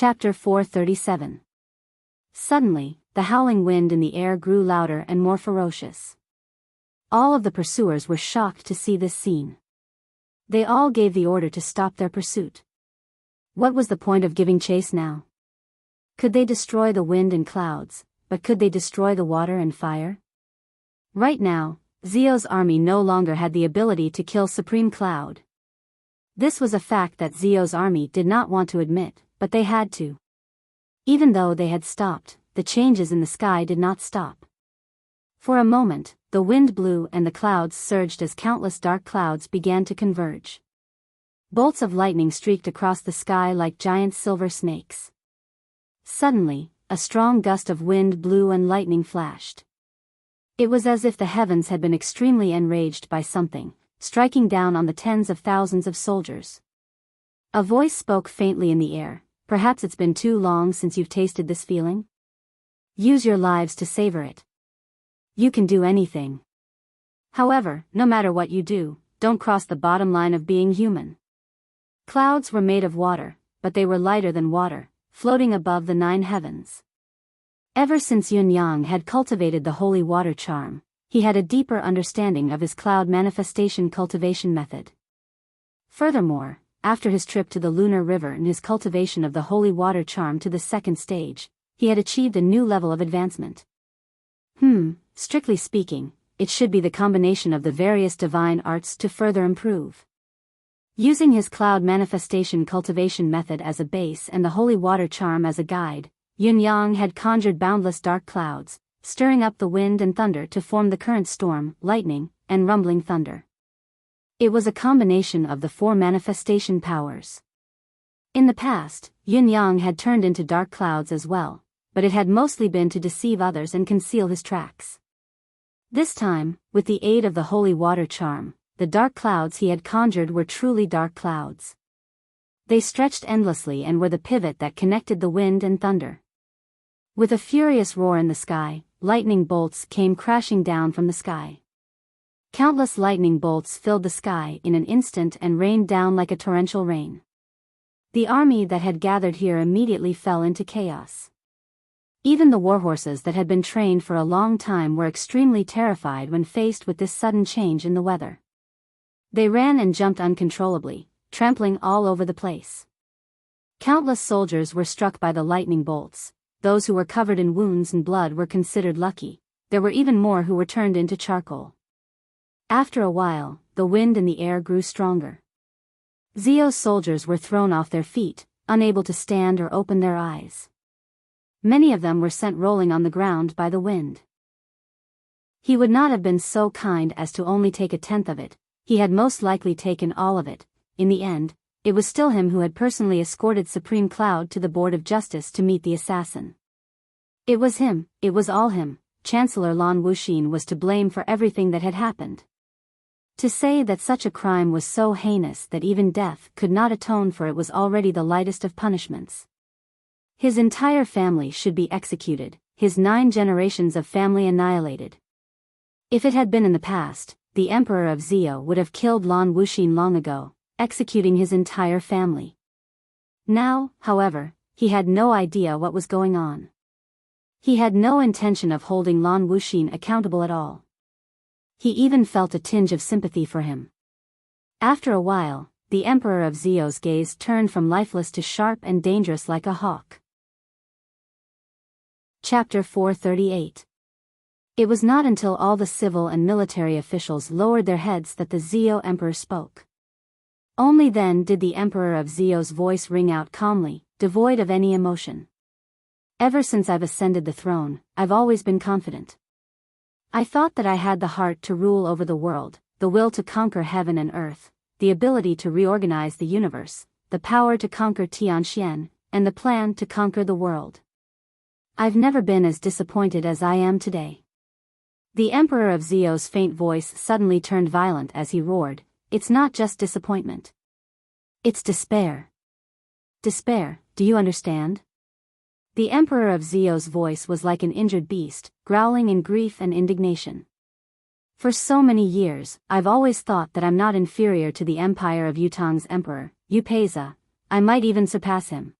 Chapter 437. Suddenly, the howling wind in the air grew louder and more ferocious. All of the pursuers were shocked to see this scene. They all gave the order to stop their pursuit. What was the point of giving chase now? Could they destroy the wind and clouds, but could they destroy the water and fire? Right now, Zio's army no longer had the ability to kill Supreme Cloud. This was a fact that Zio's army did not want to admit, but they had to. Even though they had stopped, the changes in the sky did not stop. For a moment, the wind blew and the clouds surged as countless dark clouds began to converge. Bolts of lightning streaked across the sky like giant silver snakes. Suddenly, a strong gust of wind blew and lightning flashed. It was as if the heavens had been extremely enraged by something, striking down on the tens of thousands of soldiers. A voice spoke faintly in the air. Perhaps it's been too long since you've tasted this feeling? Use your lives to savor it. You can do anything. However, no matter what you do, don't cross the bottom line of being human. Clouds were made of water, but they were lighter than water, floating above the 9 heavens. Ever since Yun Yang had cultivated the holy water charm, he had a deeper understanding of his cloud manifestation cultivation method. Furthermore, after his trip to the lunar river and his cultivation of the holy water charm to the 2nd stage, he had achieved a new level of advancement. Strictly speaking, it should be the combination of the various divine arts to further improve. Using his cloud manifestation cultivation method as a base and the holy water charm as a guide, Yun Yang had conjured boundless dark clouds, stirring up the wind and thunder to form the current storm, lightning, and rumbling thunder. It was a combination of the 4 manifestation powers. In the past, Yun Yang had turned into dark clouds as well, but it had mostly been to deceive others and conceal his tracks. This time, with the aid of the holy water charm, the dark clouds he had conjured were truly dark clouds. They stretched endlessly and were the pivot that connected the wind and thunder. With a furious roar in the sky, lightning bolts came crashing down from the sky. Countless lightning bolts filled the sky in an instant and rained down like a torrential rain. The army that had gathered here immediately fell into chaos. Even the warhorses that had been trained for a long time were extremely terrified when faced with this sudden change in the weather. They ran and jumped uncontrollably, trampling all over the place. Countless soldiers were struck by the lightning bolts. Those who were covered in wounds and blood were considered lucky. There were even more who were turned into charcoal. After a while, the wind in the air grew stronger. Zio's soldiers were thrown off their feet, unable to stand or open their eyes. Many of them were sent rolling on the ground by the wind. He would not have been so kind as to only take 1/10 of it, he had most likely taken all of it. In the end, it was still him who had personally escorted Supreme Cloud to the Board of Justice to meet the assassin. It was him, it was all him. Chancellor Lan Wuxin was to blame for everything that had happened. To say that such a crime was so heinous that even death could not atone for it was already the lightest of punishments. His entire family should be executed, his 9 generations of family annihilated. If it had been in the past, the Emperor of Zio would have killed Lan Wuxin long ago, executing his entire family. Now, however, he had no idea what was going on. He had no intention of holding Lan Wuxin accountable at all. He even felt a tinge of sympathy for him. After a while, the Emperor of Zio's gaze turned from lifeless to sharp and dangerous like a hawk. Chapter 438. It was not until all the civil and military officials lowered their heads that the Zio Emperor spoke. Only then did the Emperor of Zio's voice ring out calmly, devoid of any emotion. Ever since I've ascended the throne, I've always been confident. I thought that I had the heart to rule over the world, the will to conquer heaven and earth, the ability to reorganize the universe, the power to conquer Tianxian, and the plan to conquer the world. I've never been as disappointed as I am today. The Emperor of Zio's faint voice suddenly turned violent as he roared, "It's not just disappointment. It's despair. Despair, do you understand?" The Emperor of Zio's voice was like an injured beast, growling in grief and indignation. For so many years, I've always thought that I'm not inferior to the empire of Yutang's emperor, Yupeza. I might even surpass him.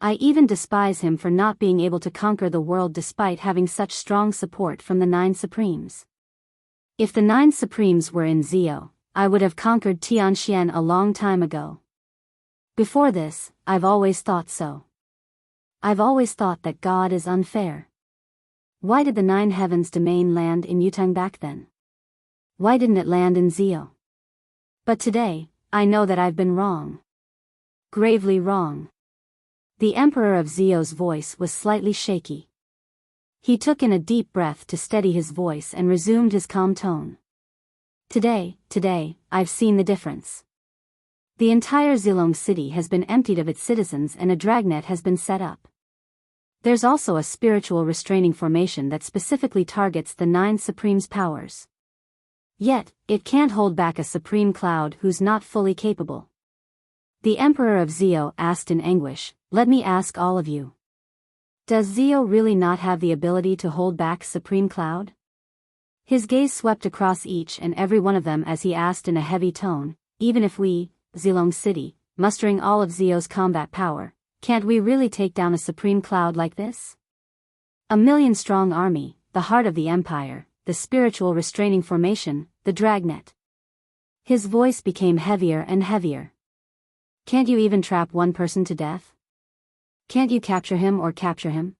I even despise him for not being able to conquer the world despite having such strong support from the 9 Supremes. If the 9 Supremes were in Zio, I would have conquered Tianxian a long time ago. Before this, I've always thought so. I've always thought that God is unfair. Why did the 9 heavens domain land in Yutang back then? Why didn't it land in Zio? But today, I know that I've been wrong. Gravely wrong. The Emperor of Zio's voice was slightly shaky. He took in a deep breath to steady his voice and resumed his calm tone. Today, I've seen the difference. The entire Zilong city has been emptied of its citizens and a dragnet has been set up. There's also a spiritual restraining formation that specifically targets the 9 Supremes' powers. Yet, it can't hold back a Supreme Cloud who's not fully capable. The Emperor of Zio asked in anguish, "Let me ask all of you. Does Zio really not have the ability to hold back Supreme Cloud?" His gaze swept across each and every one of them as he asked in a heavy tone, "Even if we, Zilong City, mustering all of Zio's combat power, can't we really take down a Supreme Cloud like this? A 1,000,000-strong army, the heart of the Empire, the spiritual restraining formation, the dragnet." His voice became heavier and heavier. "Can't you even trap one person to death? Can't you capture him or capture him?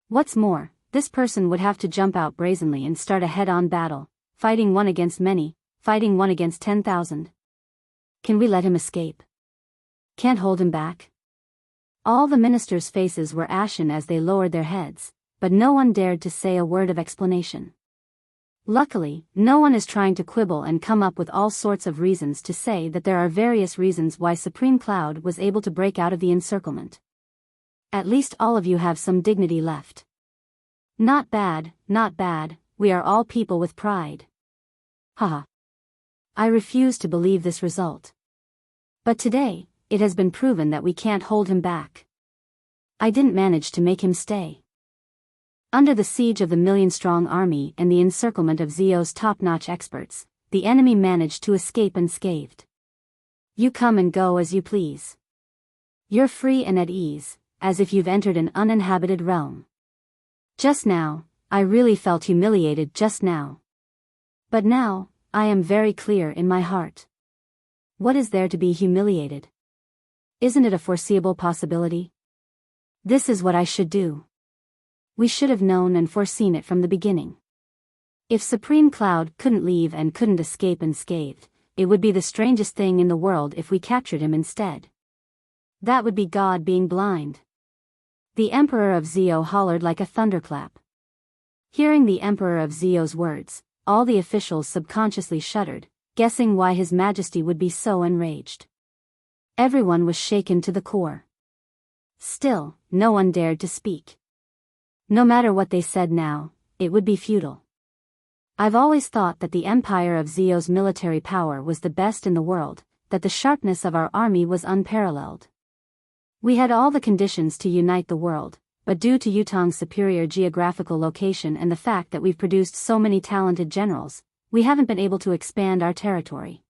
What's more, this person would have to jump out brazenly and start a head-on battle, fighting one against many, fighting one against 10,000. Can we let him escape? Can't hold him back?" All the ministers' faces were ashen as they lowered their heads, but no one dared to say a word of explanation. Luckily, no one is trying to quibble and come up with all sorts of reasons to say that there are various reasons why Supreme Cloud was able to break out of the encirclement. At least all of you have some dignity left. Not bad, we are all people with pride. Haha. I refuse to believe this result. But today, it has been proven that we can't hold him back. I didn't manage to make him stay. Under the siege of the 1,000,000-strong army and the encirclement of Zio's top-notch experts, the enemy managed to escape unscathed. You come and go as you please. You're free and at ease, as if you've entered an uninhabited realm. Just now, I really felt humiliated just now. But now, I am very clear in my heart. What is there to be humiliated? Isn't it a foreseeable possibility? This is what I should do. We should have known and foreseen it from the beginning. If Supreme Cloud couldn't leave and couldn't escape unscathed, it would be the strangest thing in the world if we captured him instead. That would be God being blind. The Emperor of Zio hollered like a thunderclap. Hearing the Emperor of Zio's words, all the officials subconsciously shuddered, guessing why His Majesty would be so enraged. Everyone was shaken to the core. Still, no one dared to speak. No matter what they said now, it would be futile. I've always thought that the Empire of Zio's military power was the best in the world, that the sharpness of our army was unparalleled. We had all the conditions to unite the world, but due to Yutong's superior geographical location and the fact that we've produced so many talented generals, we haven't been able to expand our territory.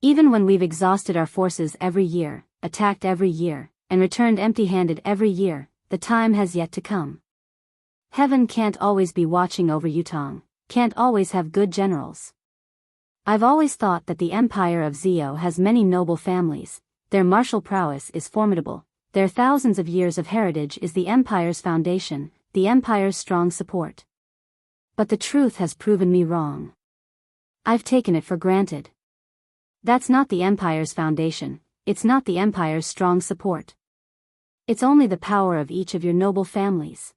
Even when we've exhausted our forces every year, attacked every year, and returned empty-handed every year, the time has yet to come. Heaven can't always be watching over Yutong, can't always have good generals. I've always thought that the Empire of Zio has many noble families, their martial prowess is formidable, their thousands of years of heritage is the Empire's foundation, the Empire's strong support. But the truth has proven me wrong. I've taken it for granted. That's not the Empire's foundation, it's not the Empire's strong support. It's only the power of each of your noble families.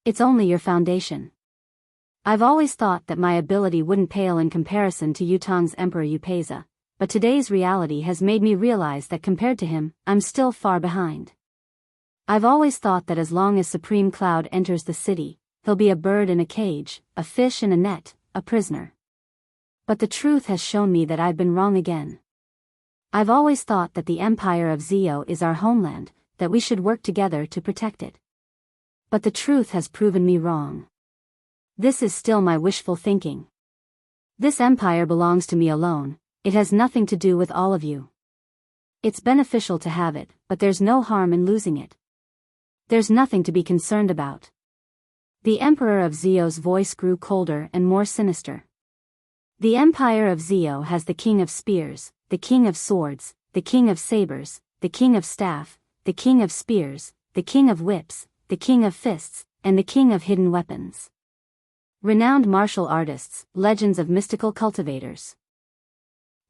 It's only your foundation. I've always thought that my ability wouldn't pale in comparison to Yutong's Emperor Upeza, but today's reality has made me realize that compared to him, I'm still far behind. I've always thought that as long as Supreme Cloud enters the city, he'll be a bird in a cage, a fish in a net, a prisoner. But the truth has shown me that I've been wrong again. I've always thought that the Empire of Zio is our homeland, that we should work together to protect it. But the truth has proven me wrong. This is still my wishful thinking. This empire belongs to me alone, it has nothing to do with all of you. It's beneficial to have it, but there's no harm in losing it. There's nothing to be concerned about. The Emperor of Zio's voice grew colder and more sinister. The Empire of Zio has the King of Spears, the King of Swords, the King of Sabers, the King of Staff, the King of Spears, the King of Whips, the King of Fists, and the King of Hidden Weapons. Renowned martial artists, legends of mystical cultivators.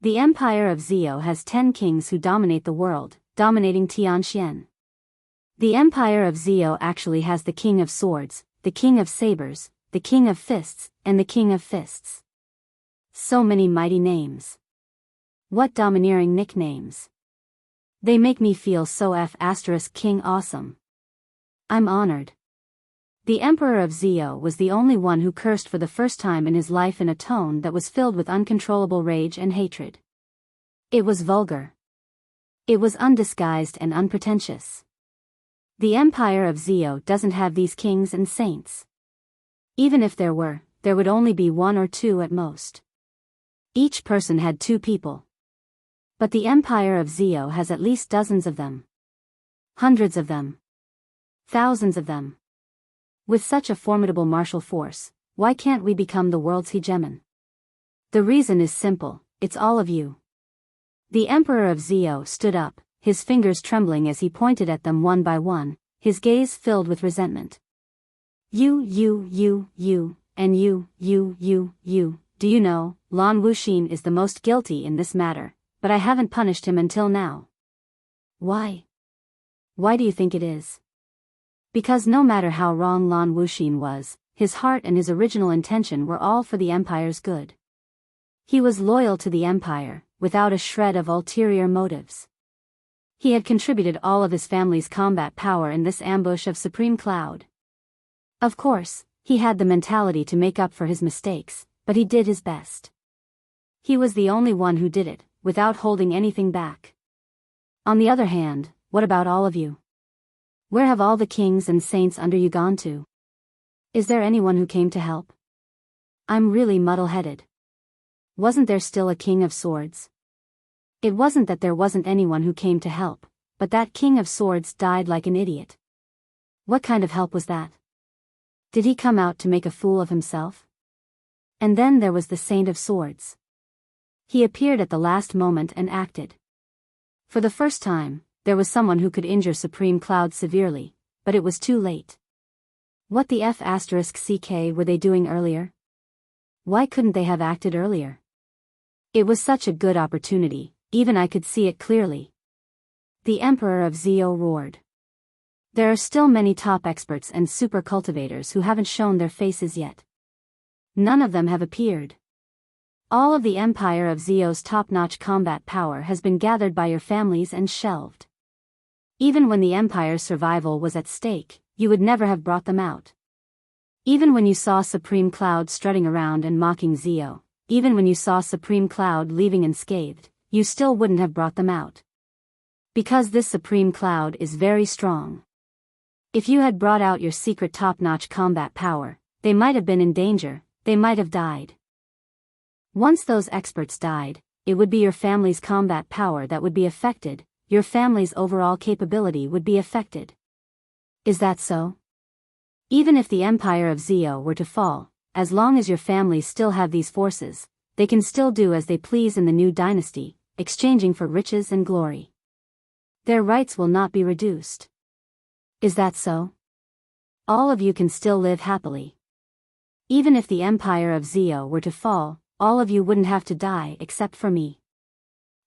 The Empire of Zio has 10 kings who dominate the world, dominating Tianxian. The Empire of Zio actually has the King of Swords, the King of Sabers, the King of Fists, and the King of Fists. So many mighty names. What domineering nicknames. They make me feel so King awesome. I'm honored. The Emperor of Zio was the only one who cursed for the first time in his life in a tone that was filled with uncontrollable rage and hatred. It was vulgar. It was undisguised and unpretentious. The Empire of Zio doesn't have these kings and saints. Even if there were, there would only be 1 or 2 at most. Each person had 2 people. But the Empire of Zio has at least dozens of them. Hundreds of them. Thousands of them. With such a formidable martial force, why can't we become the world's hegemon? The reason is simple, it's all of you. The Emperor of Zio stood up, his fingers trembling as he pointed at them one by one, his gaze filled with resentment. You, and you. Do you know, Lan Wuxin is the most guilty in this matter, but I haven't punished him until now. Why? Why do you think it is? Because no matter how wrong Lan Wuxin was, his heart and his original intention were all for the Empire's good. He was loyal to the Empire, without a shred of ulterior motives. He had contributed all of his family's combat power in this ambush of Supreme Cloud. Of course, he had the mentality to make up for his mistakes, but he did his best. He was the only one who did it, without holding anything back. On the other hand, what about all of you? Where have all the kings and saints under you gone to? Is there anyone who came to help? I'm really muddle-headed. Wasn't there still a King of Swords? It wasn't that there wasn't anyone who came to help, but that King of Swords died like an idiot. What kind of help was that? Did he come out to make a fool of himself? And then there was the Saint of Swords. He appeared at the last moment and acted. For the first time, there was someone who could injure Supreme Cloud severely, but it was too late. What the F***ck were they doing earlier? Why couldn't they have acted earlier? It was such a good opportunity, even I could see it clearly. The Emperor of Zio roared. There are still many top experts and super cultivators who haven't shown their faces yet. None of them have appeared. All of the Empire of Zio's top-notch combat power has been gathered by your families and shelved. Even when the Empire's survival was at stake, you would never have brought them out. Even when you saw Supreme Cloud strutting around and mocking Zio, even when you saw Supreme Cloud leaving unscathed, you still wouldn't have brought them out. Because this Supreme Cloud is very strong. If you had brought out your secret top-notch combat power, they might have been in danger, they might have died. Once those experts died, it would be your family's combat power that would be affected, your family's overall capability would be affected. Is that so? Even if the Empire of Zio were to fall, as long as your families still have these forces, they can still do as they please in the new dynasty, exchanging for riches and glory. Their rights will not be reduced. Is that so? All of you can still live happily. Even if the Empire of Zio were to fall, all of you wouldn't have to die except for me.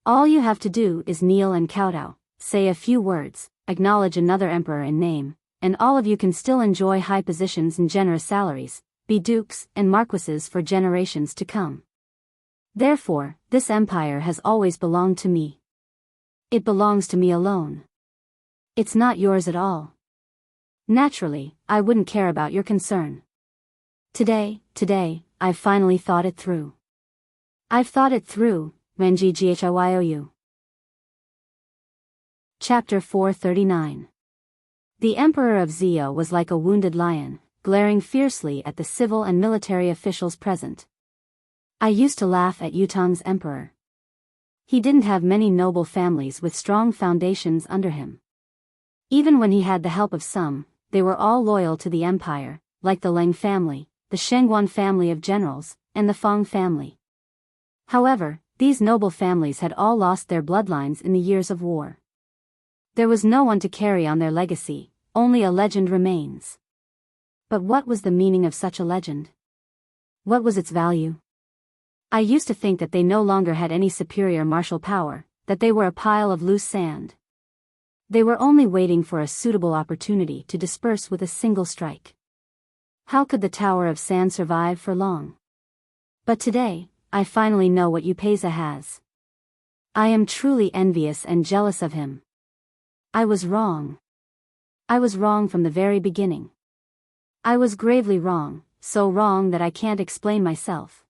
All you have to do is kneel and kowtow, say a few words, acknowledge another emperor in name, and all of you can still enjoy high positions and generous salaries, be dukes and marquises for generations to come. Therefore, this empire has always belonged to me. It belongs to me alone. It's not yours at all. Naturally, I wouldn't care about your concern. Today, I've finally thought it through. I've thought it through, Renji. Chapter 439. The Emperor of Zio was like a wounded lion, glaring fiercely at the civil and military officials present. I used to laugh at Yutong's emperor. He didn't have many noble families with strong foundations under him. Even when he had the help of some, they were all loyal to the empire, like the Leng family, the Shengguan family of generals, and the Fang family. However, these noble families had all lost their bloodlines in the years of war. There was no one to carry on their legacy, only a legend remains. But what was the meaning of such a legend? What was its value? I used to think that they no longer had any superior martial power, that they were a pile of loose sand. They were only waiting for a suitable opportunity to disperse with a single strike. How could the Tower of Sand survive for long? But today, I finally know what Upeza has. I am truly envious and jealous of him. I was wrong. I was wrong from the very beginning. I was gravely wrong, so wrong that I can't explain myself.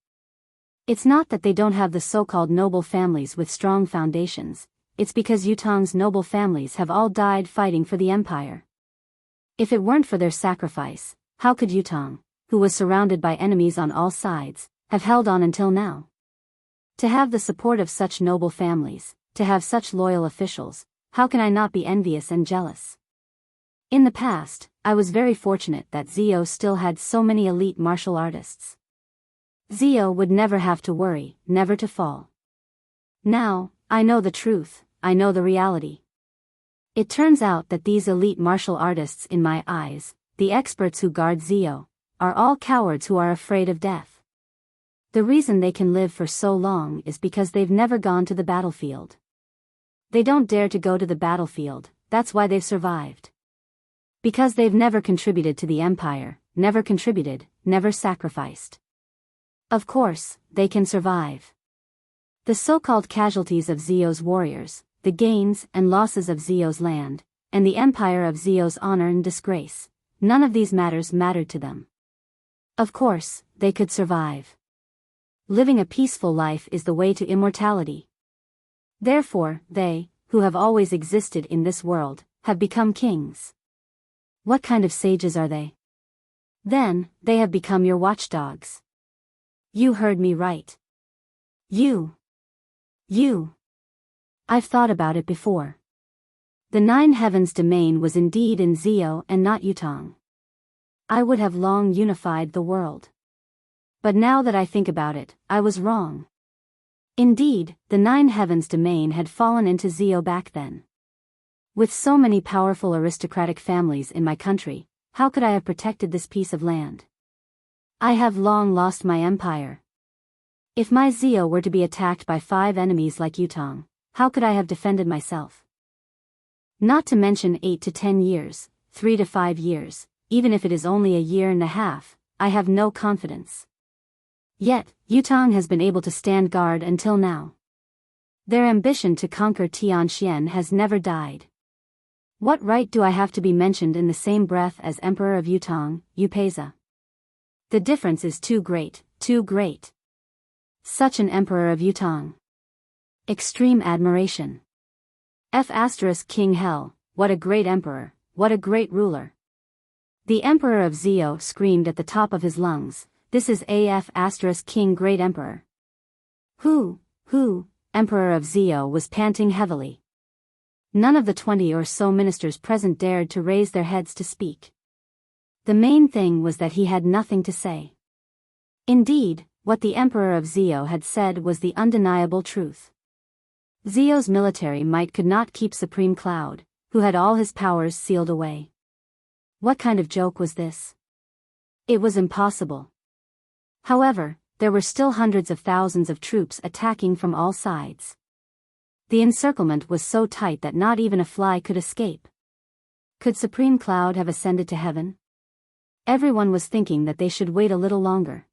It's not that they don't have the so-called noble families with strong foundations, it's because Yutong's noble families have all died fighting for the empire. If it weren't for their sacrifice, how could Yutong, who was surrounded by enemies on all sides, have held on until now? To have the support of such noble families, to have such loyal officials, how can I not be envious and jealous? In the past, I was very fortunate that Zio still had so many elite martial artists. Zio would never have to worry, never to fall. Now, I know the truth, I know the reality. It turns out that these elite martial artists in my eyes, the experts who guard Zio, are all cowards who are afraid of death. The reason they can live for so long is because they've never gone to the battlefield. They don't dare to go to the battlefield, that's why they've survived. Because they've never contributed to the empire, never contributed, never sacrificed. Of course, they can survive. The so-called casualties of Zio's warriors, the gains and losses of Zio's land, and the empire of Zio's honor and disgrace, none of these matters mattered to them. Of course, they could survive. Living a peaceful life is the way to immortality. Therefore, they, who have always existed in this world, have become kings. What kind of sages are they? Then, they have become your watchdogs. You heard me right. You. I've thought about it before. The Nine Heavens domain was indeed in Zio and not Yutong. I would have long unified the world. But now that I think about it, I was wrong. Indeed, the Nine Heavens domain had fallen into Zio back then. With so many powerful aristocratic families in my country, how could I have protected this piece of land? I have long lost my empire. If my Zio were to be attacked by 5 enemies like Yutong, how could I have defended myself? Not to mention 8 to 10 years, 3 to 5 years, even if it is only a year and a half, I have no confidence. Yet, Yutong has been able to stand guard until now. Their ambition to conquer Tianxian has never died. What right do I have to be mentioned in the same breath as Emperor of Yutong, Upeza? The difference is too great, too great. Such an Emperor of Yutong. Extreme admiration. King Hell, what a great emperor, what a great ruler. The Emperor of Zio screamed at the top of his lungs, this is King Great Emperor. Who, Emperor of Zio was panting heavily. None of the 20 or so ministers present dared to raise their heads to speak. The main thing was that he had nothing to say. Indeed, what the Emperor of Zio had said was the undeniable truth. Zio's military might could not keep Supreme Cloud, who had all his powers sealed away. What kind of joke was this? It was impossible. However, there were still hundreds of thousands of troops attacking from all sides. The encirclement was so tight that not even a fly could escape. Could Supreme Cloud have ascended to heaven? Everyone was thinking that they should wait a little longer.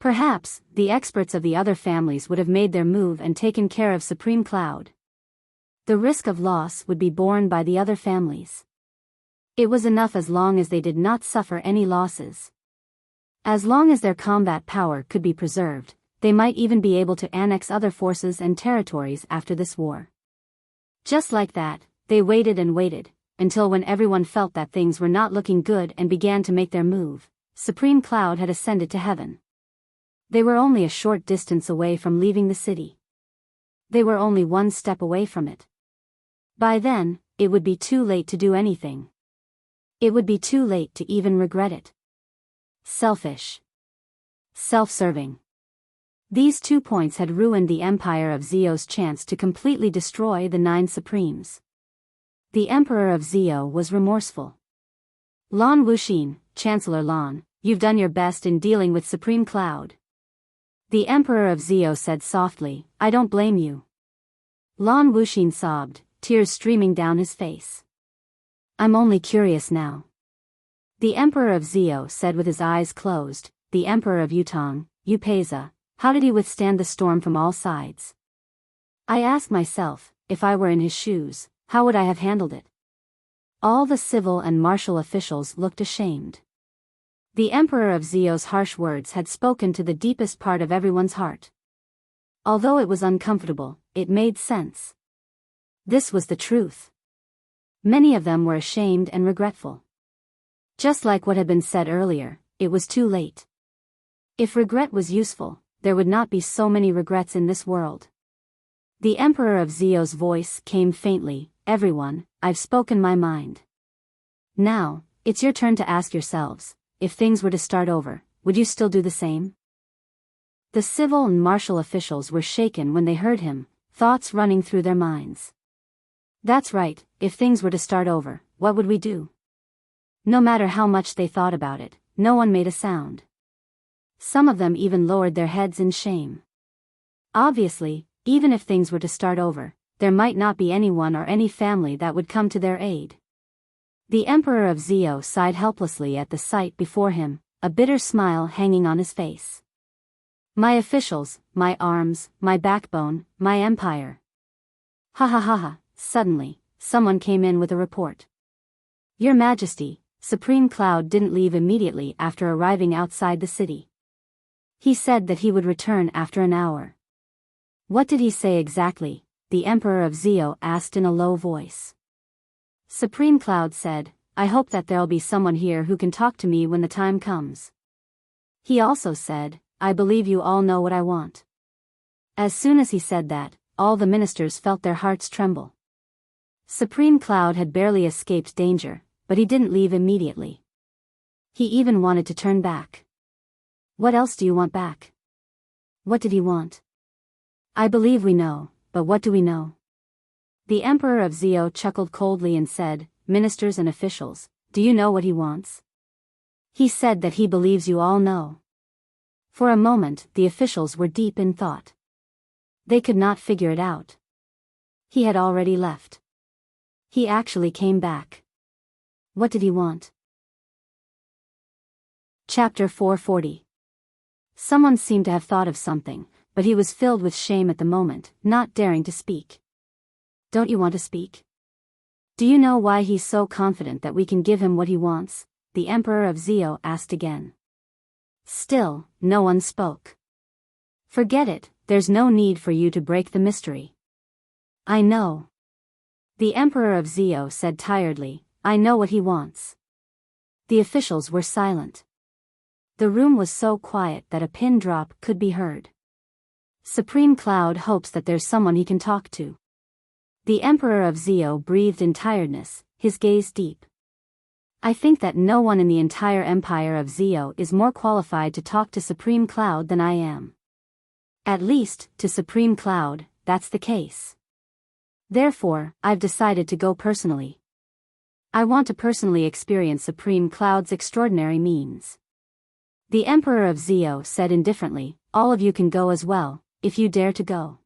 Perhaps, the experts of the other families would have made their move and taken care of Supreme Cloud. The risk of loss would be borne by the other families. It was enough as long as they did not suffer any losses. As long as their combat power could be preserved, they might even be able to annex other forces and territories after this war. Just like that, they waited and waited, until when everyone felt that things were not looking good and began to make their move, Supreme Cloud had ascended to heaven. They were only a short distance away from leaving the city. They were only one step away from it. By then, it would be too late to do anything. It would be too late to even regret it. Selfish. Self-serving. These 2 points had ruined the Empire of Zio's chance to completely destroy the 9 Supremes. The Emperor of Zio was remorseful. Lan Wuxin, Chancellor Lan, you've done your best in dealing with Supreme Cloud. The Emperor of Zio said softly, I don't blame you. Lan Wuxin sobbed, tears streaming down his face. I'm only curious now. The Emperor of Zio said with his eyes closed, the Emperor of Yutong, Yupeza, how did he withstand the storm from all sides? I ask myself, if I were in his shoes, how would I have handled it? All the civil and martial officials looked ashamed. The Emperor of Zio's harsh words had spoken to the deepest part of everyone's heart. Although it was uncomfortable, it made sense. This was the truth. Many of them were ashamed and regretful. Just like what had been said earlier, it was too late. If regret was useful, there would not be so many regrets in this world. The Emperor of Zio's voice came faintly, everyone, I've spoken my mind. Now, it's your turn to ask yourselves, if things were to start over, would you still do the same? The civil and martial officials were shaken when they heard him, thoughts running through their minds. That's right, if things were to start over, what would we do? No matter how much they thought about it, no one made a sound. Some of them even lowered their heads in shame. Obviously, even if things were to start over, there might not be anyone or any family that would come to their aid. The Emperor of Zio sighed helplessly at the sight before him, a bitter smile hanging on his face. My officials, my arms, my backbone, my empire. Ha ha ha ha, suddenly, someone came in with a report. Your Majesty, Supreme Cloud didn't leave immediately after arriving outside the city. He said that he would return after an hour. What did he say exactly? The Emperor of Zio asked in a low voice. Supreme Cloud said, I hope that there'll be someone here who can talk to me when the time comes. He also said, I believe you all know what I want. As soon as he said that, all the ministers felt their hearts tremble. Supreme Cloud had barely escaped danger, but he didn't leave immediately. He even wanted to turn back. What else do you want back? What did he want? I believe we know, but what do we know? The Emperor of Zio chuckled coldly and said, Ministers and officials, do you know what he wants? He said that he believes you all know. For a moment, the officials were deep in thought. They could not figure it out. He had already left. He actually came back. What did he want? Chapter 440. Someone seemed to have thought of something, but he was filled with shame at the moment, not daring to speak. Don't you want to speak? Do you know why he's so confident that we can give him what he wants? The Emperor of Zio asked again. Still, no one spoke. Forget it, there's no need for you to break the mystery. I know. The Emperor of Zio said tiredly, I know what he wants. The officials were silent. The room was so quiet that a pin drop could be heard. Supreme Cloud hopes that there's someone he can talk to. The Emperor of Zio breathed in tiredness, his gaze deep. I think that no one in the entire Empire of Zio is more qualified to talk to Supreme Cloud than I am. At least, to Supreme Cloud, that's the case. Therefore, I've decided to go personally. I want to personally experience Supreme Cloud's extraordinary means. The Emperor of Zio said indifferently, all of you can go as well, if you dare to go.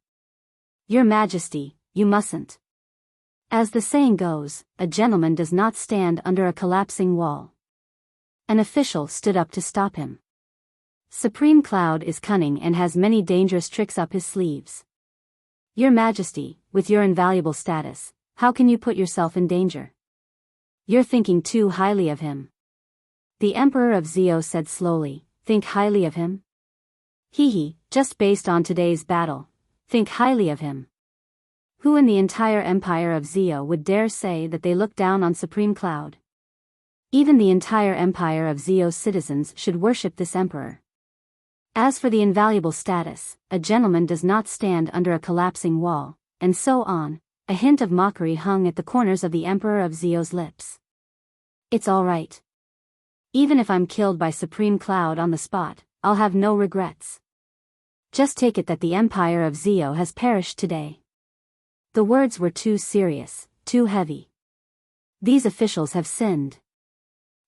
Your Majesty, you mustn't. As the saying goes, a gentleman does not stand under a collapsing wall. An official stood up to stop him. Supreme Cloud is cunning and has many dangerous tricks up his sleeves. Your Majesty, with your invaluable status, how can you put yourself in danger? You're thinking too highly of him. The Emperor of Zio said slowly, think highly of him? Hee, just based on today's battle, think highly of him. Who in the entire Empire of Zio would dare say that they look down on Supreme Cloud? Even the entire Empire of Zio's citizens should worship this emperor. As for the invaluable status, a gentleman does not stand under a collapsing wall, and so on. A hint of mockery hung at the corners of the Emperor of Zio's lips. It's all right. Even if I'm killed by Supreme Cloud on the spot, I'll have no regrets. Just take it that the Empire of Zio has perished today. The words were too serious, too heavy. These officials have sinned.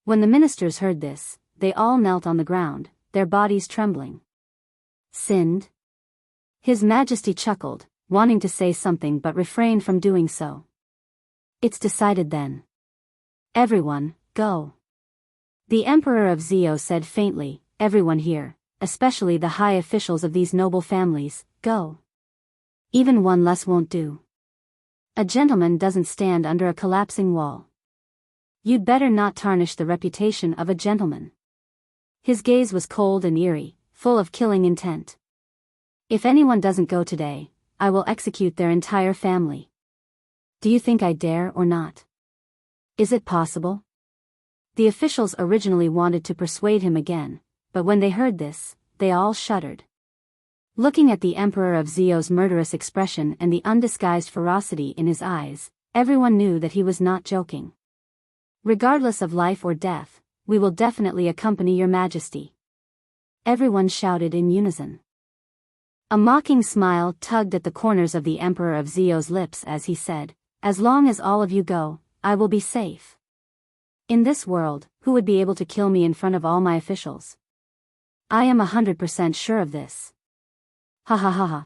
When the ministers heard this, they all knelt on the ground, their bodies trembling. Sinned? His Majesty chuckled, wanting to say something but refrained from doing so. It's decided then. Everyone, go. The Emperor of Zio said faintly, everyone here, especially the high officials of these noble families, go. Even one less won't do. A gentleman doesn't stand under a collapsing wall. You'd better not tarnish the reputation of a gentleman. His gaze was cold and eerie, full of killing intent. If anyone doesn't go today, I will execute their entire family. Do you think I dare or not? Is it possible? The officials originally wanted to persuade him again, but when they heard this, they all shuddered. Looking at the Emperor of Zio's murderous expression and the undisguised ferocity in his eyes, everyone knew that he was not joking. Regardless of life or death, we will definitely accompany your Majesty. Everyone shouted in unison. A mocking smile tugged at the corners of the Emperor of Zio's lips as he said, as long as all of you go, I will be safe. In this world, who would be able to kill me in front of all my officials? I am 100% sure of this. Ha ha ha ha.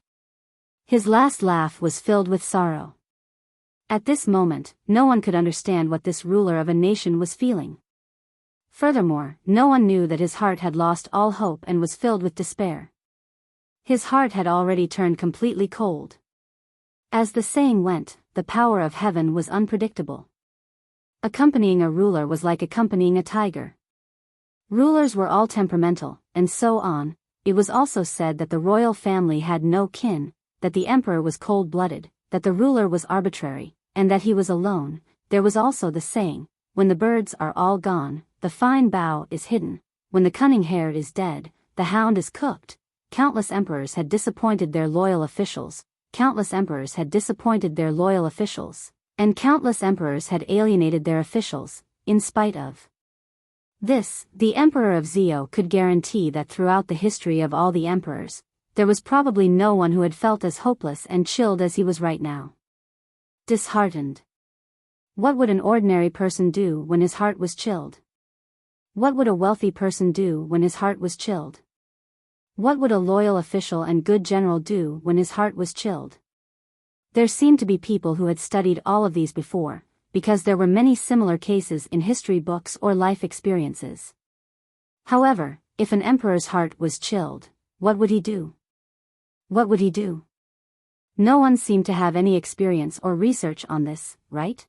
His last laugh was filled with sorrow. At this moment, no one could understand what this ruler of a nation was feeling. Furthermore, no one knew that his heart had lost all hope and was filled with despair. His heart had already turned completely cold. As the saying went, the power of heaven was unpredictable. Accompanying a ruler was like accompanying a tiger. Rulers were all temperamental, and so on. It was also said that the royal family had no kin, that the emperor was cold-blooded, that the ruler was arbitrary, and that he was alone. There was also the saying, when the birds are all gone, the fine bough is hidden, when the cunning hare is dead, the hound is cooked. Countless emperors had disappointed their loyal officials, countless emperors had disappointed their loyal officials, and countless emperors had alienated their officials, in spite of this. The Emperor of Zio could guarantee that throughout the history of all the emperors, there was probably no one who had felt as hopeless and chilled as he was right now. Disheartened. What would an ordinary person do when his heart was chilled? What would a wealthy person do when his heart was chilled? What would a loyal official and good general do when his heart was chilled? There seemed to be people who had studied all of these before, because there were many similar cases in history books or life experiences. However, if an emperor's heart was chilled, what would he do? What would he do? No one seemed to have any experience or research on this, right?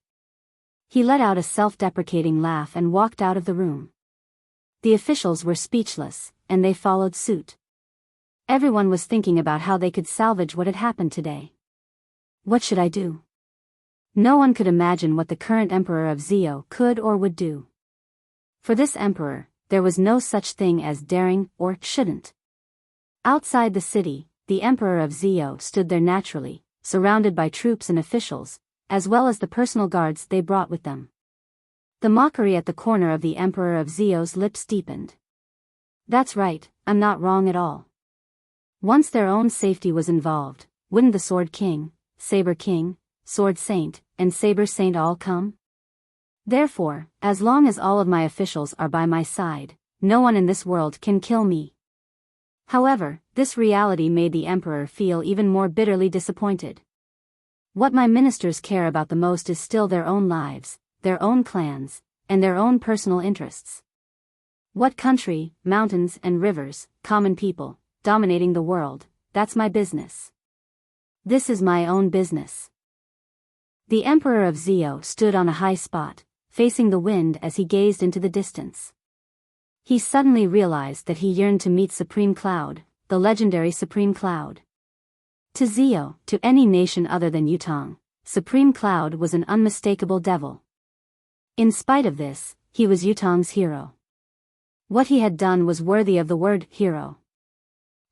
He let out a self-deprecating laugh and walked out of the room. The officials were speechless, and they followed suit. Everyone was thinking about how they could salvage what had happened today. What should I do? No one could imagine what the current Emperor of Zio could or would do. For this emperor, there was no such thing as daring or shouldn't. Outside the city, the Emperor of Zio stood there naturally, surrounded by troops and officials, as well as the personal guards they brought with them. The mockery at the corner of the Emperor of Zio's lips deepened. That's right, I'm not wrong at all. Once their own safety was involved, wouldn't the Sword King, Saber King, Sword Saint, and Saber Saint all come? Therefore, as long as all of my officials are by my side, no one in this world can kill me. However, this reality made the emperor feel even more bitterly disappointed. What my ministers care about the most is still their own lives, their own clans, and their own personal interests. What country, mountains and rivers, common people, dominating the world, that's my business. This is my own business. The Emperor of Zio stood on a high spot, facing the wind as he gazed into the distance. He suddenly realized that he yearned to meet Supreme Cloud, the legendary Supreme Cloud. To Zio, to any nation other than Yutong, Supreme Cloud was an unmistakable devil. In spite of this, he was Yutong's hero. What he had done was worthy of the word hero.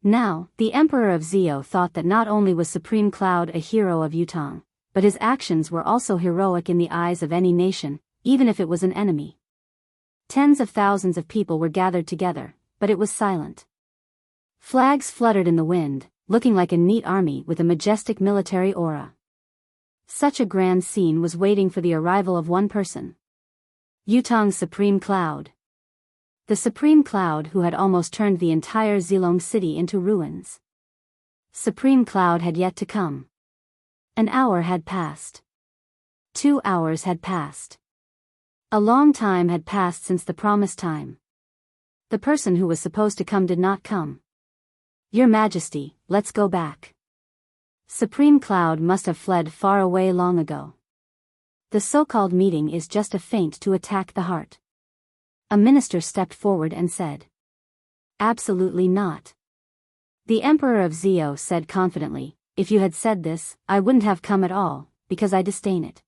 Now, the Emperor of Zio thought that not only was Supreme Cloud a hero of Yutong, but his actions were also heroic in the eyes of any nation, even if it was an enemy. Tens of thousands of people were gathered together, but it was silent. Flags fluttered in the wind, looking like a neat army with a majestic military aura. Such a grand scene was waiting for the arrival of one person. Yutong's Supreme Cloud. The Supreme Cloud who had almost turned the entire Zilong city into ruins. Supreme Cloud had yet to come. An hour had passed. 2 hours had passed. A long time had passed since the promised time. The person who was supposed to come did not come. Your Majesty, let's go back. Supreme Cloud must have fled far away long ago. The so-called meeting is just a feint to attack the heart. A minister stepped forward and said. Absolutely not. The Emperor of Zio said confidently, if you had said this, I wouldn't have come at all, because I disdain it.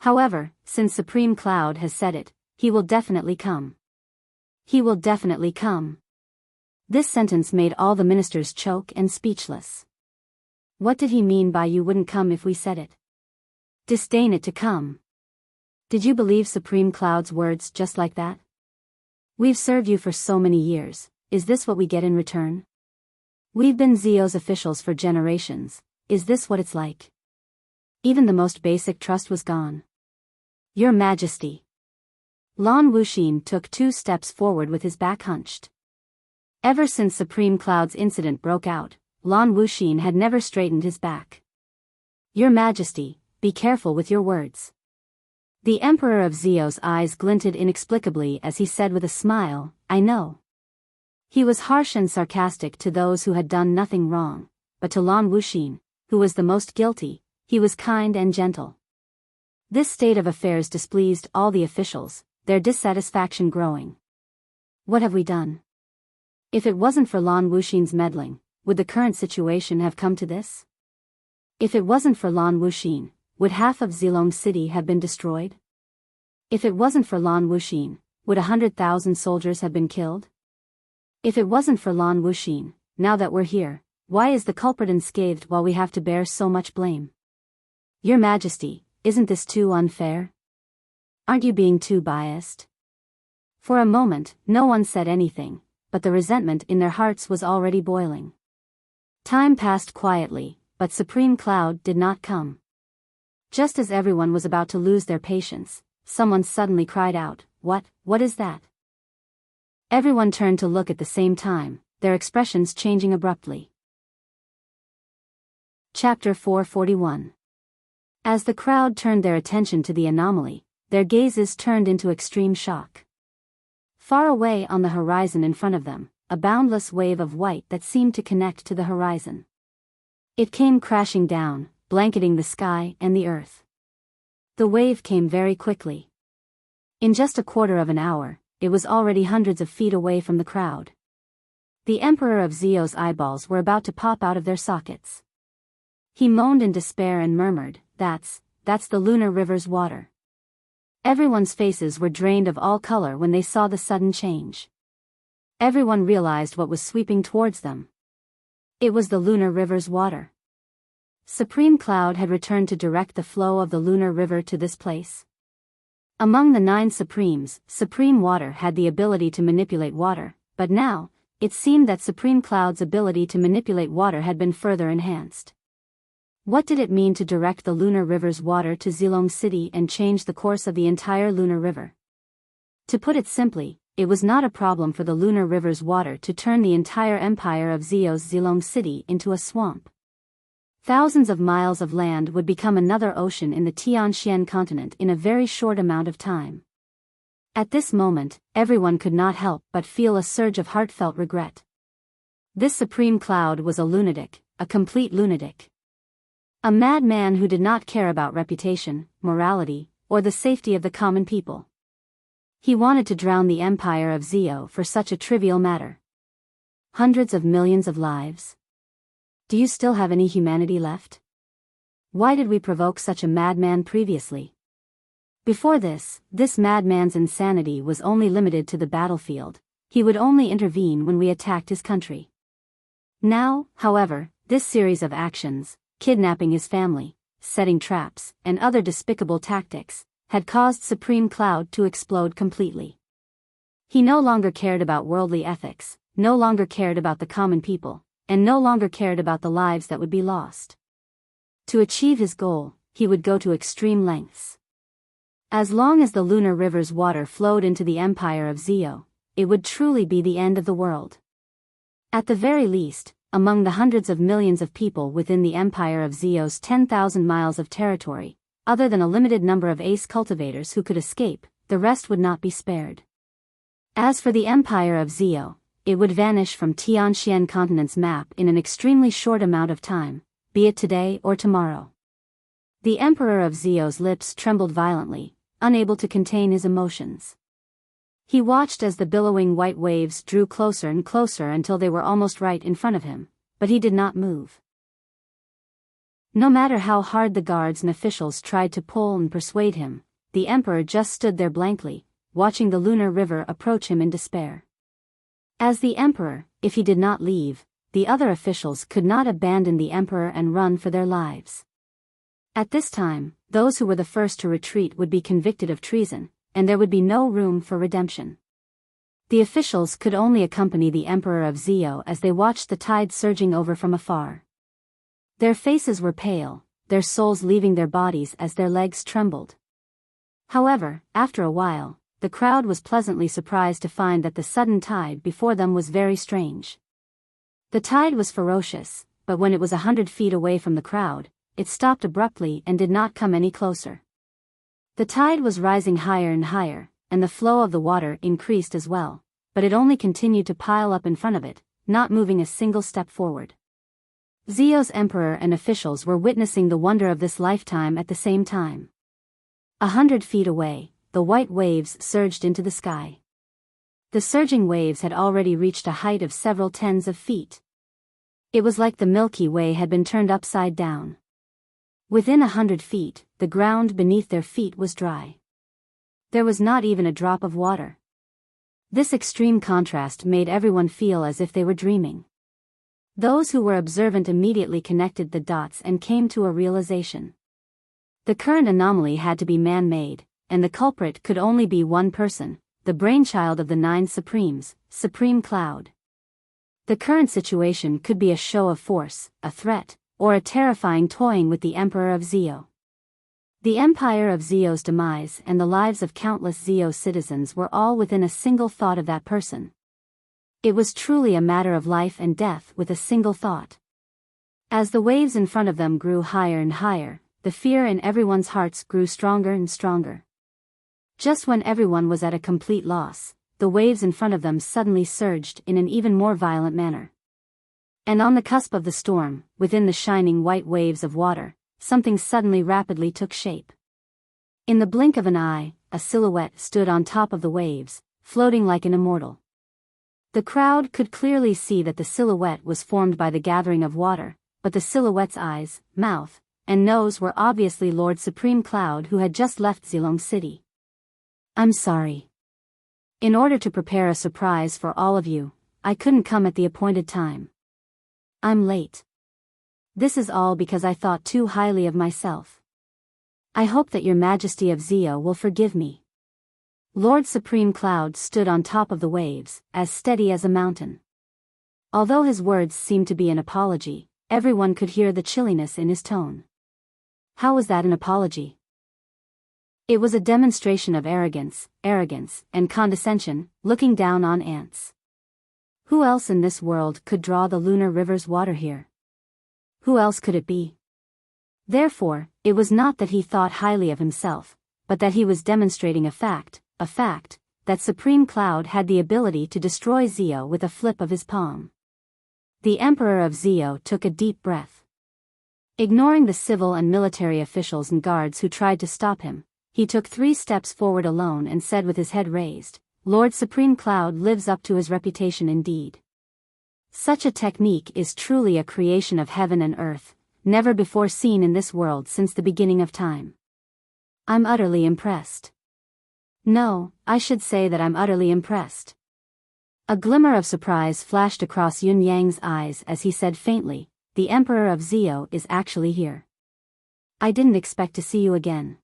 However, since Supreme Cloud has said it, he will definitely come. He will definitely come. This sentence made all the ministers choke and speechless. What did he mean by you wouldn't come if we said it? Disdain it to come. Did you believe Supreme Cloud's words just like that? We've served you for so many years, is this what we get in return? We've been Zio's officials for generations, is this what it's like? Even the most basic trust was gone. Your Majesty. Lan Wuxin took 2 steps forward with his back hunched. Ever since Supreme Cloud's incident broke out, Lan Wuxin had never straightened his back. Your Majesty, be careful with your words. The Emperor of Zio's eyes glinted inexplicably as he said with a smile, I know. He was harsh and sarcastic to those who had done nothing wrong, but to Lan Wuxin, who was the most guilty, he was kind and gentle. This state of affairs displeased all the officials, their dissatisfaction growing. What have we done? If it wasn't for Lan Wuxin's meddling, would the current situation have come to this? If it wasn't for Lan Wuxin, would half of Zilong City have been destroyed? If it wasn't for Lan Wuxin, would 100,000 soldiers have been killed? If it wasn't for Lan Wuxin, now that we're here, why is the culprit unscathed while we have to bear so much blame? Your Majesty, isn't this too unfair? Aren't you being too biased? For a moment, no one said anything, but the resentment in their hearts was already boiling. Time passed quietly, but Supreme Cloud did not come. Just as everyone was about to lose their patience, someone suddenly cried out, What is that? Everyone turned to look at the same time, their expressions changing abruptly. Chapter 441. As the crowd turned their attention to the anomaly, their gazes turned into extreme shock. Far away on the horizon in front of them, a boundless wave of white that seemed to connect to the horizon. It came crashing down, blanketing the sky and the earth. The wave came very quickly. In just a quarter of an hour, it was already hundreds of feet away from the crowd. The Emperor of Zio's eyeballs were about to pop out of their sockets. He moaned in despair and murmured, That's the lunar river's water. Everyone's faces were drained of all color when they saw the sudden change. Everyone realized what was sweeping towards them. It was the lunar river's water. Supreme Cloud had returned to direct the flow of the lunar river to this place. Among the 9 Supremes, Supreme Water had the ability to manipulate water, but now, it seemed that Supreme Cloud's ability to manipulate water had been further enhanced. What did it mean to direct the lunar river's water to Zilong City and change the course of the entire lunar river? To put it simply, it was not a problem for the lunar river's water to turn the entire empire of Zio's Zilong City into a swamp. Thousands of miles of land would become another ocean in the Tianxian continent in a very short amount of time. At this moment, everyone could not help but feel a surge of heartfelt regret. This Supreme Cloud was a lunatic, a complete lunatic. A madman who did not care about reputation, morality, or the safety of the common people. He wanted to drown the empire of Zio for such a trivial matter. Hundreds of millions of lives. Do you still have any humanity left? Why did we provoke such a madman previously? Before this madman's insanity was only limited to the battlefield. He would only intervene when we attacked his country. Now, however, this series of actions, kidnapping his family, setting traps, and other despicable tactics, had caused Supreme Cloud to explode completely. He no longer cared about worldly ethics, no longer cared about the common people, and no longer cared about the lives that would be lost. To achieve his goal, he would go to extreme lengths. As long as the lunar river's water flowed into the empire of Zio, it would truly be the end of the world. At the very least, among the hundreds of millions of people within the empire of Zio's 10,000 miles of territory, other than a limited number of ace cultivators who could escape, the rest would not be spared. As for the empire of Zio, it would vanish from Tianxian continent's map in an extremely short amount of time, be it today or tomorrow. The emperor of Zio's lips trembled violently, unable to contain his emotions. He watched as the billowing white waves drew closer and closer until they were almost right in front of him, but he did not move. No matter how hard the guards and officials tried to pull and persuade him, the emperor just stood there blankly, watching the lunar river approach him in despair. As the emperor, if he did not leave, the other officials could not abandon the emperor and run for their lives. At this time, those who were the first to retreat would be convicted of treason, and there would be no room for redemption. The officials could only accompany the emperor of Zio as they watched the tide surging over from afar. Their faces were pale, their souls leaving their bodies as their legs trembled. However, after a while, the crowd was pleasantly surprised to find that the sudden tide before them was very strange. The tide was ferocious, but when it was 100 feet away from the crowd, it stopped abruptly and did not come any closer. The tide was rising higher and higher, and the flow of the water increased as well, but it only continued to pile up in front of it, not moving a single step forward. Zio's emperor and officials were witnessing the wonder of this lifetime at the same time. 100 feet away, the white waves surged into the sky. The surging waves had already reached a height of several tens of feet. It was like the Milky Way had been turned upside down. Within 100 feet, the ground beneath their feet was dry. There was not even a drop of water. This extreme contrast made everyone feel as if they were dreaming. Those who were observant immediately connected the dots and came to a realization. The current anomaly had to be man-made, and the culprit could only be one person, the brainchild of the 9 Supremes, Supreme Cloud. The current situation could be a show of force, a threat, or a terrifying toying with the Emperor of Zio. The Empire of Zio's demise and the lives of countless Zio citizens were all within a single thought of that person. It was truly a matter of life and death with a single thought. As the waves in front of them grew higher and higher, the fear in everyone's hearts grew stronger and stronger. Just when everyone was at a complete loss, the waves in front of them suddenly surged in an even more violent manner. And on the cusp of the storm, within the shining white waves of water, something suddenly rapidly took shape. In the blink of an eye, a silhouette stood on top of the waves, floating like an immortal. The crowd could clearly see that the silhouette was formed by the gathering of water, but the silhouette's eyes, mouth, and nose were obviously Lord Supreme Cloud, who had just left Zilong City. "I'm sorry. In order to prepare a surprise for all of you, I couldn't come at the appointed time. I'm late. This is all because I thought too highly of myself. I hope that your Majesty of Zio will forgive me." Lord Supreme Cloud stood on top of the waves, as steady as a mountain. Although his words seemed to be an apology, everyone could hear the chilliness in his tone. How was that an apology? It was a demonstration of arrogance, and condescension, looking down on ants. Who else in this world could draw the lunar river's water here? Who else could it be? Therefore, it was not that he thought highly of himself, but that he was demonstrating a fact, that Supreme Cloud had the ability to destroy Zio with a flip of his palm. The Emperor of Zio took a deep breath. Ignoring the civil and military officials and guards who tried to stop him, he took 3 steps forward alone and said with his head raised, "Lord Supreme Cloud lives up to his reputation indeed. Such a technique is truly a creation of heaven and earth, never before seen in this world since the beginning of time. I'm utterly impressed. No, I should say that I'm utterly impressed. A glimmer of surprise flashed across Yun Yang's eyes as he said faintly, "The Emperor of Zio is actually here. I didn't expect to see you again.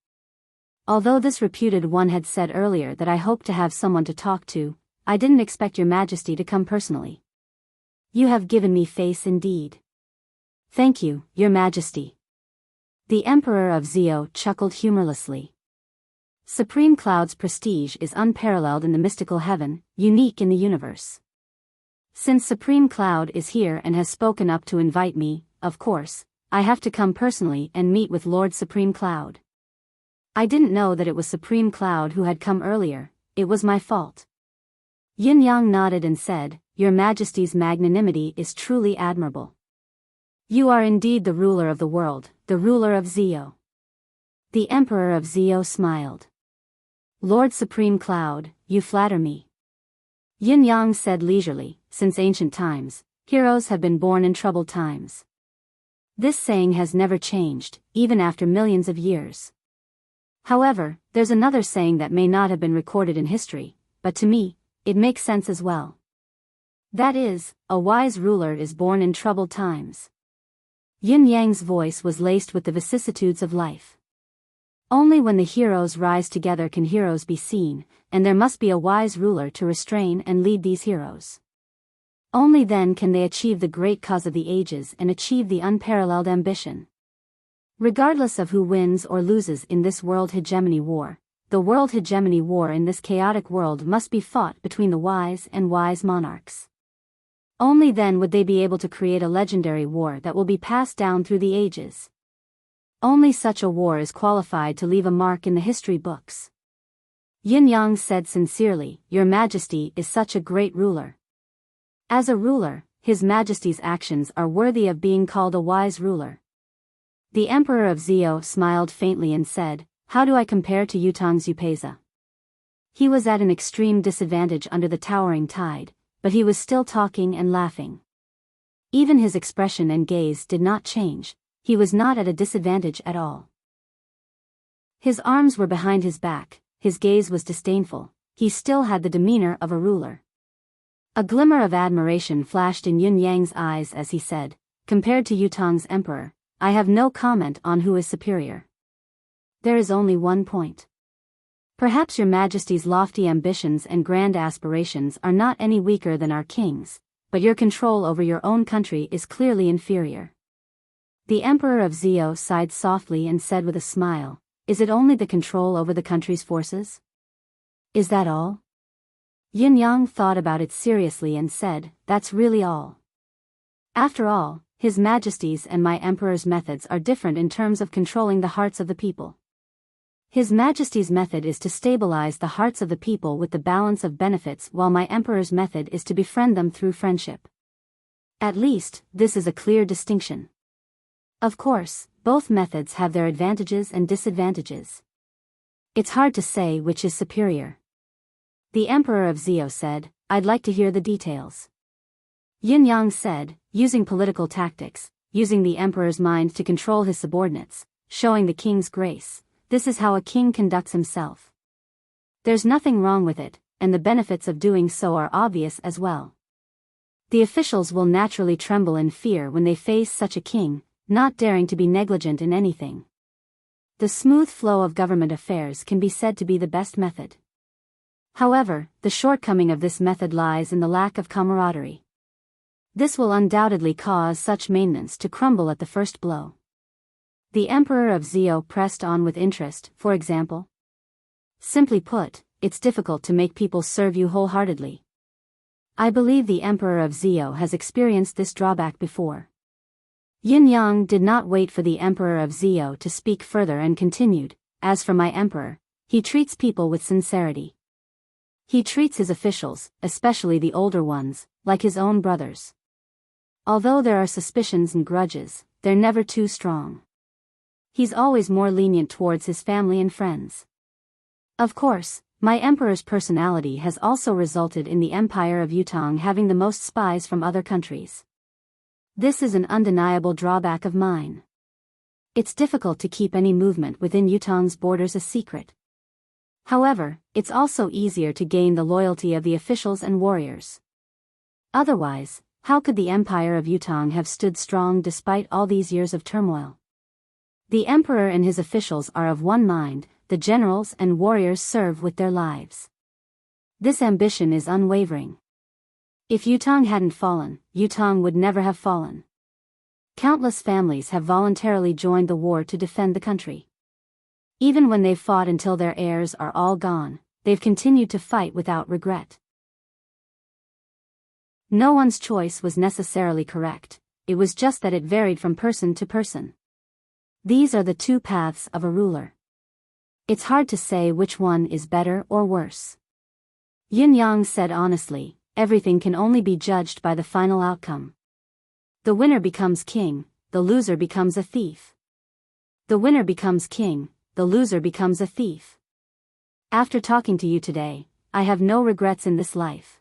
Although this reputed one had said earlier that I hoped to have someone to talk to, I didn't expect your majesty to come personally. You have given me face indeed." "Thank you, your majesty." The Emperor of Zio chuckled humorlessly. Supreme Cloud's prestige is unparalleled in the mystical heaven, unique in the universe. Since Supreme Cloud is here and has spoken up to invite me, of course, I have to come personally and meet with Lord Supreme Cloud. I didn't know that it was Supreme Cloud who had come earlier. It was my fault. Yin Yang nodded and said, "Your Majesty's magnanimity is truly admirable. You are indeed the ruler of the world, the ruler of Zio." The Emperor of Zio smiled. "Lord Supreme Cloud, you flatter me." Yin Yang said leisurely, "Since ancient times, heroes have been born in troubled times. This saying has never changed, even after millions of years. However, there's another saying that may not have been recorded in history, but to me, it makes sense as well. That is, a wise ruler is born in troubled times." Yin Yang's voice was laced with the vicissitudes of life. Only when the heroes rise together can heroes be seen, and there must be a wise ruler to restrain and lead these heroes. Only then can they achieve the great cause of the ages and achieve the unparalleled ambition. Regardless of who wins or loses in this world hegemony war, the world hegemony war in this chaotic world must be fought between the wise and wise monarchs. Only then would they be able to create a legendary war that will be passed down through the ages. Only such a war is qualified to leave a mark in the history books. Yin Yang said sincerely, "Your Majesty is such a great ruler. As a ruler, His Majesty's actions are worthy of being called a wise ruler." The Emperor of Zio smiled faintly and said, "How do I compare to Yutong's Upeza?" He was at an extreme disadvantage under the towering tide, but he was still talking and laughing. Even his expression and gaze did not change. He was not at a disadvantage at all. His arms were behind his back, his gaze was disdainful, he still had the demeanor of a ruler. A glimmer of admiration flashed in Yun Yang's eyes as he said, "Compared to Yutong's emperor, I have no comment on who is superior. There is only one point. Perhaps your Majesty's lofty ambitions and grand aspirations are not any weaker than our king's, but your control over your own country is clearly inferior." The Emperor of Zio sighed softly and said with a smile, "Is it only the control over the country's forces? Is that all?" Yin Yang thought about it seriously and said, "That's really all. After all, His Majesty's and my Emperor's methods are different in terms of controlling the hearts of the people. His Majesty's method is to stabilize the hearts of the people with the balance of benefits, while my Emperor's method is to befriend them through friendship. At least, this is a clear distinction. Of course, both methods have their advantages and disadvantages. It's hard to say which is superior." The Emperor of Zio said, "I'd like to hear the details." Yin Yang said, "Using political tactics, using the Emperor's mind to control his subordinates, showing the king's grace, this is how a king conducts himself. There's nothing wrong with it, and the benefits of doing so are obvious as well. The officials will naturally tremble in fear when they face such a king, not daring to be negligent in anything. The smooth flow of government affairs can be said to be the best method. However, the shortcoming of this method lies in the lack of camaraderie. This will undoubtedly cause such maintenance to crumble at the first blow." The Emperor of Zio pressed on with interest. "For example?" "Simply put, it's difficult to make people serve you wholeheartedly. I believe the Emperor of Zio has experienced this drawback before." Yin Yang did not wait for the Emperor of Zio to speak further and continued, "As for my Emperor, he treats people with sincerity. He treats his officials, especially the older ones, like his own brothers. Although there are suspicions and grudges, they're never too strong. He's always more lenient towards his family and friends. Of course, my Emperor's personality has also resulted in the Empire of Yutong having the most spies from other countries. This is an undeniable drawback of mine. It's difficult to keep any movement within Yutong's borders a secret. However, it's also easier to gain the loyalty of the officials and warriors. Otherwise, how could the empire of Yutong have stood strong despite all these years of turmoil? The emperor and his officials are of one mind, the generals and warriors serve with their lives. This ambition is unwavering. If Yutong hadn't fallen, Yutong would never have fallen. Countless families have voluntarily joined the war to defend the country. Even when they've fought until their heirs are all gone, they've continued to fight without regret. No one's choice was necessarily correct, it was just that it varied from person to person. These are the two paths of a ruler. It's hard to say which one is better or worse. Yin Yang said honestly, everything can only be judged by the final outcome. The winner becomes king, the loser becomes a thief. The winner becomes king, the loser becomes a thief. After talking to you today, I have no regrets in this life.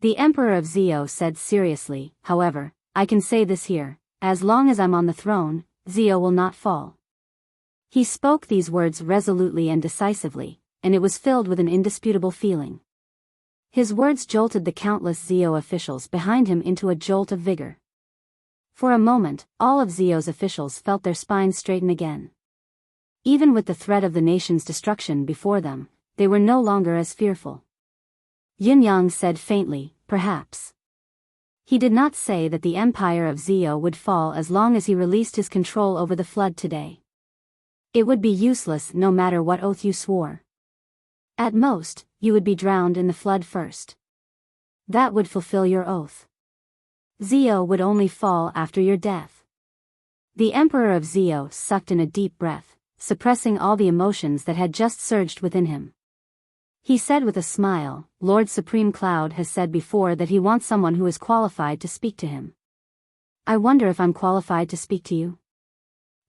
The Emperor of Zhou said seriously, however, I can say this here, as long as I'm on the throne, Zhou will not fall. He spoke these words resolutely and decisively, and it was filled with an indisputable feeling. His words jolted the countless Zhou officials behind him into a jolt of vigor. For a moment, all of Zhou's officials felt their spines straighten again. Even with the threat of the nation's destruction before them, they were no longer as fearful. Yin Yang said faintly, perhaps. He did not say that the empire of Zhou would fall as long as he released his control over the flood today. It would be useless no matter what oath you swore. At most, you would be drowned in the flood first. That would fulfill your oath. Zhou would only fall after your death. The Emperor of Zhou sucked in a deep breath, suppressing all the emotions that had just surged within him. He said with a smile, Lord Supreme Cloud has said before that he wants someone who is qualified to speak to him. I wonder if I'm qualified to speak to you?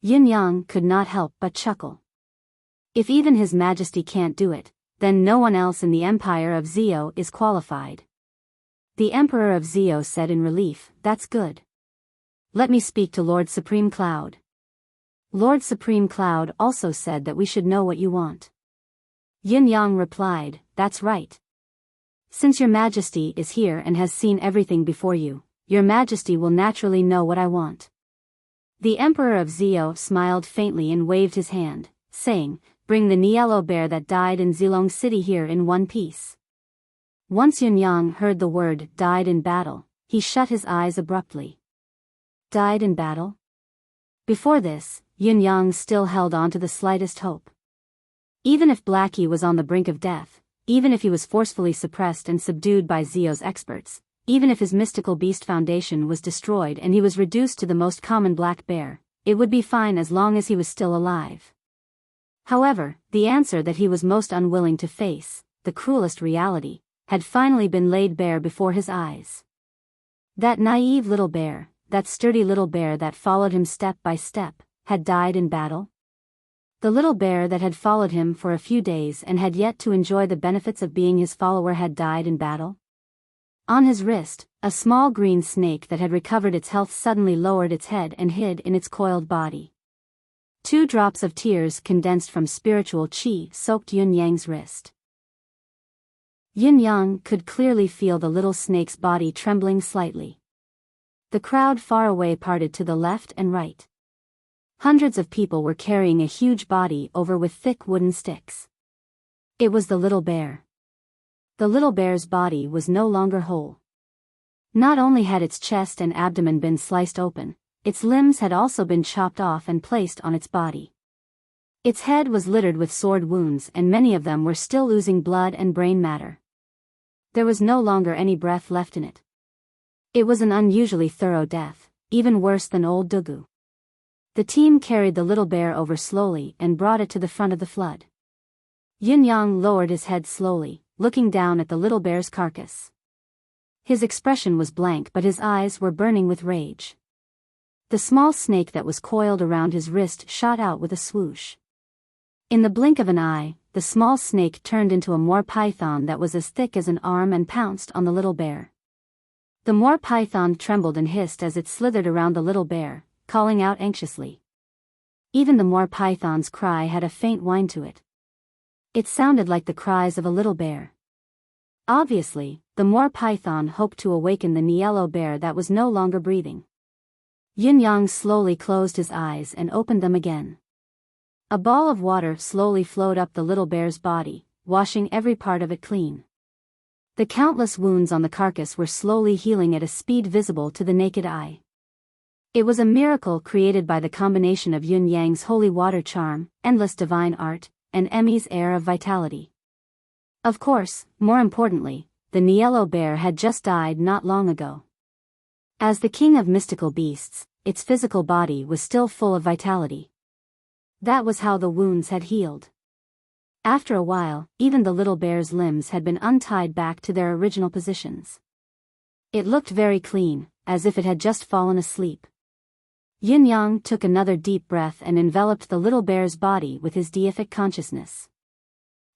Yin Yang could not help but chuckle. If even His Majesty can't do it, then no one else in the Empire of Zhou is qualified. The Emperor of Zhou said in relief, that's good. Let me speak to Lord Supreme Cloud. Lord Supreme Cloud also said that we should know what you want. Yin Yang replied, that's right. Since your Majesty is here and has seen everything before you, your Majesty will naturally know what I want. The Emperor of Zhou smiled faintly and waved his hand, saying, bring the yellow bear that died in Zilong City here in one piece. Once Yin Yang heard the word died in battle, he shut his eyes abruptly. Died in battle? Before this, Yin Yang still held on to the slightest hope. Even if Blackie was on the brink of death, even if he was forcefully suppressed and subdued by Zhou's experts, even if his mystical beast foundation was destroyed and he was reduced to the most common black bear, it would be fine as long as he was still alive. However, the answer that he was most unwilling to face, the cruelest reality, had finally been laid bare before his eyes. That naive little bear, that sturdy little bear that followed him step by step, had died in battle? The little bear that had followed him for a few days and had yet to enjoy the benefits of being his follower had died in battle? On his wrist, a small green snake that had recovered its health suddenly lowered its head and hid in its coiled body. 2 drops of tears condensed from spiritual qi soaked Yin Yang's wrist. Yin Yang could clearly feel the little snake's body trembling slightly. The crowd far away parted to the left and right. Hundreds of people were carrying a huge body over with thick wooden sticks. It was the little bear. The little bear's body was no longer whole. Not only had its chest and abdomen been sliced open, its limbs had also been chopped off and placed on its body. Its head was littered with sword wounds and many of them were still oozing blood and brain matter. There was no longer any breath left in it. It was an unusually thorough death, even worse than old Dugu. The team carried the little bear over slowly and brought it to the front of the flood. Yin Yang lowered his head slowly, looking down at the little bear's carcass. His expression was blank but his eyes were burning with rage. The small snake that was coiled around his wrist shot out with a swoosh. In the blink of an eye, the small snake turned into a more python that was as thick as an arm and pounced on the little bear. The more python trembled and hissed as it slithered around the little bear, calling out anxiously. Even the more python's cry had a faint whine to it. It sounded like the cries of a little bear. Obviously, the more Python hoped to awaken the yellow bear that was no longer breathing. Yin Yang slowly closed his eyes and opened them again. A ball of water slowly flowed up the little bear's body, washing every part of it clean. The countless wounds on the carcass were slowly healing at a speed visible to the naked eye. It was a miracle created by the combination of Yin Yang's holy water charm, endless divine art, and Emmy's air of vitality. Of course, more importantly, the yellow bear had just died not long ago. As the king of mystical beasts, its physical body was still full of vitality. That was how the wounds had healed. After a while, even the little bear's limbs had been untied back to their original positions. It looked very clean, as if it had just fallen asleep. Yin Yang took another deep breath and enveloped the little bear's body with his deific consciousness.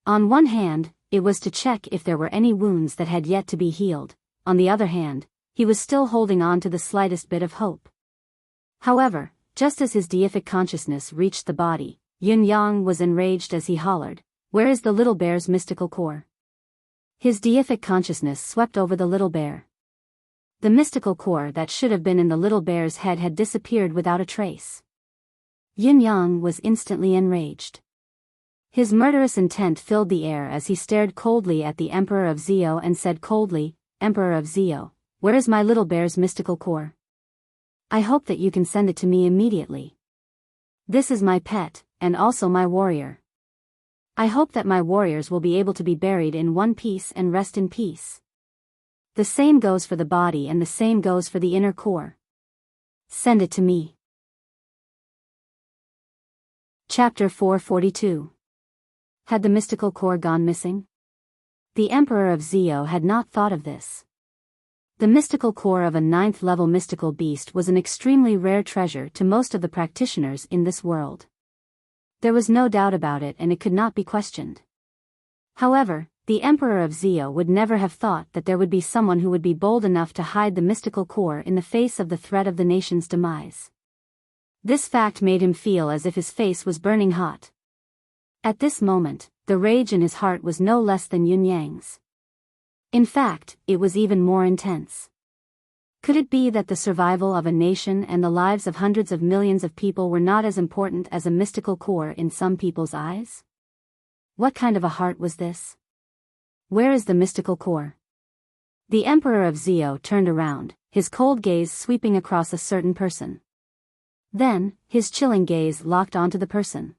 On one hand, it was to check if there were any wounds that had yet to be healed. On the other hand, he was still holding on to the slightest bit of hope. However, just as his deific consciousness reached the body, Yin Yang was enraged as he hollered, "Where is the little bear's mystical core?" His deific consciousness swept over the little bear. The mystical core that should have been in the little bear's head had disappeared without a trace. Yin Yang was instantly enraged. His murderous intent filled the air as he stared coldly at the Emperor of Zio and said coldly, "Emperor of Zio, where is my little bear's mystical core? I hope that you can send it to me immediately. This is my pet, and also my warrior. I hope that my warriors will be able to be buried in one piece and rest in peace. The same goes for the body and the same goes for the inner core. Send it to me." Chapter 442. Had the mystical core gone missing? The Emperor of Zio had not thought of this. The mystical core of a 9th-level mystical beast was an extremely rare treasure to most of the practitioners in this world. There was no doubt about it and it could not be questioned. However, the Emperor of Zio would never have thought that there would be someone who would be bold enough to hide the mystical core in the face of the threat of the nation's demise. This fact made him feel as if his face was burning hot. At this moment, the rage in his heart was no less than Yin Yang's. In fact, it was even more intense. Could it be that the survival of a nation and the lives of hundreds of millions of people were not as important as a mystical core in some people's eyes? What kind of a heart was this? Where is the mystical core? The Emperor of Zio turned around, his cold gaze sweeping across a certain person. Then, his chilling gaze locked onto the person.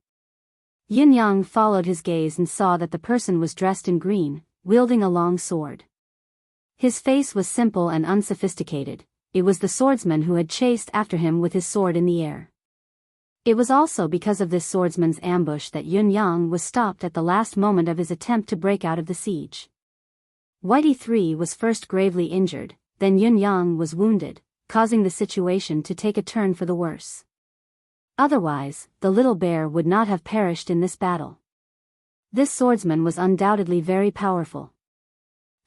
Yin Yang followed his gaze and saw that the person was dressed in green, wielding a long sword. His face was simple and unsophisticated. It was the swordsman who had chased after him with his sword in the air. It was also because of this swordsman's ambush that Yin Yang was stopped at the last moment of his attempt to break out of the siege. Whitey III was first gravely injured, then Yin Yang was wounded, causing the situation to take a turn for the worse. Otherwise, the little bear would not have perished in this battle. This swordsman was undoubtedly very powerful.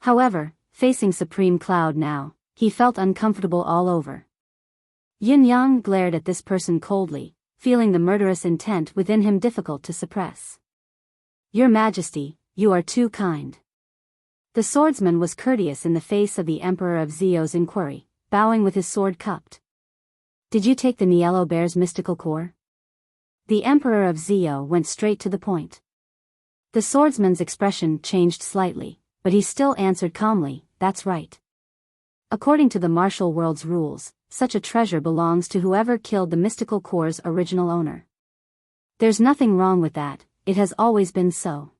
However, facing Supreme Cloud now, he felt uncomfortable all over. Yin Yang glared at this person coldly, feeling the murderous intent within him difficult to suppress. "Your Majesty, you are too kind." The swordsman was courteous in the face of the Emperor of Zio's inquiry, bowing with his sword cupped. "Did you take the yellow bear's mystical core?" The Emperor of Zio went straight to the point. The swordsman's expression changed slightly, but he still answered calmly, "That's right. According to the martial world's rules, such a treasure belongs to whoever killed the mystical core's original owner. There's nothing wrong with that, it has always been so."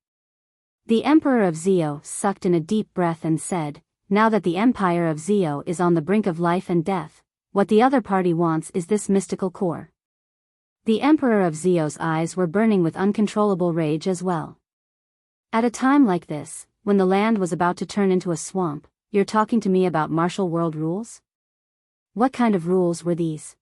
The Emperor of Zio sucked in a deep breath and said, "Now that the Empire of Zio is on the brink of life and death, what the other party wants is this mystical core." The Emperor of Zio's eyes were burning with uncontrollable rage as well. At a time like this, when the land was about to turn into a swamp, you're talking to me about martial world rules? What kind of rules were these?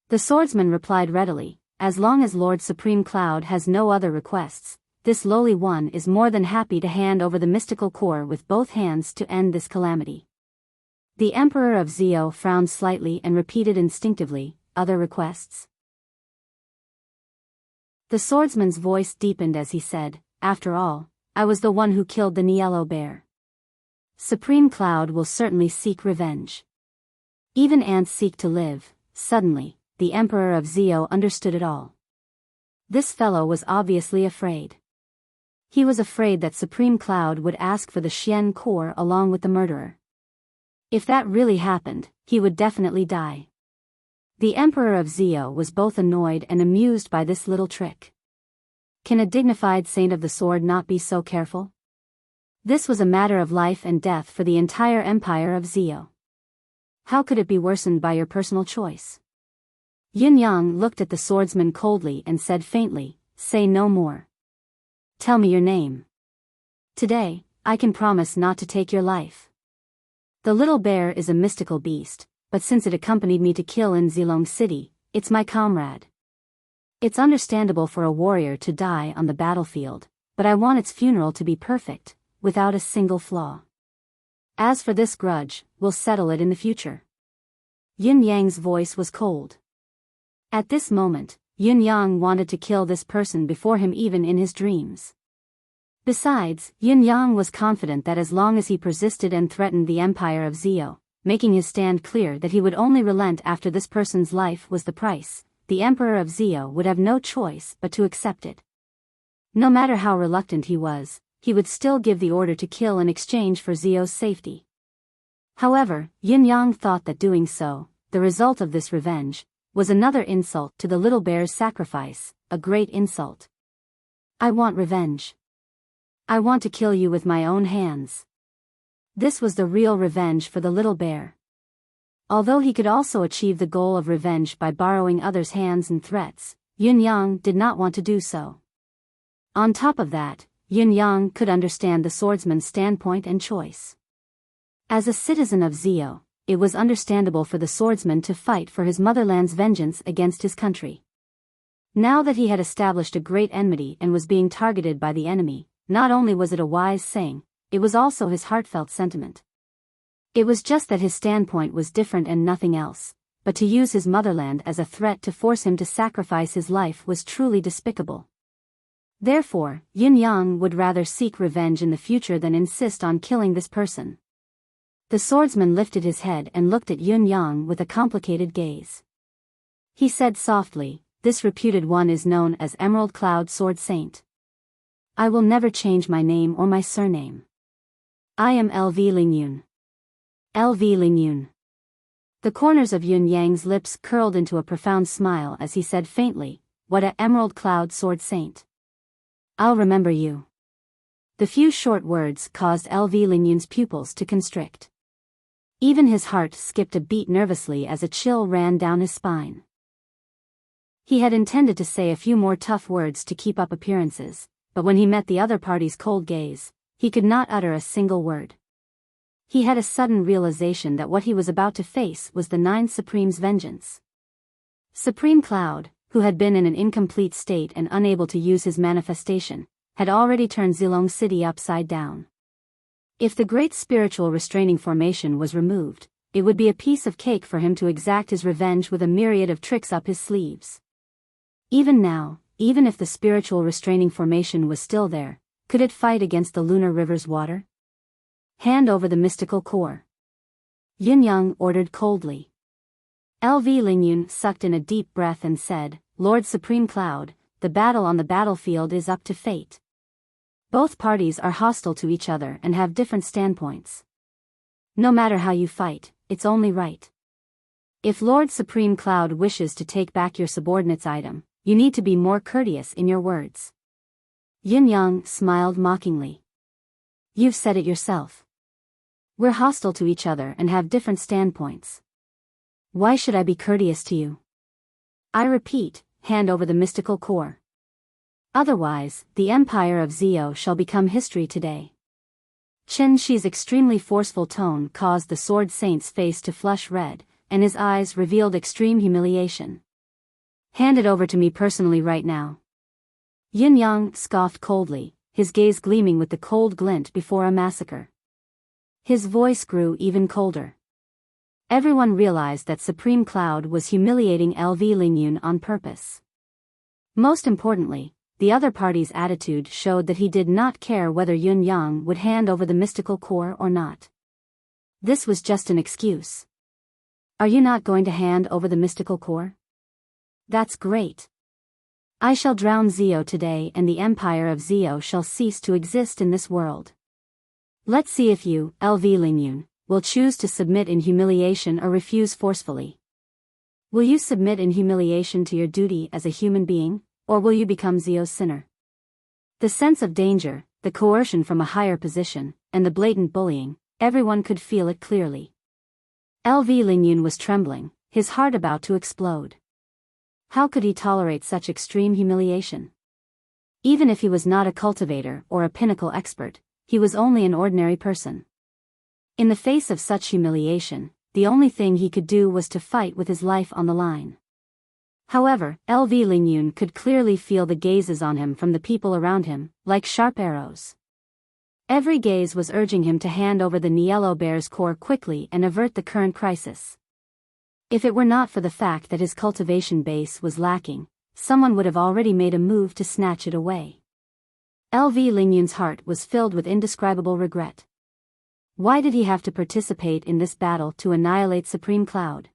The swordsman replied readily, "As long as Lord Supreme Cloud has no other requests, this lowly one is more than happy to hand over the mystical core with both hands to end this calamity." The Emperor of Zio frowned slightly and repeated instinctively, "Other requests?" The swordsman's voice deepened as he said, "After all, I was the one who killed the yellow bear. Supreme Cloud will certainly seek revenge. Even ants seek to live. Suddenly, the Emperor of Zio understood it all. This fellow was obviously afraid. He was afraid that Supreme Cloud would ask for the Xian core along with the murderer. If that really happened, he would definitely die. The Emperor of Zio was both annoyed and amused by this little trick. Can a dignified saint of the sword not be so careful? This was a matter of life and death for the entire empire of Zio. How could it be worsened by your personal choice? Yin Yang looked at the swordsman coldly and said faintly, "Say no more. Tell me your name. Today, I can promise not to take your life." The little bear is a mystical beast, but since it accompanied me to kill in Zilong City, it's my comrade. It's understandable for a warrior to die on the battlefield, but I want its funeral to be perfect, without a single flaw. As for this grudge, we'll settle it in the future. Yin Yang's voice was cold. At this moment, Yin Yang wanted to kill this person before him even in his dreams. Besides, Yin Yang was confident that as long as he persisted and threatened the Empire of Zio, making his stand clear that he would only relent after this person's life was the price, the Emperor of Zio would have no choice but to accept it. No matter how reluctant he would still give the order to kill in exchange for Zio's safety. However, Yin Yang thought that doing so, the result of this revenge, was another insult to the little bear's sacrifice, a great insult. I want revenge. I want to kill you with my own hands. This was the real revenge for the little bear. Although he could also achieve the goal of revenge by borrowing others' hands and threats, Yin Yang did not want to do so. On top of that, Yin Yang could understand the swordsman's standpoint and choice. As a citizen of Zio, it was understandable for the swordsman to fight for his motherland's vengeance against his country. Now that he had established a great enmity and was being targeted by the enemy, not only was it a wise saying, it was also his heartfelt sentiment. It was just that his standpoint was different and nothing else, but to use his motherland as a threat to force him to sacrifice his life was truly despicable. Therefore, Yin Yang would rather seek revenge in the future than insist on killing this person. The swordsman lifted his head and looked at Yin Yang with a complicated gaze. He said softly, "This reputed one is known as Emerald Cloud Sword Saint. I will never change my name or my surname. I am LV Lingyun. LV Lingyun." The corners of Yin Yang's lips curled into a profound smile as he said faintly, "What a Emerald Cloud Sword Saint. I'll remember you." The few short words caused LV Lingyun's pupils to constrict. Even his heart skipped a beat nervously as a chill ran down his spine. He had intended to say a few more tough words to keep up appearances, but when he met the other party's cold gaze, he could not utter a single word. He had a sudden realization that what he was about to face was the Nine Supreme's vengeance. Supreme Cloud, who had been in an incomplete state and unable to use his manifestation, had already turned Zilong City upside down. If the great spiritual restraining formation was removed, it would be a piece of cake for him to exact his revenge with a myriad of tricks up his sleeves. Even now, even if the spiritual restraining formation was still there, could it fight against the lunar river's water? Hand over the mystical core. Yin Yang ordered coldly. LV Lingyun sucked in a deep breath and said, "Lord Supreme Cloud, the battle on the battlefield is up to fate. Both parties are hostile to each other and have different standpoints. No matter how you fight, it's only right. If Lord Supreme Cloud wishes to take back your subordinate's item, you need to be more courteous in your words." Yin Yang smiled mockingly. "You've said it yourself. We're hostile to each other and have different standpoints. Why should I be courteous to you? I repeat, hand over the mystical core. Otherwise, the Empire of Zio shall become history today." Chen Shi's extremely forceful tone caused the Sword Saint's face to flush red, and his eyes revealed extreme humiliation. "Hand it over to me personally right now." Yin Yang scoffed coldly, his gaze gleaming with the cold glint before a massacre. His voice grew even colder. Everyone realized that Supreme Cloud was humiliating LV Lingyun on purpose. Most importantly, the other party's attitude showed that he did not care whether Yun Yang would hand over the mystical core or not. This was just an excuse. Are you not going to hand over the mystical core? That's great. I shall drown Zio today and the empire of Zio shall cease to exist in this world. Let's see if you, LV Lingyun, will choose to submit in humiliation or refuse forcefully. Will you submit in humiliation to your duty as a human being, or will you become Zio's sinner? The sense of danger, the coercion from a higher position, and the blatant bullying, everyone could feel it clearly. LV Lingyun was trembling, his heart about to explode. How could he tolerate such extreme humiliation? Even if he was not a cultivator or a pinnacle expert, he was only an ordinary person. In the face of such humiliation, the only thing he could do was to fight with his life on the line. However, LV Lingyun could clearly feel the gazes on him from the people around him, like sharp arrows. Every gaze was urging him to hand over the Niello Bear's core quickly and avert the current crisis. If it were not for the fact that his cultivation base was lacking, someone would have already made a move to snatch it away. LV Lingyun's heart was filled with indescribable regret. Why did he have to participate in this battle to annihilate Supreme Cloud?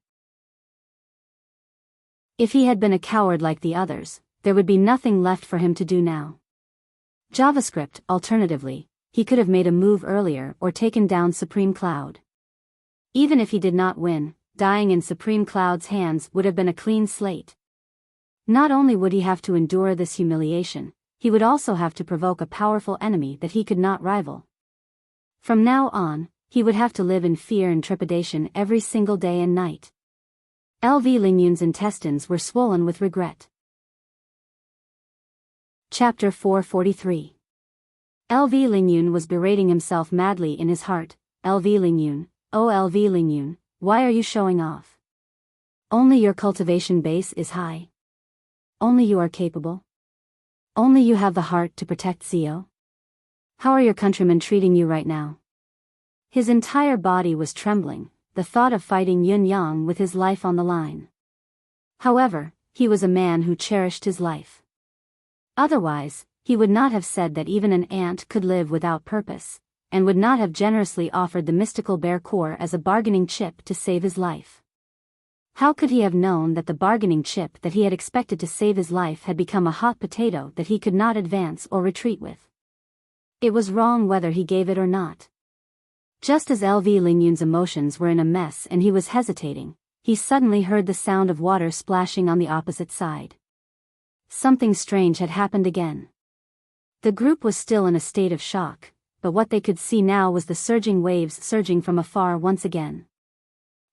If he had been a coward like the others, there would be nothing left for him to do now. JavaScript, alternatively, he could have made a move earlier or taken down Supreme Cloud. Even if he did not win, dying in Supreme Cloud's hands would have been a clean slate. Not only would he have to endure this humiliation, he would also have to provoke a powerful enemy that he could not rival. From now on, he would have to live in fear and trepidation every single day and night. LV Lingyun's intestines were swollen with regret. Chapter 443. LV Lingyun was berating himself madly in his heart. LV Lingyun, oh LV Lingyun, why are you showing off? Only your cultivation base is high. Only you are capable. Only you have the heart to protect Zio. How are your countrymen treating you right now? His entire body was trembling, the thought of fighting Yun Yang with his life on the line. However, he was a man who cherished his life. Otherwise, he would not have said that even an ant could live without purpose, and would not have generously offered the mystical bear core as a bargaining chip to save his life. How could he have known that the bargaining chip that he had expected to save his life had become a hot potato that he could not advance or retreat with? It was wrong whether he gave it or not. Just as LV Lingyun's emotions were in a mess and he was hesitating, he suddenly heard the sound of water splashing on the opposite side. Something strange had happened again. The group was still in a state of shock, but what they could see now was the surging waves surging from afar once again.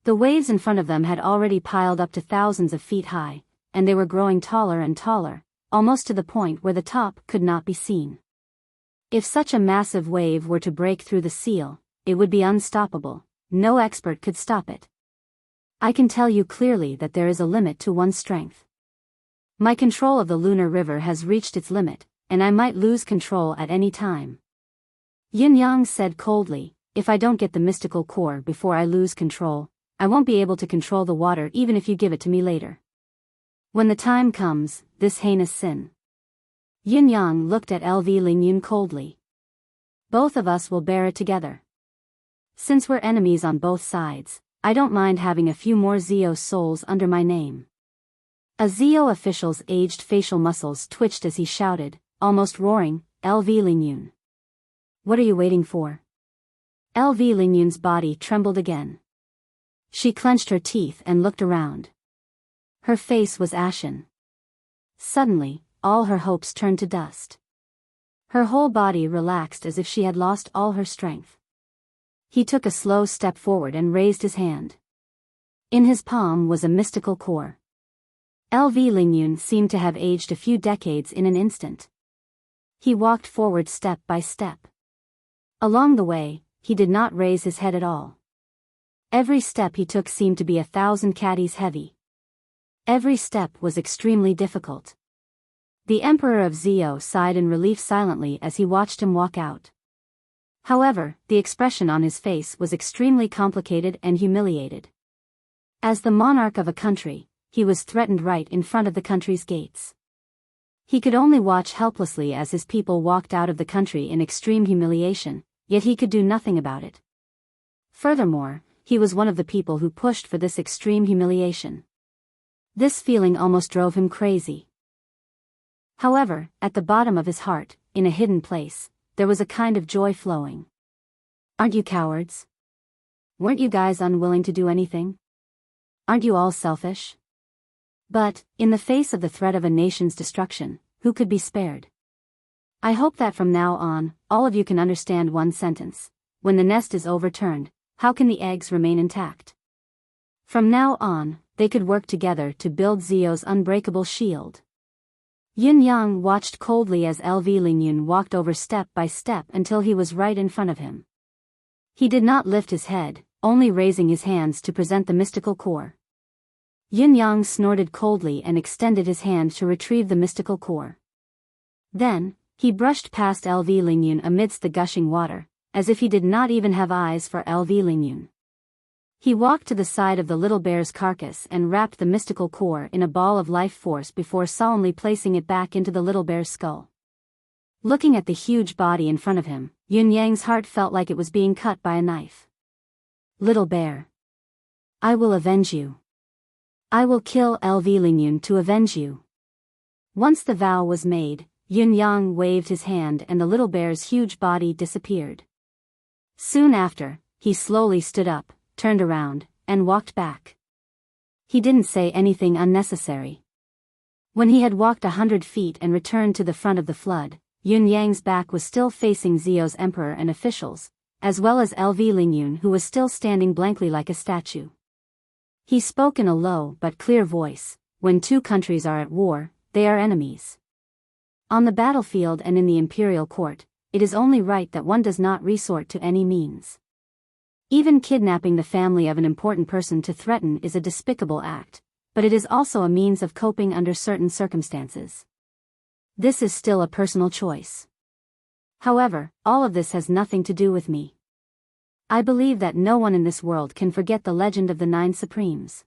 The waves in front of them had already piled up to thousands of feet high, and they were growing taller and taller, almost to the point where the top could not be seen. If such a massive wave were to break through the seal, it would be unstoppable. No expert could stop it. I can tell you clearly that there is a limit to one's strength. My control of the lunar river has reached its limit, and I might lose control at any time. Yin Yang said coldly, if I don't get the mystical core before I lose control, I won't be able to control the water even if you give it to me later. When the time comes, this heinous sin. Yin Yang looked at LV Lingyun coldly. Both of us will bear it together. Since we're enemies on both sides, I don't mind having a few more Zio souls under my name. A Zio official's aged facial muscles twitched as he shouted, almost roaring, LV Lingyun. What are you waiting for? LV Lingyun's body trembled again. She clenched her teeth and looked around. Her face was ashen. Suddenly, all her hopes turned to dust. Her whole body relaxed as if she had lost all her strength. He took a slow step forward and raised his hand. In his palm was a mystical core. LV Lingyun seemed to have aged a few decades in an instant. He walked forward step by step. Along the way, he did not raise his head at all. Every step he took seemed to be 1,000 caddies heavy. Every step was extremely difficult. The Emperor of Zio sighed in relief silently as he watched him walk out. However, the expression on his face was extremely complicated and humiliated. As the monarch of a country, he was threatened right in front of the country's gates. He could only watch helplessly as his people walked out of the country in extreme humiliation, yet he could do nothing about it. Furthermore, he was one of the people who pushed for this extreme humiliation. This feeling almost drove him crazy. However, at the bottom of his heart, in a hidden place, there was a kind of joy flowing. Aren't you cowards? Weren't you guys unwilling to do anything? Aren't you all selfish? But, in the face of the threat of a nation's destruction, who could be spared? I hope that from now on, all of you can understand one sentence. When the nest is overturned, how can the eggs remain intact? From now on, they could work together to build Zio's unbreakable shield. Yun Yang watched coldly as LV Lingyun walked over step by step until he was right in front of him. He did not lift his head, only raising his hands to present the mystical core. Yun Yang snorted coldly and extended his hand to retrieve the mystical core. Then, he brushed past LV Lingyun amidst the gushing water, as if he did not even have eyes for LV Lingyun. He walked to the side of the little bear's carcass and wrapped the mystical core in a ball of life force before solemnly placing it back into the little bear's skull. Looking at the huge body in front of him, Yun Yang's heart felt like it was being cut by a knife. Little bear. I will avenge you. I will kill LV Lingyun to avenge you. Once the vow was made, Yun Yang waved his hand and the little bear's huge body disappeared. Soon after, he slowly stood up, turned around, and walked back. He didn't say anything unnecessary. When he had walked 100 feet and returned to the front of the flood, Yun Yang's back was still facing Zio's emperor and officials, as well as LV Lingyun who was still standing blankly like a statue. He spoke in a low but clear voice, when two countries are at war, they are enemies. On the battlefield and in the imperial court, it is only right that one does not resort to any means. Even kidnapping the family of an important person to threaten is a despicable act, but it is also a means of coping under certain circumstances. This is still a personal choice. However, all of this has nothing to do with me. I believe that no one in this world can forget the legend of the 9 Supremes.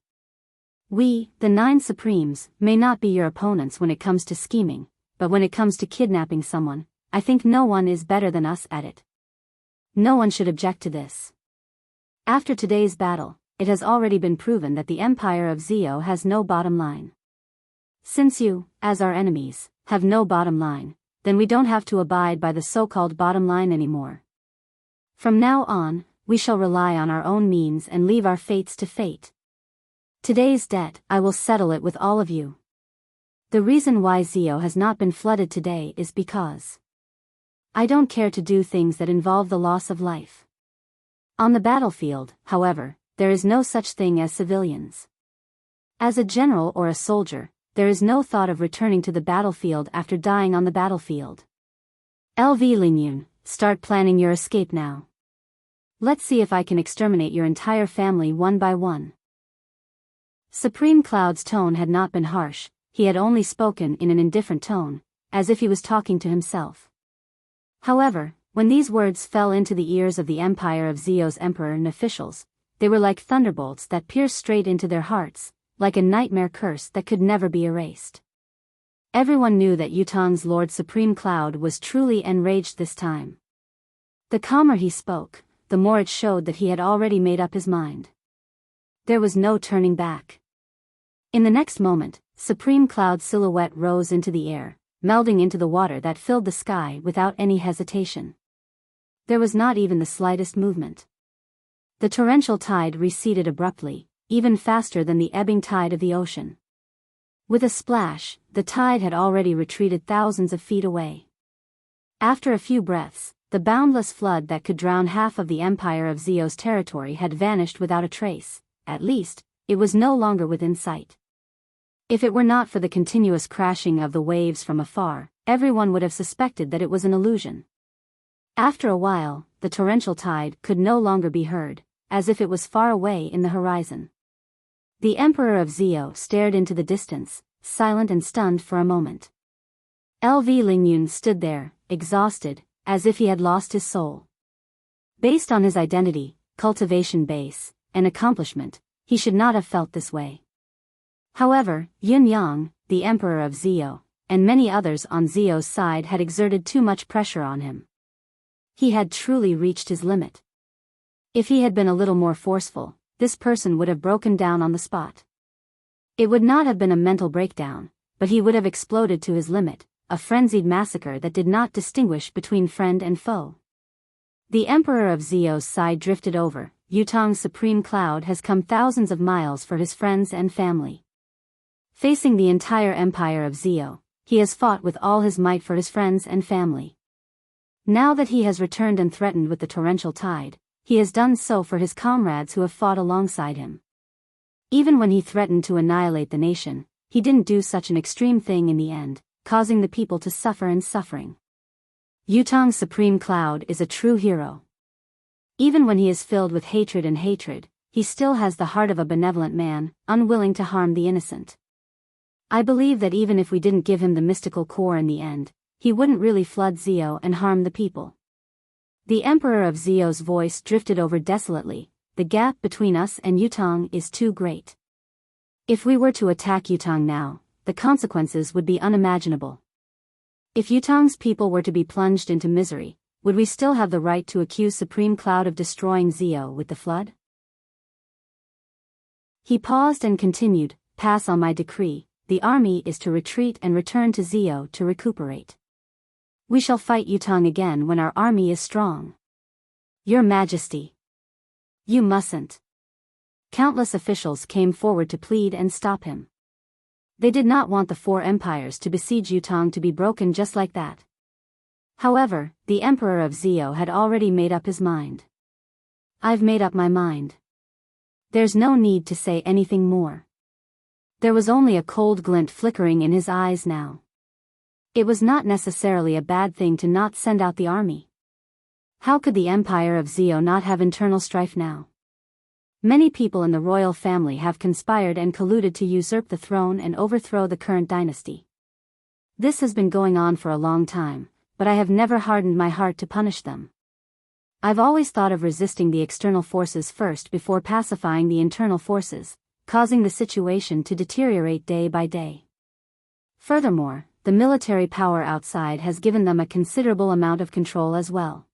We, the 9 Supremes, may not be your opponents when it comes to scheming, but when it comes to kidnapping someone, I think no one is better than us at it. No one should object to this. After today's battle, it has already been proven that the Empire of Zio has no bottom line. Since you, as our enemies, have no bottom line, then we don't have to abide by the so-called bottom line anymore. From now on, we shall rely on our own means and leave our fates to fate. Today's debt, I will settle it with all of you. The reason why Zio has not been flooded today is because I don't care to do things that involve the loss of life. On the battlefield, however, there is no such thing as civilians. As a general or a soldier, there is no thought of returning to the battlefield after dying on the battlefield. LV Lingyun, start planning your escape now. Let's see if I can exterminate your entire family one by one. Supreme Cloud's tone had not been harsh, he had only spoken in an indifferent tone, as if he was talking to himself. However, when these words fell into the ears of the Empire of Zio's emperor and officials, they were like thunderbolts that pierced straight into their hearts, like a nightmare curse that could never be erased. Everyone knew that Yutong's Lord Supreme Cloud was truly enraged this time. The calmer he spoke, the more it showed that he had already made up his mind. There was no turning back. In the next moment, Supreme Cloud's silhouette rose into the air, melding into the water that filled the sky without any hesitation. There was not even the slightest movement. The torrential tide receded abruptly, even faster than the ebbing tide of the ocean. With a splash, the tide had already retreated thousands of feet away. After a few breaths, the boundless flood that could drown half of the Empire of Zio's territory had vanished without a trace. At least, it was no longer within sight. If it were not for the continuous crashing of the waves from afar, everyone would have suspected that it was an illusion. After a while, the torrential tide could no longer be heard, as if it was far away in the horizon. The Emperor of Zio stared into the distance, silent and stunned for a moment. LV Lingyun stood there, exhausted, as if he had lost his soul. Based on his identity, cultivation base, and accomplishment, he should not have felt this way. However, Yun Yang, the Emperor of Zio, and many others on Zio's side had exerted too much pressure on him. He had truly reached his limit. If he had been a little more forceful, this person would have broken down on the spot. It would not have been a mental breakdown, but he would have exploded to his limit, a frenzied massacre that did not distinguish between friend and foe. The Emperor of Zio's side drifted over. Yutong's supreme cloud has come thousands of miles for his friends and family. Facing the entire empire of Zio, he has fought with all his might for his friends and family. Now that he has returned and threatened with the torrential tide, he has done so for his comrades who have fought alongside him. Even when he threatened to annihilate the nation, he didn't do such an extreme thing in the end, causing the people to suffer and suffering. Yutong's supreme cloud is a true hero. Even when he is filled with hatred, he still has the heart of a benevolent man, unwilling to harm the innocent. I believe that even if we didn't give him the mystical core in the end, he wouldn't really flood Zio and harm the people. The Emperor of Zio's voice drifted over desolately. The gap between us and Yutong is too great. If we were to attack Yutong now, the consequences would be unimaginable. If Yutong's people were to be plunged into misery, would we still have the right to accuse Supreme Cloud of destroying Zio with the flood? He paused and continued, "Pass on my decree, the army is to retreat and return to Zio to recuperate. We shall fight Yutong again when our army is strong. Your Majesty. You mustn't." Countless officials came forward to plead and stop him. They did not want the four empires to besiege Yutong to be broken just like that. However, the Emperor of Zio had already made up his mind. "I've made up my mind. There's no need to say anything more." There was only a cold glint flickering in his eyes now. It was not necessarily a bad thing to not send out the army. How could the Empire of Zio not have internal strife now? Many people in the royal family have conspired and colluded to usurp the throne and overthrow the current dynasty. This has been going on for a long time, but I have never hardened my heart to punish them. I've always thought of resisting the external forces first before pacifying the internal forces, causing the situation to deteriorate day by day. Furthermore, the military power outside has given them a considerable amount of control as well.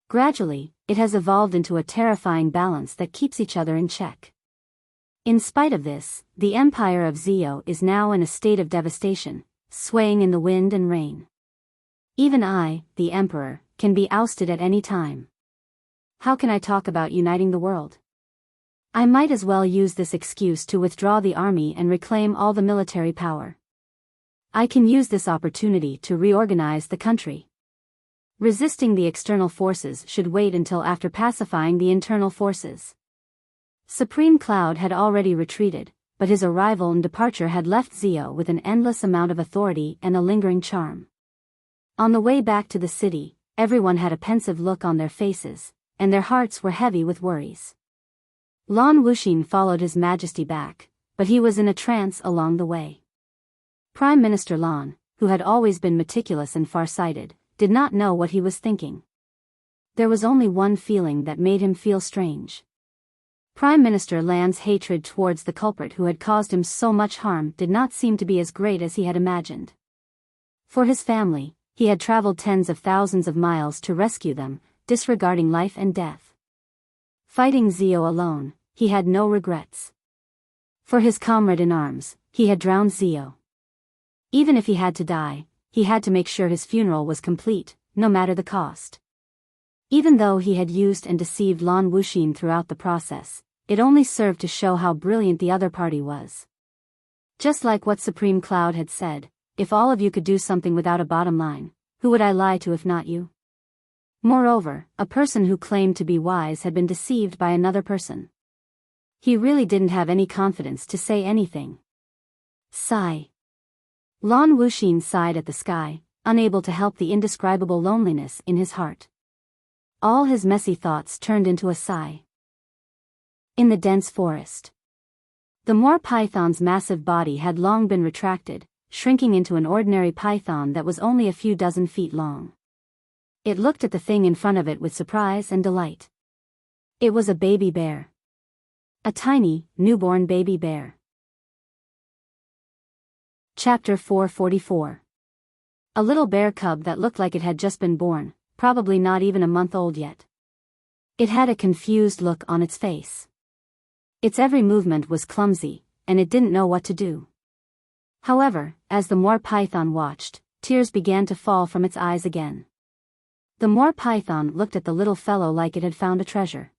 Gradually, it has evolved into a terrifying balance that keeps each other in check. In spite of this, the Empire of Zio is now in a state of devastation, swaying in the wind and rain. Even I, the Emperor, can be ousted at any time. How can I talk about uniting the world? I might as well use this excuse to withdraw the army and reclaim all the military power. I can use this opportunity to reorganize the country. Resisting the external forces should wait until after pacifying the internal forces. Supreme Cloud had already retreated, but his arrival and departure had left Zio with an endless amount of authority and a lingering charm. On the way back to the city, everyone had a pensive look on their faces, and their hearts were heavy with worries. Lan Wuxin followed His Majesty back, but he was in a trance along the way. Prime Minister Lan, who had always been meticulous and far-sighted, did not know what he was thinking. There was only one feeling that made him feel strange. Prime Minister Lan's hatred towards the culprit who had caused him so much harm did not seem to be as great as he had imagined. For his family, he had traveled tens of thousands of miles to rescue them, disregarding life and death. Fighting Zio alone, he had no regrets. For his comrade in arms, he had drowned Zio. Even if he had to die, he had to make sure his funeral was complete, no matter the cost. Even though he had used and deceived Lan Wuxin throughout the process, it only served to show how brilliant the other party was. Just like what Supreme Cloud had said, if all of you could do something without a bottom line, who would I lie to if not you? Moreover, a person who claimed to be wise had been deceived by another person. He really didn't have any confidence to say anything. Sigh. Lan Wuxin sighed at the sky, unable to help the indescribable loneliness in his heart. All his messy thoughts turned into a sigh. In the dense forest. The Moor python's massive body had long been retracted, shrinking into an ordinary python that was only a few dozen feet long. It looked at the thing in front of it with surprise and delight. It was a baby bear. A tiny, newborn baby bear. Chapter 444. A little bear cub that looked like it had just been born, probably not even a month old yet. It had a confused look on its face. Its every movement was clumsy, and it didn't know what to do. However, as the moor python watched, tears began to fall from its eyes again. The moor python looked at the little fellow like it had found a treasure.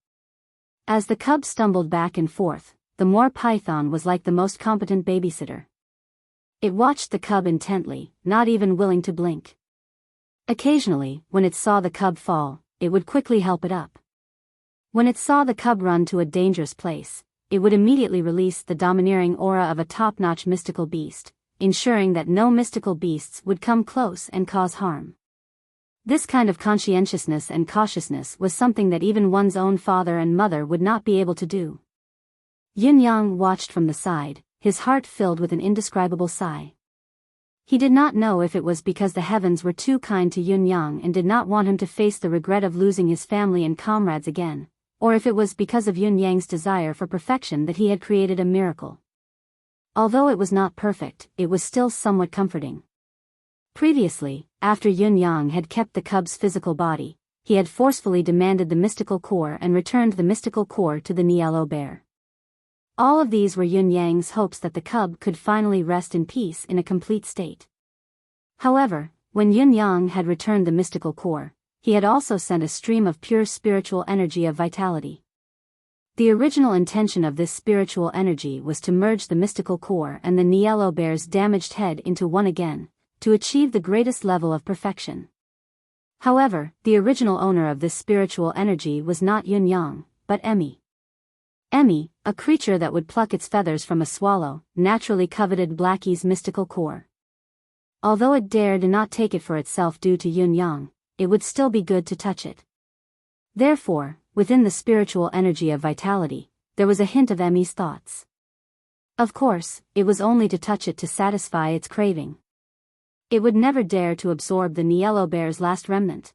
As the cub stumbled back and forth, the moor python was like the most competent babysitter. It watched the cub intently, not even willing to blink. Occasionally, when it saw the cub fall, it would quickly help it up. When it saw the cub run to a dangerous place, it would immediately release the domineering aura of a top-notch mystical beast, ensuring that no mystical beasts would come close and cause harm. This kind of conscientiousness and cautiousness was something that even one's own father and mother would not be able to do. Yun Yang watched from the side, his heart filled with an indescribable sigh. He did not know if it was because the heavens were too kind to Yun Yang and did not want him to face the regret of losing his family and comrades again, or if it was because of Yun Yang's desire for perfection that he had created a miracle. Although it was not perfect, it was still somewhat comforting. Previously, after Yun Yang had kept the cub's physical body, he had forcefully demanded the mystical core and returned the mystical core to the yellow bear. All of these were Yun Yang's hopes that the cub could finally rest in peace in a complete state. However, when Yun Yang had returned the mystical core, he had also sent a stream of pure spiritual energy of vitality. The original intention of this spiritual energy was to merge the mystical core and the yellow bear's damaged head into one again, to achieve the greatest level of perfection. However, the original owner of this spiritual energy was not Yun Yang, but Emmy. Emmy, a creature that would pluck its feathers from a swallow, naturally coveted Blackie's mystical core. Although it dared not take it for itself due to Yun Yang, it would still be good to touch it. Therefore, within the spiritual energy of vitality, there was a hint of Emmy's thoughts. Of course, it was only to touch it to satisfy its craving. It would never dare to absorb the yellow bear's last remnant.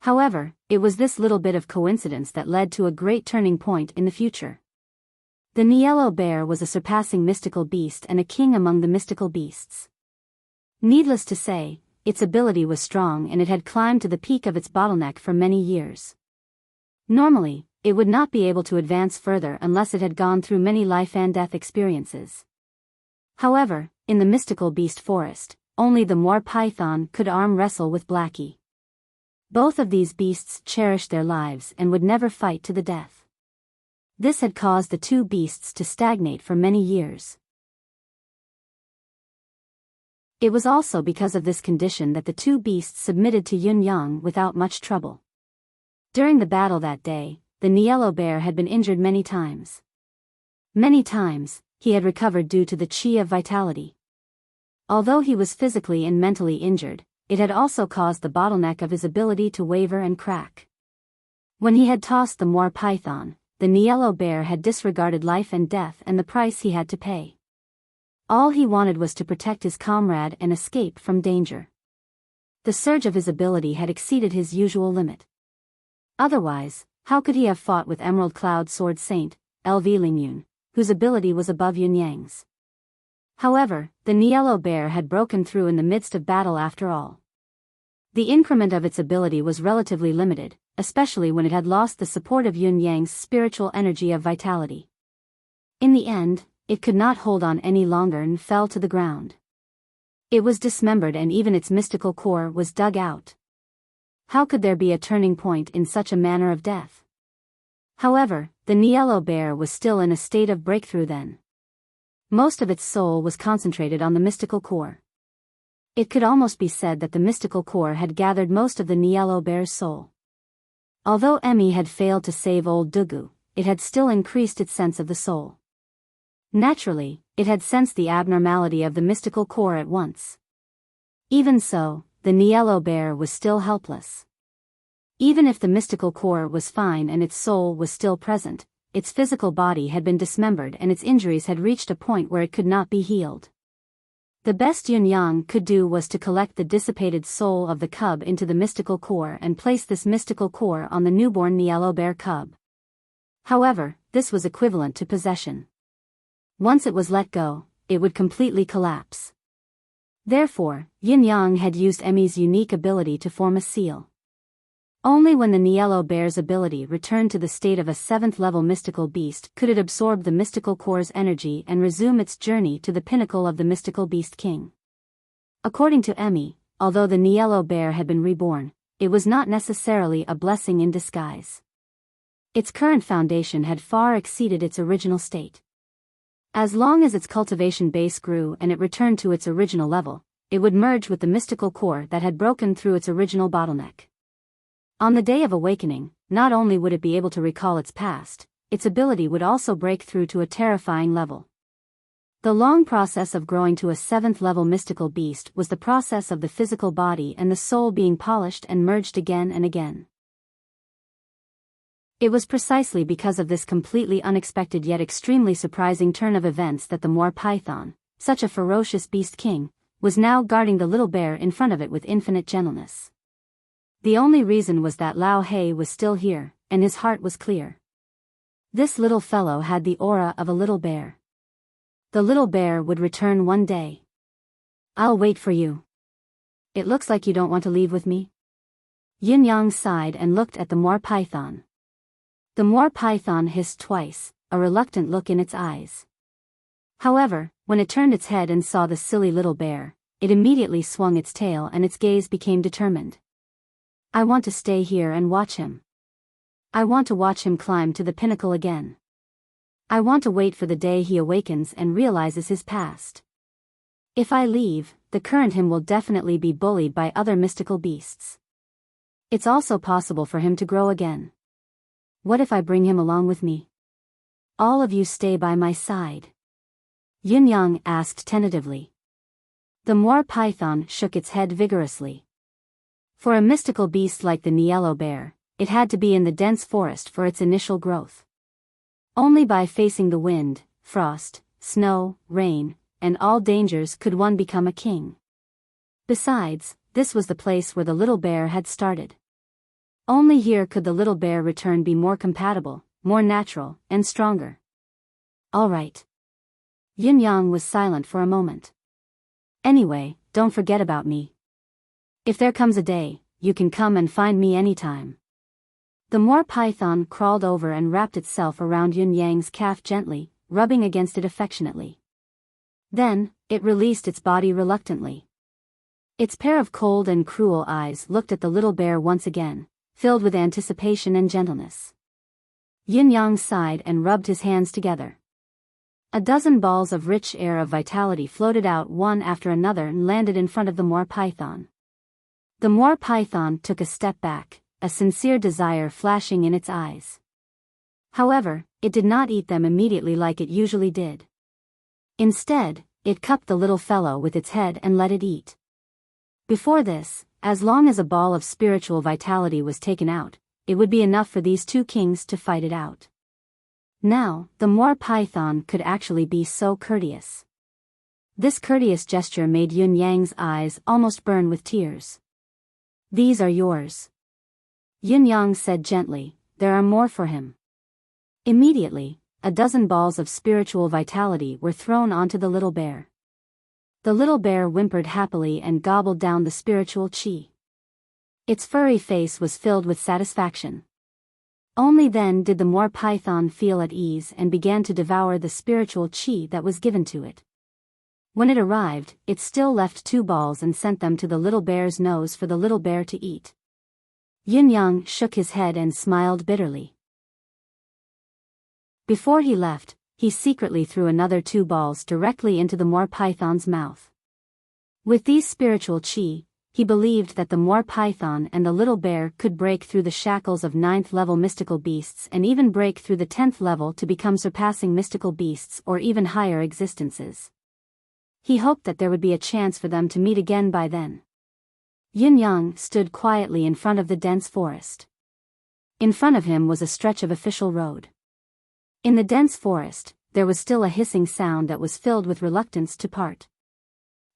However, it was this little bit of coincidence that led to a great turning point in the future. The yellow bear was a surpassing mystical beast and a king among the mystical beasts. Needless to say, its ability was strong and it had climbed to the peak of its bottleneck for many years. Normally, it would not be able to advance further unless it had gone through many life and death experiences. However, in the mystical beast forest, only the moor python could arm wrestle with Blackie. Both of these beasts cherished their lives and would never fight to the death. This had caused the two beasts to stagnate for many years. It was also because of this condition that the two beasts submitted to Yun Yang without much trouble. During the battle that day, the yellow bear had been injured many times. Many times, he had recovered due to the chi of vitality. Although he was physically and mentally injured, it had also caused the bottleneck of his ability to waver and crack. When he had tossed the moor python, the yellow bear had disregarded life and death and the price he had to pay. All he wanted was to protect his comrade and escape from danger. The surge of his ability had exceeded his usual limit. Otherwise, how could he have fought with Emerald Cloud Sword Saint, LV Lingyun, whose ability was above Yun Yang's? However, the yellow bear had broken through in the midst of battle after all. The increment of its ability was relatively limited, especially when it had lost the support of Yun Yang's spiritual energy of vitality. In the end, it could not hold on any longer and fell to the ground. It was dismembered and even its mystical core was dug out. How could there be a turning point in such a manner of death? However, the yellow bear was still in a state of breakthrough then. Most of its soul was concentrated on the mystical core. It could almost be said that the mystical core had gathered most of the yellow bear's soul. Although Emmy had failed to save old Dugu, it had still increased its sense of the soul. Naturally, it had sensed the abnormality of the mystical core at once. Even so, the yellow bear was still helpless. Even if the mystical core was fine and its soul was still present, its physical body had been dismembered and its injuries had reached a point where it could not be healed. The best Yun Yang could do was to collect the dissipated soul of the cub into the mystical core and place this mystical core on the newborn yellow bear cub. However, this was equivalent to possession. Once it was let go, it would completely collapse. Therefore, Yin Yang had used Emmy's unique ability to form a seal. Only when the Niello bear's ability returned to the state of a 7th-level mystical beast could it absorb the mystical core's energy and resume its journey to the pinnacle of the mystical beast king. According to Emmy, although the Niello bear had been reborn, it was not necessarily a blessing in disguise. Its current foundation had far exceeded its original state. As long as its cultivation base grew and it returned to its original level, it would merge with the mystical core that had broken through its original bottleneck. On the day of awakening, not only would it be able to recall its past, its ability would also break through to a terrifying level. The long process of growing to a 7th-level mystical beast was the process of the physical body and the soul being polished and merged again and again. It was precisely because of this completely unexpected yet extremely surprising turn of events that the Moor Python, such a ferocious beast king, was now guarding the little bear in front of it with infinite gentleness. The only reason was that Lao He was still here, and his heart was clear. This little fellow had the aura of a little bear. The little bear would return one day. I'll wait for you. It looks like you don't want to leave with me. Yin Yang sighed and looked at the Moor Python. The Moor Python hissed twice, a reluctant look in its eyes. However, when it turned its head and saw the silly little bear, it immediately swung its tail and its gaze became determined. I want to stay here and watch him. I want to watch him climb to the pinnacle again. I want to wait for the day he awakens and realizes his past. If I leave, the current him will definitely be bullied by other mystical beasts. It's also possible for him to grow again. What if I bring him along with me? All of you stay by my side. Yin Yang asked tentatively. The Moor Python shook its head vigorously. For a mystical beast like the Niello bear, it had to be in the dense forest for its initial growth. Only by facing the wind, frost, snow, rain, and all dangers could one become a king. Besides, this was the place where the little bear had started. Only here could the little bear return be more compatible, more natural, and stronger. All right. Yin Yang was silent for a moment. Anyway, don't forget about me. If there comes a day, you can come and find me anytime. The Moor Python crawled over and wrapped itself around Yin Yang's calf gently, rubbing against it affectionately. Then, it released its body reluctantly. Its pair of cold and cruel eyes looked at the little bear once again, filled with anticipation and gentleness. Yin Yang sighed and rubbed his hands together. A dozen balls of rich air of vitality floated out one after another and landed in front of the Moor Python. The Moor Python took a step back, a sincere desire flashing in its eyes. However, it did not eat them immediately like it usually did. Instead, it cupped the little fellow with its head and let it eat. Before this, as long as a ball of spiritual vitality was taken out, it would be enough for these two kings to fight it out. Now, the Moor Python could actually be so courteous. This courteous gesture made Yin Yang's eyes almost burn with tears. These are yours. Yin Yang said gently, there are more for him. Immediately, a dozen balls of spiritual vitality were thrown onto the little bear. The little bear whimpered happily and gobbled down the spiritual chi. Its furry face was filled with satisfaction. Only then did the Moor Python feel at ease and began to devour the spiritual chi that was given to it. When it arrived, it still left 2 balls and sent them to the little bear's nose for the little bear to eat. Yin Yang shook his head and smiled bitterly. Before he left, he secretly threw another 2 balls directly into the Moor Python's mouth. With these spiritual chi, he believed that the Moor Python and the little bear could break through the shackles of 9th-level mystical beasts and even break through the 10th level to become surpassing mystical beasts or even higher existences. He hoped that there would be a chance for them to meet again by then. Yin Yang stood quietly in front of the dense forest. In front of him was a stretch of official road. In the dense forest, there was still a hissing sound that was filled with reluctance to part.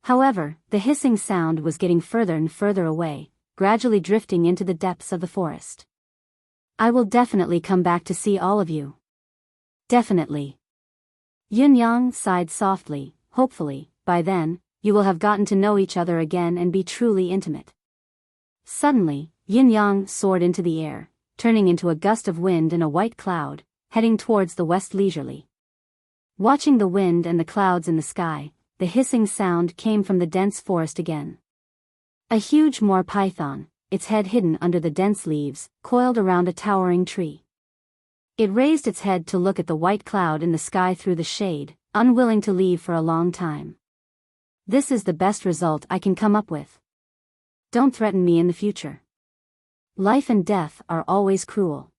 However, the hissing sound was getting further and further away, gradually drifting into the depths of the forest. I will definitely come back to see all of you. Definitely. Yin Yang sighed softly, hopefully. By then, you will have gotten to know each other again and be truly intimate. Suddenly, yin-yang soared into the air, turning into a gust of wind and a white cloud, heading towards the west leisurely. Watching the wind and the clouds in the sky, the hissing sound came from the dense forest again. A huge moor python, its head hidden under the dense leaves, coiled around a towering tree. It raised its head to look at the white cloud in the sky through the shade, unwilling to leave for a long time. This is the best result I can come up with. Don't threaten me in the future. Life and death are always cruel.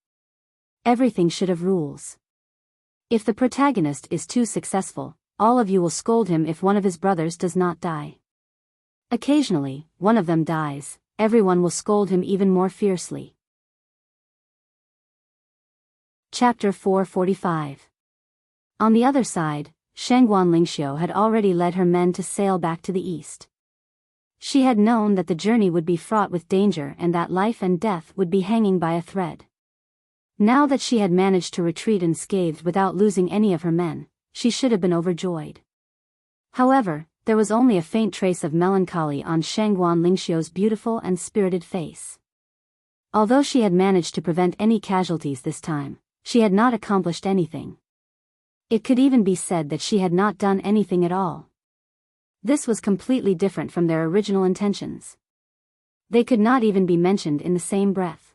Everything should have rules. If the protagonist is too successful, all of you will scold him if one of his brothers does not die. Occasionally, one of them dies, everyone will scold him even more fiercely. Chapter 445. On the other side, Shangguan Lingxiu had already led her men to sail back to the east. She had known that the journey would be fraught with danger and that life and death would be hanging by a thread. Now that she had managed to retreat unscathed without losing any of her men, she should have been overjoyed. However, there was only a faint trace of melancholy on Shangguan Lingxiu's beautiful and spirited face. Although she had managed to prevent any casualties this time, she had not accomplished anything. It could even be said that she had not done anything at all. This was completely different from their original intentions. They could not even be mentioned in the same breath.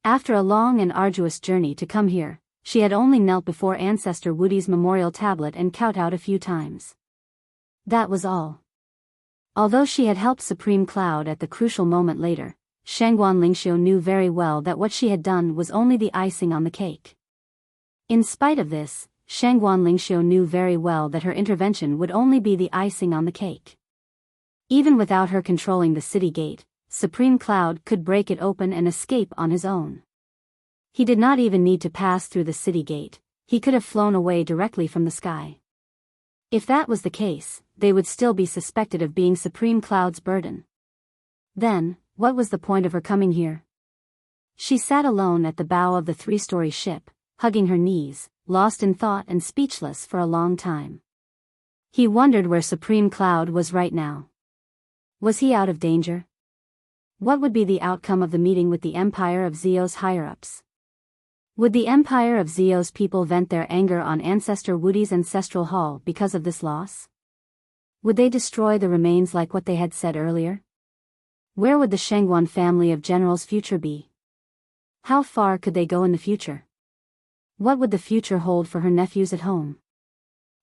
After a long and arduous journey to come here, she had only knelt before Ancestor Wudi's memorial tablet and kowtowed a few times. That was all. Although she had helped Supreme Cloud at the crucial moment later, Shangguan Lingxiu knew very well that what she had done was only the icing on the cake. In spite of this, Shangguan Lingxiu knew very well that her intervention would only be the icing on the cake. Even without her controlling the city gate, Supreme Cloud could break it open and escape on his own. He did not even need to pass through the city gate, he could have flown away directly from the sky. If that was the case, they would still be suspected of being Supreme Cloud's burden. Then, what was the point of her coming here? She sat alone at the bow of the three-story ship, hugging her knees, lost in thought and speechless for a long time. He wondered where Supreme Cloud was right now. Was he out of danger? What would be the outcome of the meeting with the Empire of Zio's higher-ups? Would the Empire of Zio's people vent their anger on Ancestor Wudi's ancestral hall because of this loss? Would they destroy the remains like what they had said earlier? Where would the Shangguan family of generals' future be? How far could they go in the future? What would the future hold for her nephews at home?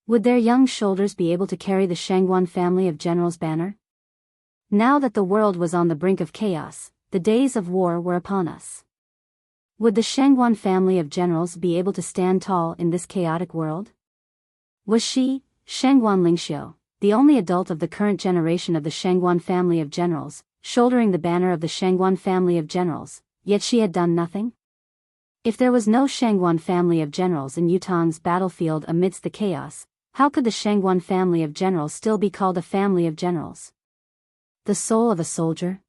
Would their young shoulders be able to carry the Shangguan family of generals' banner? Now that the world was on the brink of chaos, the days of war were upon us. Would the Shangguan family of generals be able to stand tall in this chaotic world? Was she, Shangguan Lingxiu, the only adult of the current generation of the Shangguan family of generals, shouldering the banner of the Shangguan family of generals, yet she had done nothing? If there was no Shangguan family of generals in Yutang's battlefield amidst the chaos, how could the Shangguan family of generals still be called a family of generals? The soul of a soldier?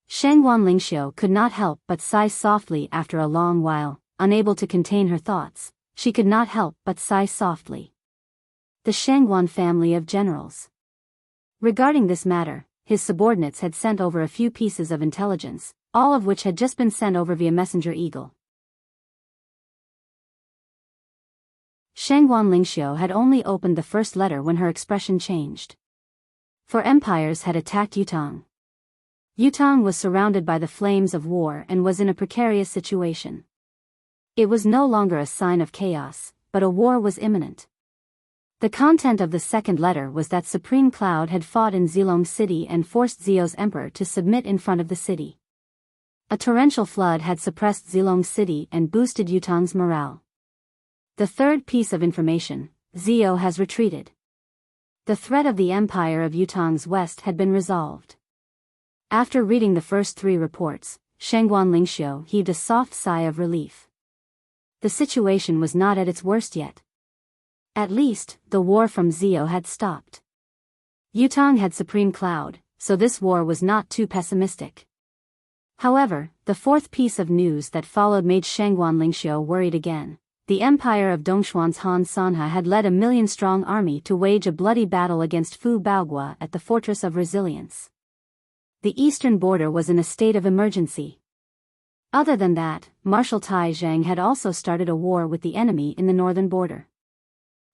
Shangguan Lingxiu could not help but sigh softly after a long while, unable to contain her thoughts, she could not help but sigh softly. The Shangguan family of generals. Regarding this matter, his subordinates had sent over a few pieces of intelligence, all of which had just been sent over via Messenger Eagle. Shangguan Lingxiu had only opened the first letter when her expression changed. For empires had attacked Yutang. Yutang was surrounded by the flames of war and was in a precarious situation. It was no longer a sign of chaos, but a war was imminent. The content of the second letter was that Supreme Cloud had fought in Zilong City and forced Zio's emperor to submit in front of the city. A torrential flood had suppressed Zilong City and boosted Yutang's morale. The third piece of information, Zio has retreated. The threat of the Empire of Yutang's west had been resolved. After reading the first three reports, Shangguan Lingxiu heaved a soft sigh of relief. The situation was not at its worst yet. At least, the war from Zio had stopped. Yutang had Supreme Cloud, so this war was not too pessimistic. However, the fourth piece of news that followed made Shangguan Lingxiu worried again. the empire of Dongxuan's Han Sanha had led a 1,000,000-strong army to wage a bloody battle against Fu Baogua at the Fortress of Resilience. The eastern border was in a state of emergency. Other than that, Marshal Tai Zhang had also started a war with the enemy in the northern border.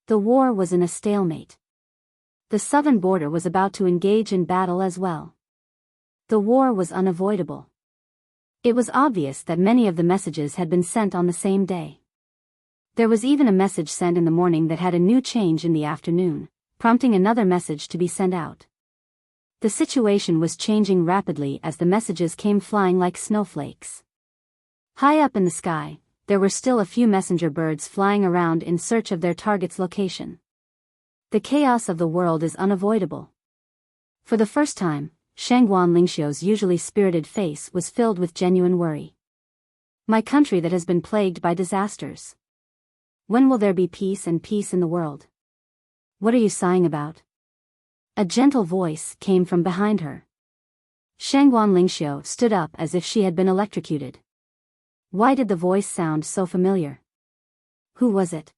The war was in a stalemate. The southern border was about to engage in battle as well. The war was unavoidable. It was obvious that many of the messages had been sent on the same day. There was even a message sent in the morning that had a new change in the afternoon, prompting another message to be sent out. The situation was changing rapidly as the messages came flying like snowflakes. High up in the sky, there were still a few messenger birds flying around in search of their target's location. The chaos of the world is unavoidable. For the first time, Shangguan Lingxiu's usually spirited face was filled with genuine worry. My country that has been plagued by disasters. When will there be peace in the world? What are you sighing about? A gentle voice came from behind her. Shangguan Lingxiu stood up as if she had been electrocuted. Why did the voice sound so familiar? Who was it?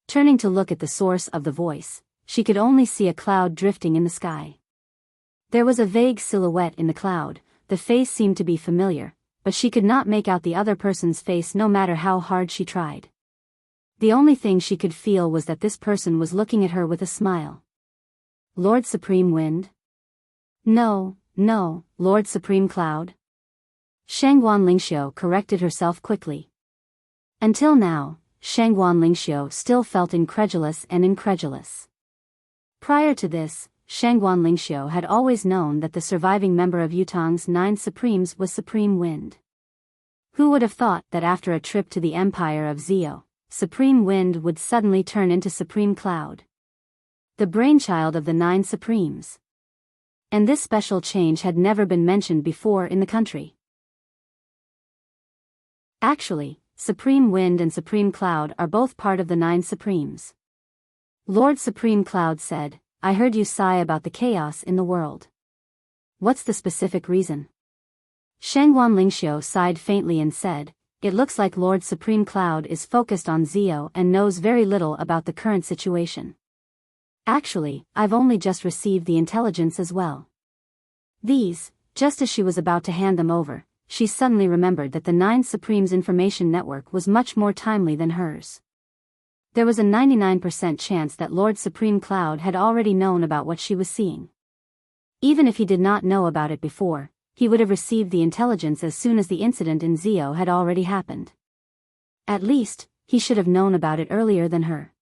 Turning to look at the source of the voice, she could only see a cloud drifting in the sky. There was a vague silhouette in the cloud, the face seemed to be familiar, but she could not make out the other person's face no matter how hard she tried. The only thing she could feel was that this person was looking at her with a smile. Lord Supreme Wind? No, Lord Supreme Cloud? Shangguan Lingxiu corrected herself quickly. Until now, Shangguan Lingxiu still felt incredulous. Prior to this, Shangguan Lingxiu had always known that the surviving member of Yutong's 9 Supremes was Supreme Wind. Who would have thought that after a trip to the Empire of Zio, Supreme Wind would suddenly turn into Supreme Cloud? The brainchild of the 9 Supremes. And this special change had never been mentioned before in the country. Actually, Supreme Wind and Supreme Cloud are both part of the 9 Supremes. Lord Supreme Cloud said, I heard you sigh about the chaos in the world. What's the specific reason? Shangguan Lingxiu sighed faintly and said, it looks like Lord Supreme Cloud is focused on Zio and knows very little about the current situation. Actually, I've only just received the intelligence as well. Just as she was about to hand them over, she suddenly remembered that the 9 Supremes information network was much more timely than hers. There was a 99% chance that Lord Supreme Cloud had already known about what she was seeing. Even if he did not know about it before, he would have received the intelligence as soon as the incident in Zio had already happened. At least, he should have known about it earlier than her.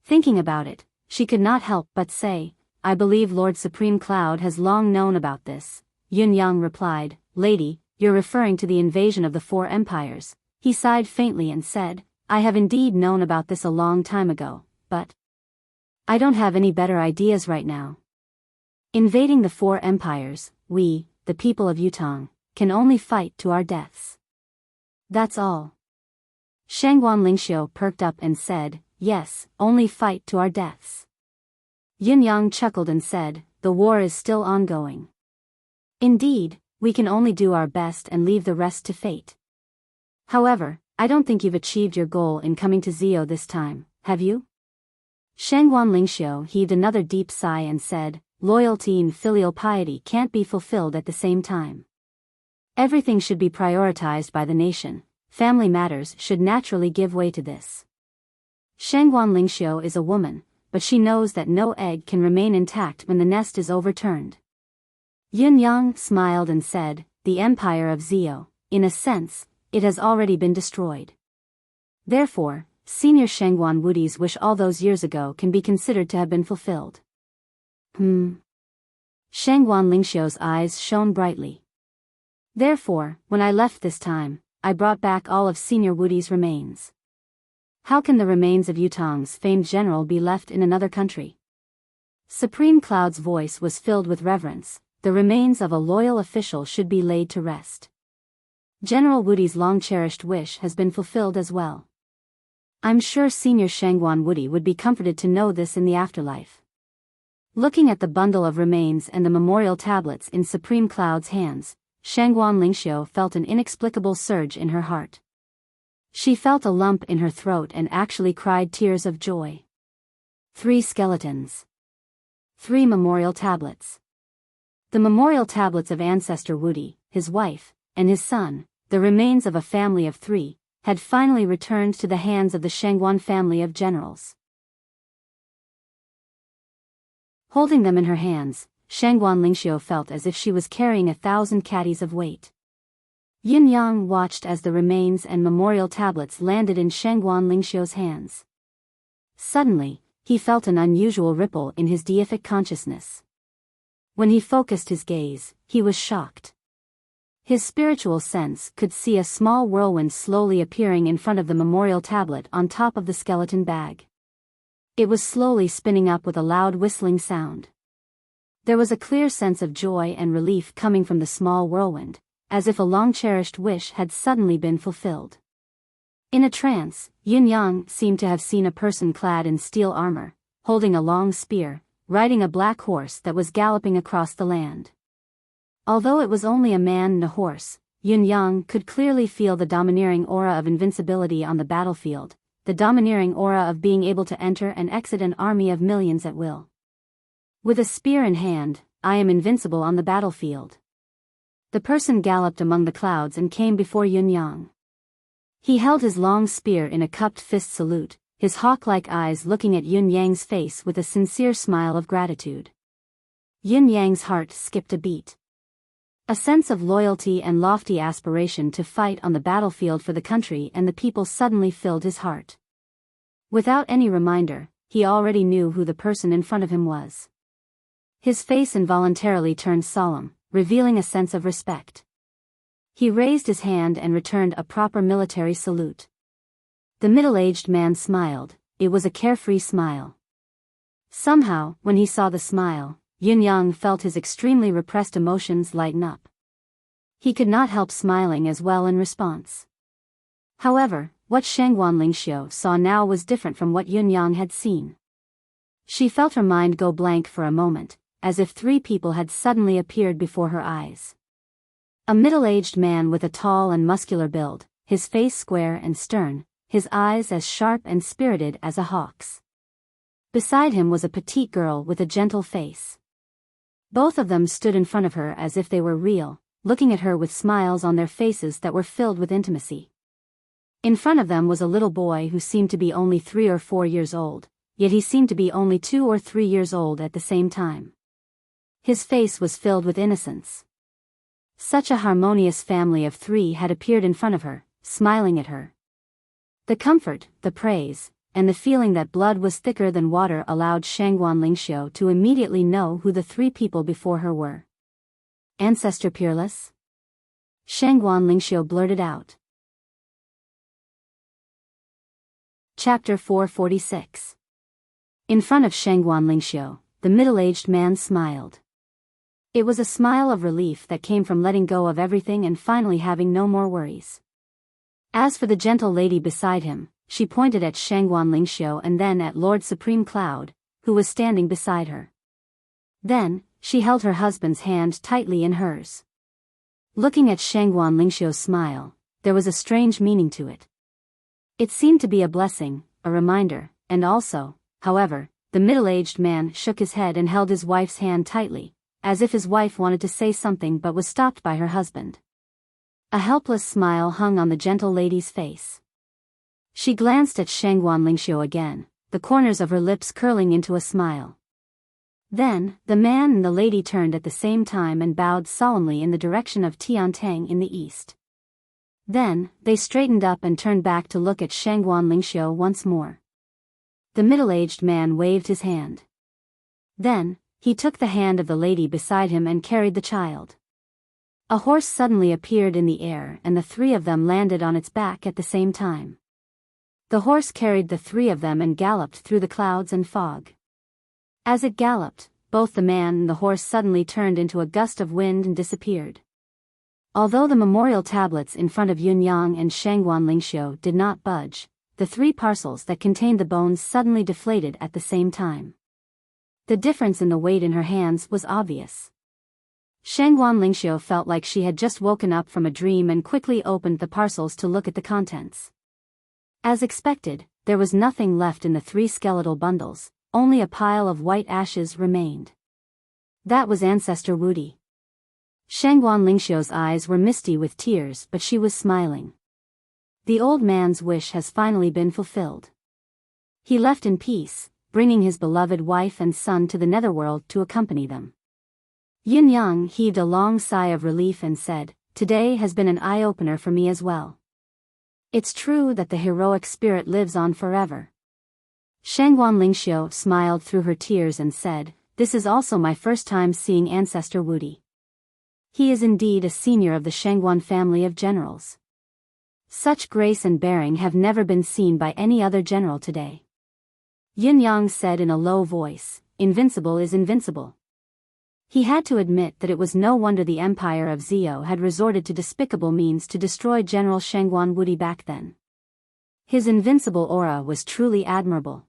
Thinking about it, she could not help but say, I believe Lord Supreme Cloud has long known about this. Yun Yang replied, Lady, you're referring to the invasion of the 4 empires. He sighed faintly and said, I have indeed known about this a long time ago, but I don't have any better ideas right now. Invading the 4 empires, we, the people of Yutong, can only fight to our deaths. That's all. Shangguan Lingxiu perked up and said, yes, only fight to our deaths. Yin Yang chuckled and said, the war is still ongoing. Indeed, we can only do our best and leave the rest to fate. However, I don't think you've achieved your goal in coming to Zio this time, have you? Shangguan Lingxiu heaved another deep sigh and said, loyalty and filial piety can't be fulfilled at the same time. Everything should be prioritized by the nation, family matters should naturally give way to this. Shangguan Lingxiu is a woman, but she knows that no egg can remain intact when the nest is overturned. Yun Yang smiled and said, the Empire of Zio, in a sense, it has already been destroyed. Therefore, Senior Shangguan Wudi's wish all those years ago can be considered to have been fulfilled. Shangguan Lingxiu's eyes shone brightly. Therefore, when I left this time, I brought back all of Senior Wudi's remains. How can the remains of Yutong's famed general be left in another country? Supreme Cloud's voice was filled with reverence. The remains of a loyal official should be laid to rest. General Wudi's long-cherished wish has been fulfilled as well. I'm sure Senior Shangguan Wudi would be comforted to know this in the afterlife. Looking at the bundle of remains and the memorial tablets in Supreme Cloud's hands, Shangguan Lingxiu felt an inexplicable surge in her heart. She felt a lump in her throat and actually cried tears of joy. 3 skeletons. 3 memorial tablets. The memorial tablets of ancestor Woody, his wife, and his son, the remains of a family of 3, had finally returned to the hands of the Shangguan family of generals. Holding them in her hands, Shangguan Lingxiu felt as if she was carrying 1,000 caddies of weight. Yin Yang watched as the remains and memorial tablets landed in Shangguan Lingxiu's hands. Suddenly, he felt an unusual ripple in his deific consciousness. When he focused his gaze, he was shocked. His spiritual sense could see a small whirlwind slowly appearing in front of the memorial tablet on top of the skeleton bag. It was slowly spinning up with a loud whistling sound. There was a clear sense of joy and relief coming from the small whirlwind, as if a long-cherished wish had suddenly been fulfilled. In a trance, Yin Yang seemed to have seen a person clad in steel armor, holding a long spear, riding a black horse that was galloping across the land. Although it was only a man and a horse, Yin Yang could clearly feel the domineering aura of invincibility on the battlefield, the domineering aura of being able to enter and exit an army of millions at will. With a spear in hand, I am invincible on the battlefield. The person galloped among the clouds and came before Yin Yang. He held his long spear in a cupped fist salute, his hawk-like eyes looking at Yin Yang's face with a sincere smile of gratitude. Yin Yang's heart skipped a beat. A sense of loyalty and lofty aspiration to fight on the battlefield for the country and the people suddenly filled his heart. Without any reminder, he already knew who the person in front of him was. His face involuntarily turned solemn, revealing a sense of respect. He raised his hand and returned a proper military salute. The middle-aged man smiled. It was a carefree smile. Somehow, when he saw the smile, Yin Yang felt his extremely repressed emotions lighten up. He could not help smiling as well in response. However, what Shangguan Lingxiu saw now was different from what Yin Yang had seen. She felt her mind go blank for a moment, as if 3 people had suddenly appeared before her eyes. A middle-aged man with a tall and muscular build, his face square and stern, his eyes as sharp and spirited as a hawk's. Beside him was a petite girl with a gentle face. Both of them stood in front of her as if they were real, looking at her with smiles on their faces that were filled with intimacy. In front of them was a little boy who seemed to be only 3 or 4 years old, yet he seemed to be only 2 or 3 years old at the same time. His face was filled with innocence. Such a harmonious family of 3 had appeared in front of her, smiling at her. The comfort, the praise, and the feeling that blood was thicker than water allowed Shangguan Lingxiu to immediately know who the 3 people before her were. Ancestor Peerless? Shangguan Lingxiu blurted out. Chapter 446. In front of Shangguan Lingxiu, the middle-aged man smiled. It was a smile of relief that came from letting go of everything and finally having no more worries. As for the gentle lady beside him, she pointed at Shangguan Lingxiu and then at Lord Supreme Cloud, who was standing beside her. Then, she held her husband's hand tightly in hers. Looking at Shangguan Lingxiu's smile, there was a strange meaning to it. It seemed to be a blessing, a reminder, and also, however, the middle-aged man shook his head and held his wife's hand tightly, as if his wife wanted to say something but was stopped by her husband. A helpless smile hung on the gentle lady's face. She glanced at Shangguan Lingxiu again, the corners of her lips curling into a smile. Then, the man and the lady turned at the same time and bowed solemnly in the direction of Tiantang in the east. Then, they straightened up and turned back to look at Shangguan Lingxiu once more. The middle-aged man waved his hand. Then, he took the hand of the lady beside him and carried the child. A horse suddenly appeared in the air and the 3 of them landed on its back at the same time. The horse carried the 3 of them and galloped through the clouds and fog. As it galloped, both the man and the horse suddenly turned into a gust of wind and disappeared. Although the memorial tablets in front of Yin Yang and Shangguan Lingxiu did not budge, the 3 parcels that contained the bones suddenly deflated at the same time. The difference in the weight in her hands was obvious. Shangguan Lingxiu felt like she had just woken up from a dream and quickly opened the parcels to look at the contents. As expected, there was nothing left in the 3 skeletal bundles, only a pile of white ashes remained. That was Ancestor Wudi. Shangguan Lingxiu's eyes were misty with tears, but she was smiling. The old man's wish has finally been fulfilled. He left in peace, bringing his beloved wife and son to the netherworld to accompany them. Yin Yang heaved a long sigh of relief and said, "Today has been an eye-opener for me as well. It's true that the heroic spirit lives on forever." Shangguan Lingxiu smiled through her tears and said, "This is also my first time seeing Ancestor Wudi. He is indeed a senior of the Shangguan family of generals. Such grace and bearing have never been seen by any other general today." Yin Yang said in a low voice, "Invincible is invincible." He had to admit that it was no wonder the Empire of Zhou had resorted to despicable means to destroy General Shangguan Wudi back then. His invincible aura was truly admirable.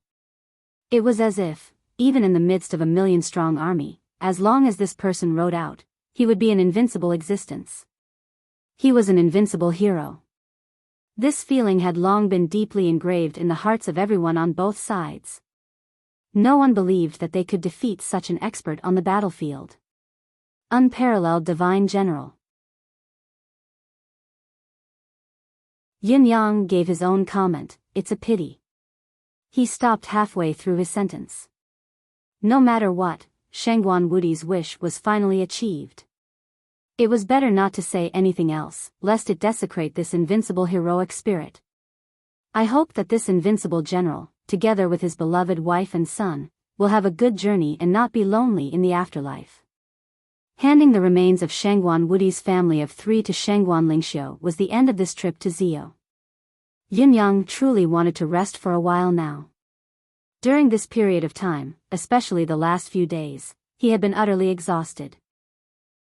It was as if, even in the midst of a million-strong army, as long as this person rode out, he would be an invincible existence. He was an invincible hero. This feeling had long been deeply engraved in the hearts of everyone on both sides. No one believed that they could defeat such an expert on the battlefield. Unparalleled divine general. Yin Yang gave his own comment, "It's a pity." He stopped halfway through his sentence. No matter what, Shangguan Wudi's wish was finally achieved. It was better not to say anything else, lest it desecrate this invincible heroic spirit. I hope that this invincible general, together with his beloved wife and son, will have a good journey and not be lonely in the afterlife. Handing the remains of Shangguan Wudi's family of 3 to Shangguan Lingxiu was the end of this trip to Zhou. Yin Yang truly wanted to rest for a while now. During this period of time, especially the last few days, he had been utterly exhausted.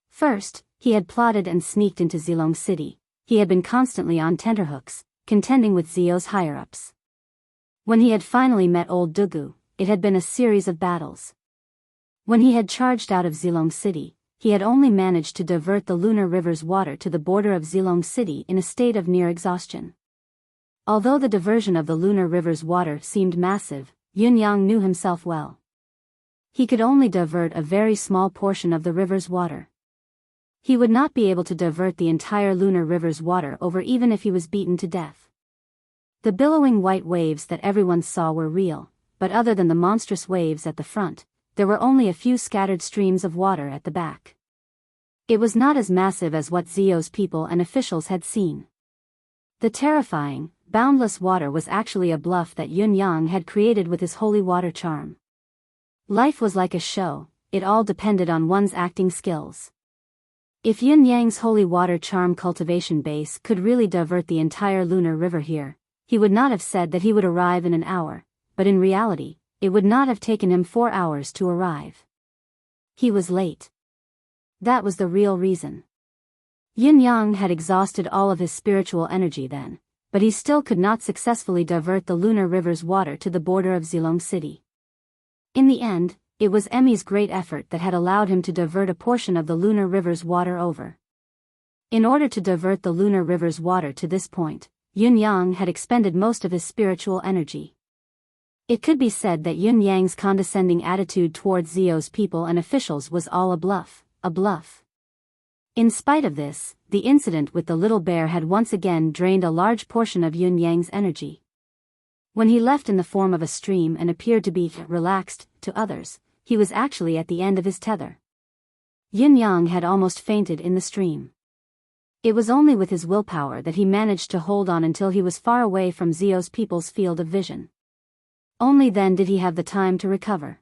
First, he had plotted and sneaked into Zilong City. He had been constantly on tenterhooks, contending with Zhou's higher-ups. When he had finally met old Dugu, it had been a series of battles. When he had charged out of Zilong City, he had only managed to divert the Lunar River's water to the border of Zilong City in a state of near exhaustion. Although the diversion of the Lunar River's water seemed massive, Yin Yang knew himself well. He could only divert a very small portion of the river's water. He would not be able to divert the entire Lunar River's water over even if he was beaten to death. The billowing white waves that everyone saw were real, but other than the monstrous waves at the front, there were only a few scattered streams of water at the back. It was not as massive as what Zhou's people and officials had seen. The terrifying, boundless water was actually a bluff that Yin Yang had created with his holy water charm. Life was like a show, it all depended on one's acting skills. If Yin Yang's holy water charm cultivation base could really divert the entire Lunar River here, he would not have said that he would arrive in an hour, but in reality, it would not have taken him 4 hours to arrive. He was late. That was the real reason. Yin Yang had exhausted all of his spiritual energy then, but he still could not successfully divert the Lunar River's water to the border of Zilong City. In the end, it was Emmy's great effort that had allowed him to divert a portion of the Lunar River's water over. In order to divert the Lunar River's water to this point, Yin Yang had expended most of his spiritual energy. It could be said that Yin Yang's condescending attitude towards Zhou's people and officials was all a bluff. In spite of this, the incident with the little bear had once again drained a large portion of Yin Yang's energy. When he left in the form of a stream and appeared to be relaxed to others, he was actually at the end of his tether. Yin Yang had almost fainted in the stream. It was only with his willpower that he managed to hold on until he was far away from Zhou's people's field of vision. Only then did he have the time to recover.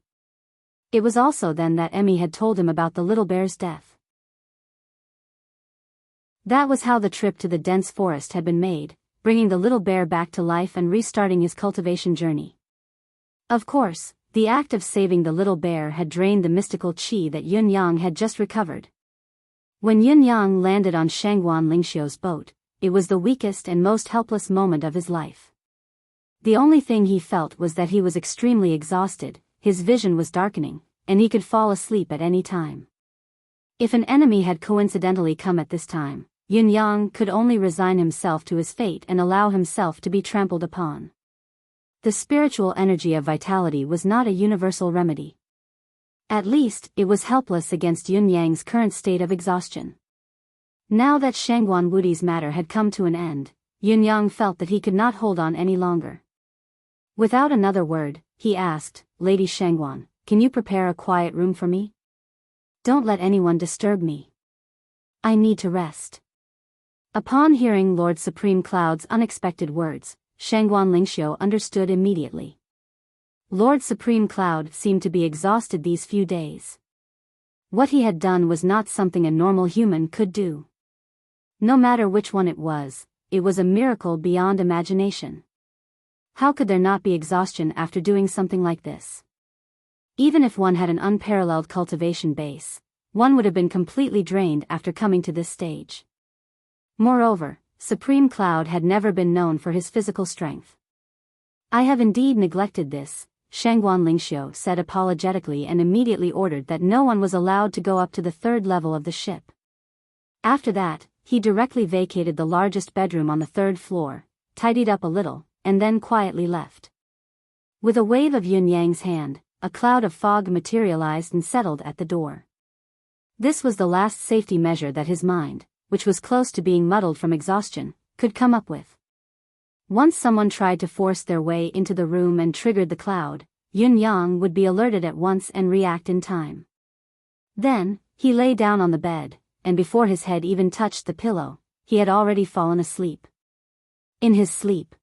It was also then that Emmy had told him about the little bear's death. That was how the trip to the dense forest had been made, bringing the little bear back to life and restarting his cultivation journey. Of course, the act of saving the little bear had drained the mystical qi that Yin Yang had just recovered. When Yin Yang landed on Shangguan Lingxiu's boat, it was the weakest and most helpless moment of his life. The only thing he felt was that he was extremely exhausted, his vision was darkening, and he could fall asleep at any time. If an enemy had coincidentally come at this time, Yun Yang could only resign himself to his fate and allow himself to be trampled upon. The spiritual energy of vitality was not a universal remedy. At least, it was helpless against Yun Yang's current state of exhaustion. Now that Shangguan Wudi's matter had come to an end, Yun Yang felt that he could not hold on any longer. Without another word, he asked, "Lady Shangguan, can you prepare a quiet room for me? Don't let anyone disturb me. I need to rest." Upon hearing Lord Supreme Cloud's unexpected words, Shangguan Lingxiu understood immediately. Lord Supreme Cloud seemed to be exhausted these few days. What he had done was not something a normal human could do. No matter which one it was a miracle beyond imagination. How could there not be exhaustion after doing something like this? Even if one had an unparalleled cultivation base, one would have been completely drained after coming to this stage. Moreover, Supreme Cloud had never been known for his physical strength. "I have indeed neglected this," Shangguan Lingxiu said apologetically, and immediately ordered that no one was allowed to go up to the third level of the ship. After that, he directly vacated the largest bedroom on the third floor, tidied up a little, and then quietly left. With a wave of Yun Yang's hand, a cloud of fog materialized and settled at the door. This was the last safety measure that his mind, which was close to being muddled from exhaustion, could come up with. Once someone tried to force their way into the room and triggered the cloud, Yun Yang would be alerted at once and react in time. Then, he lay down on the bed, and before his head even touched the pillow, he had already fallen asleep. In his sleep,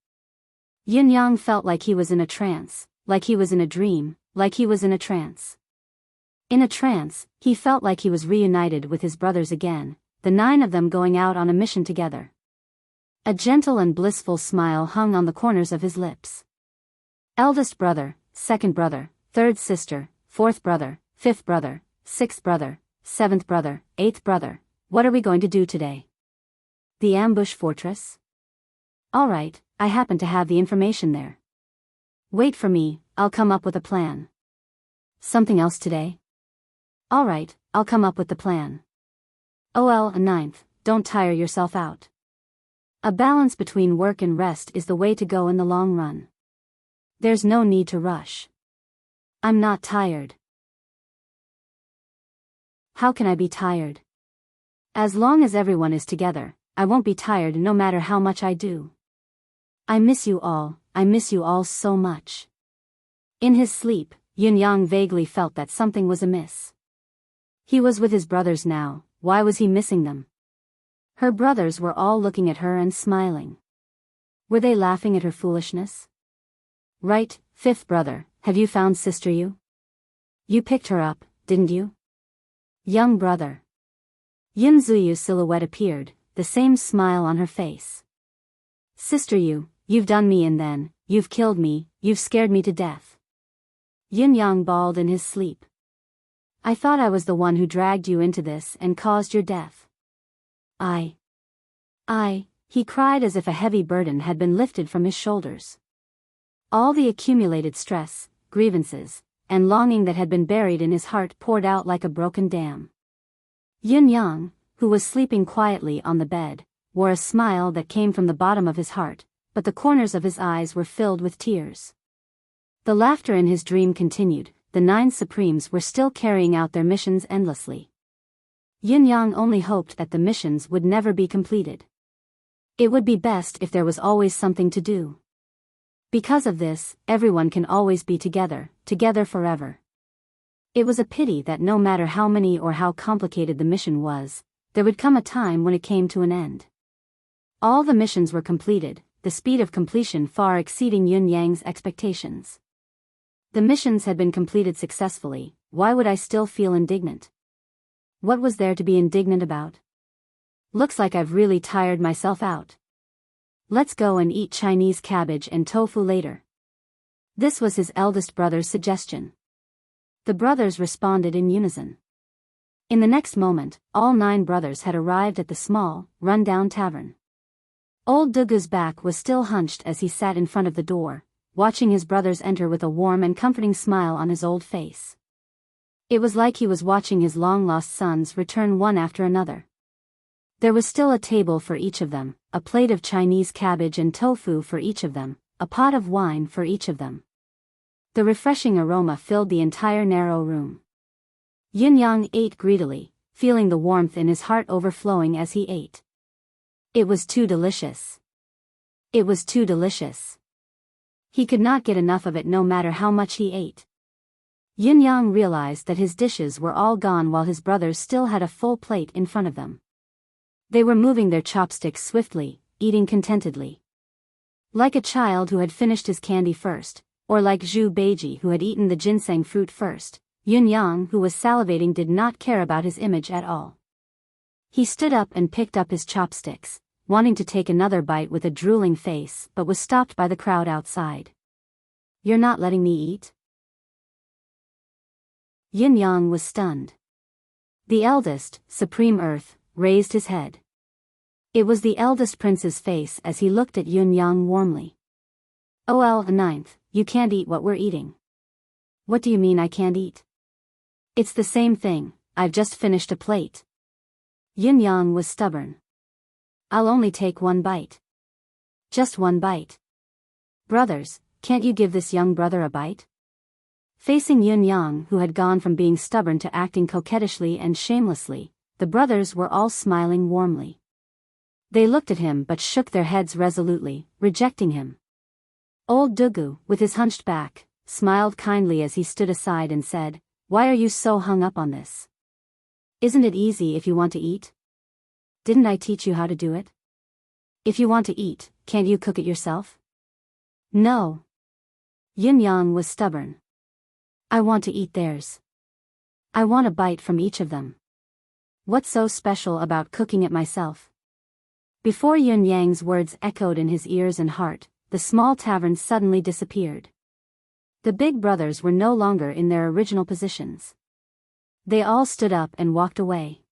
Yun Yang felt like he was in a trance, like he was in a dream, like he was in a trance. In a trance, he felt like he was reunited with his brothers again, the 9 of them going out on a mission together. A gentle and blissful smile hung on the corners of his lips. Eldest brother, second brother, third sister, fourth brother, fifth brother, sixth brother, seventh brother, eighth brother, what are we going to do today? The ambush fortress? All right, I happen to have the information there. Wait for me, I'll come up with a plan. Something else today? All right, I'll come up with the plan. OL a ninth, don't tire yourself out. A balance between work and rest is the way to go in the long run. There's no need to rush. I'm not tired. How can I be tired? As long as everyone is together, I won't be tired no matter how much I do. I miss you all so much. In his sleep, Yun Yang vaguely felt that something was amiss. He was with his brothers now, why was he missing them? Her brothers were all looking at her and smiling. Were they laughing at her foolishness? Right, fifth brother, have you found Sister Yu? You picked her up, didn't you? Young brother. Yun Zuyu's silhouette appeared, the same smile on her face. Sister Yu, you've done me in then, you've killed me, you've scared me to death. Yun Yang bawled in his sleep. I thought I was the one who dragged you into this and caused your death. He cried as if a heavy burden had been lifted from his shoulders. All the accumulated stress, grievances, and longing that had been buried in his heart poured out like a broken dam. Yun Yang, who was sleeping quietly on the bed, wore a smile that came from the bottom of his heart, but the corners of his eyes were filled with tears. The laughter in his dream continued, the 9 Supremes were still carrying out their missions endlessly. Yun Yang only hoped that the missions would never be completed. It would be best if there was always something to do. Because of this, everyone can always be together forever. It was a pity that no matter how many or how complicated the mission was, there would come a time when it came to an end. All the missions were completed, the speed of completion far exceeding Yun Yang's expectations. The missions had been completed successfully, why would I still feel indignant? What was there to be indignant about? Looks like I've really tired myself out. Let's go and eat Chinese cabbage and tofu later. This was his eldest brother's suggestion. The brothers responded in unison. In the next moment, all 9 brothers had arrived at the small, run-down tavern. Old Dugu's back was still hunched as he sat in front of the door, watching his brothers enter with a warm and comforting smile on his old face. It was like he was watching his long-lost sons return one after another. There was still a table for each of them, a plate of Chinese cabbage and tofu for each of them, a pot of wine for each of them. The refreshing aroma filled the entire narrow room. Yin-yang ate greedily, feeling the warmth in his heart overflowing as he ate. It was too delicious. It was too delicious. He could not get enough of it no matter how much he ate. Yin-yang realized that his dishes were all gone while his brothers still had a full plate in front of them. They were moving their chopsticks swiftly, eating contentedly. Like a child who had finished his candy first, or like Zhu Beiji who had eaten the ginseng fruit first, Yin-yang who was salivating did not care about his image at all. He stood up and picked up his chopsticks, wanting to take another bite with a drooling face but was stopped by the crowd outside. "You're not letting me eat?" Yin-yang was stunned. The eldest, Supreme Earth, raised his head. It was the eldest prince's face as he looked at Yin-yang warmly. "OL ninth, you can't eat what we're eating." "What do you mean I can't eat?" "It's the same thing, I've just finished a plate." Yin-yang was stubborn. "I'll only take one bite." "Just one bite." "Brothers, can't you give this young brother a bite?" Facing Yin-yang who had gone from being stubborn to acting coquettishly and shamelessly, the brothers were all smiling warmly. They looked at him but shook their heads resolutely, rejecting him. Old Dugu, with his hunched back, smiled kindly as he stood aside and said, "Why are you so hung up on this? Isn't it easy if you want to eat? Didn't I teach you how to do it? If you want to eat, can't you cook it yourself?" "No." Yin-yang was stubborn. "I want to eat theirs. I want a bite from each of them. What's so special about cooking it myself?" Before Yin-yang's words echoed in his ears and heart, the small tavern suddenly disappeared. The big brothers were no longer in their original positions. They all stood up and walked away.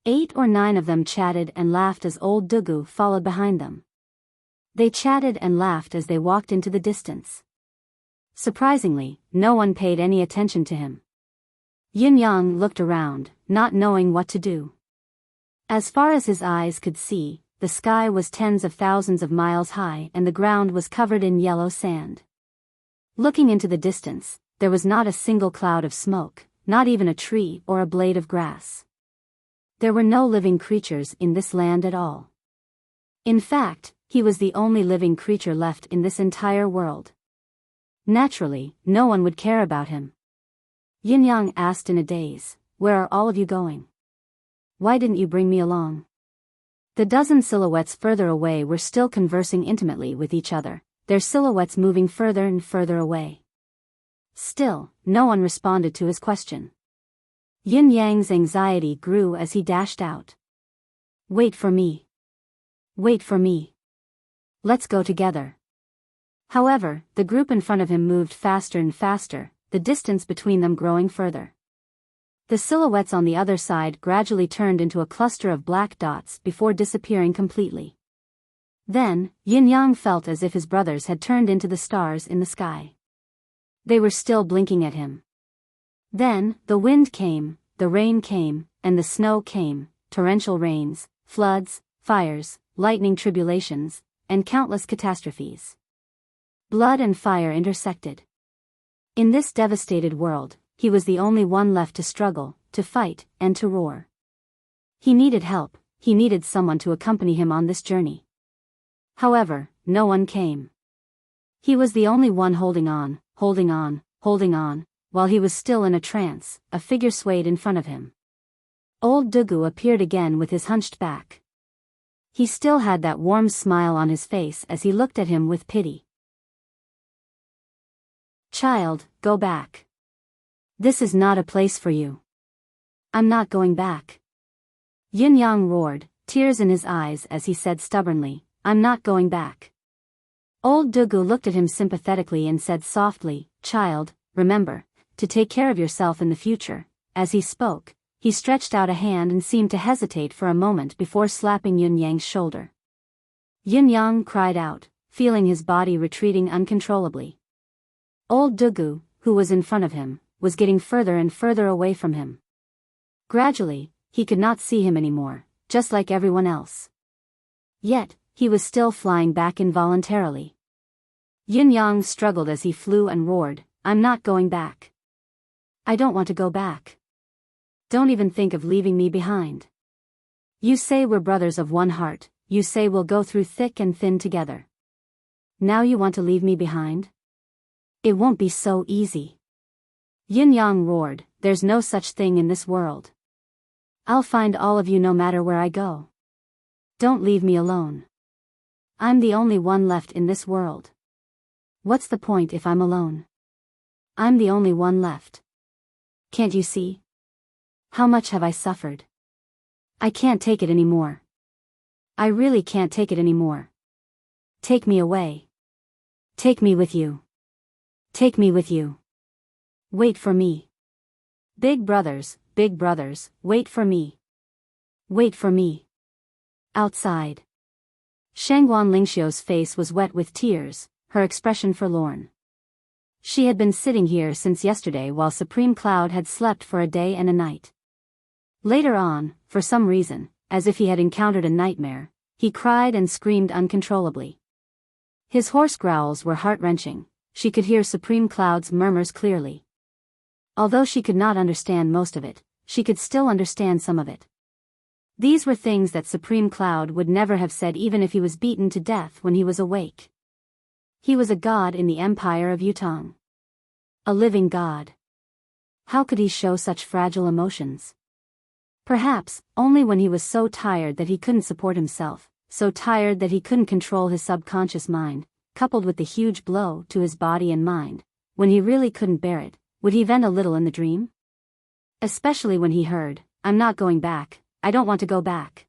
8 or 9 of them chatted and laughed as old Dugu followed behind them. They chatted and laughed as they walked into the distance. Surprisingly, no one paid any attention to him. Yin-yang looked around, not knowing what to do. As far as his eyes could see, the sky was tens of thousands of miles high and the ground was covered in yellow sand. Looking into the distance, there was not a single cloud of smoke, not even a tree or a blade of grass. There were no living creatures in this land at all. In fact, he was the only living creature left in this entire world. Naturally, no one would care about him. Yin-yang asked in a daze, "Where are all of you going? Why didn't you bring me along?" The dozen silhouettes further away were still conversing intimately with each other, their silhouettes moving further and further away. Still, no one responded to his question. Yin-yang's anxiety grew as he dashed out. "Wait for me. Wait for me. Let's go together." However, the group in front of him moved faster and faster, the distance between them growing further. The silhouettes on the other side gradually turned into a cluster of black dots before disappearing completely. Then, Yin-yang felt as if his brothers had turned into the stars in the sky. They were still blinking at him. Then, the wind came, the rain came, and the snow came, torrential rains, floods, fires, lightning tribulations, and countless catastrophes. Blood and fire intersected. In this devastated world, he was the only one left to struggle, to fight, and to roar. He needed help, he needed someone to accompany him on this journey. However, no one came. He was the only one holding on, while he was still in a trance, a figure swayed in front of him. Old Dugu appeared again with his hunched back. He still had that warm smile on his face as he looked at him with pity. "Child, go back. This is not a place for you." "I'm not going back." Yin-yang roared, tears in his eyes as he said stubbornly, "I'm not going back." Old Dugu looked at him sympathetically and said softly, "Child, remember, to take care of yourself in the future." As he spoke, he stretched out a hand and seemed to hesitate for a moment before slapping Yin-yang's shoulder. Yin-yang cried out, feeling his body retreating uncontrollably. Old Dugu, who was in front of him, was getting further and further away from him. Gradually, he could not see him anymore, just like everyone else. Yet, he was still flying back involuntarily. Yin Yang struggled as he flew and roared, "I'm not going back. I don't want to go back. Don't even think of leaving me behind. You say we're brothers of one heart, you say we'll go through thick and thin together. Now you want to leave me behind? It won't be so easy." Yin Yang roared, "There's no such thing in this world. I'll find all of you no matter where I go. Don't leave me alone. I'm the only one left in this world. What's the point if I'm alone? I'm the only one left. Can't you see? How much have I suffered? I can't take it anymore. I really can't take it anymore. Take me away. Take me with you. Take me with you. Wait for me. Big brothers, wait for me. Wait for me. Outside." Shangguan Lingxiu's face was wet with tears, her expression forlorn. She had been sitting here since yesterday while Supreme Cloud had slept for a day and a night. Later on, for some reason, as if he had encountered a nightmare, he cried and screamed uncontrollably. His hoarse growls were heart-wrenching. She could hear Supreme Cloud's murmurs clearly. Although she could not understand most of it, she could still understand some of it. These were things that Supreme Cloud would never have said even if he was beaten to death when he was awake. He was a god in the empire of Yutong. A living god. How could he show such fragile emotions? Perhaps, only when he was so tired that he couldn't support himself, so tired that he couldn't control his subconscious mind, coupled with the huge blow to his body and mind, when he really couldn't bear it, would he vent a little in the dream? Especially when he heard, "I'm not going back, I don't want to go back.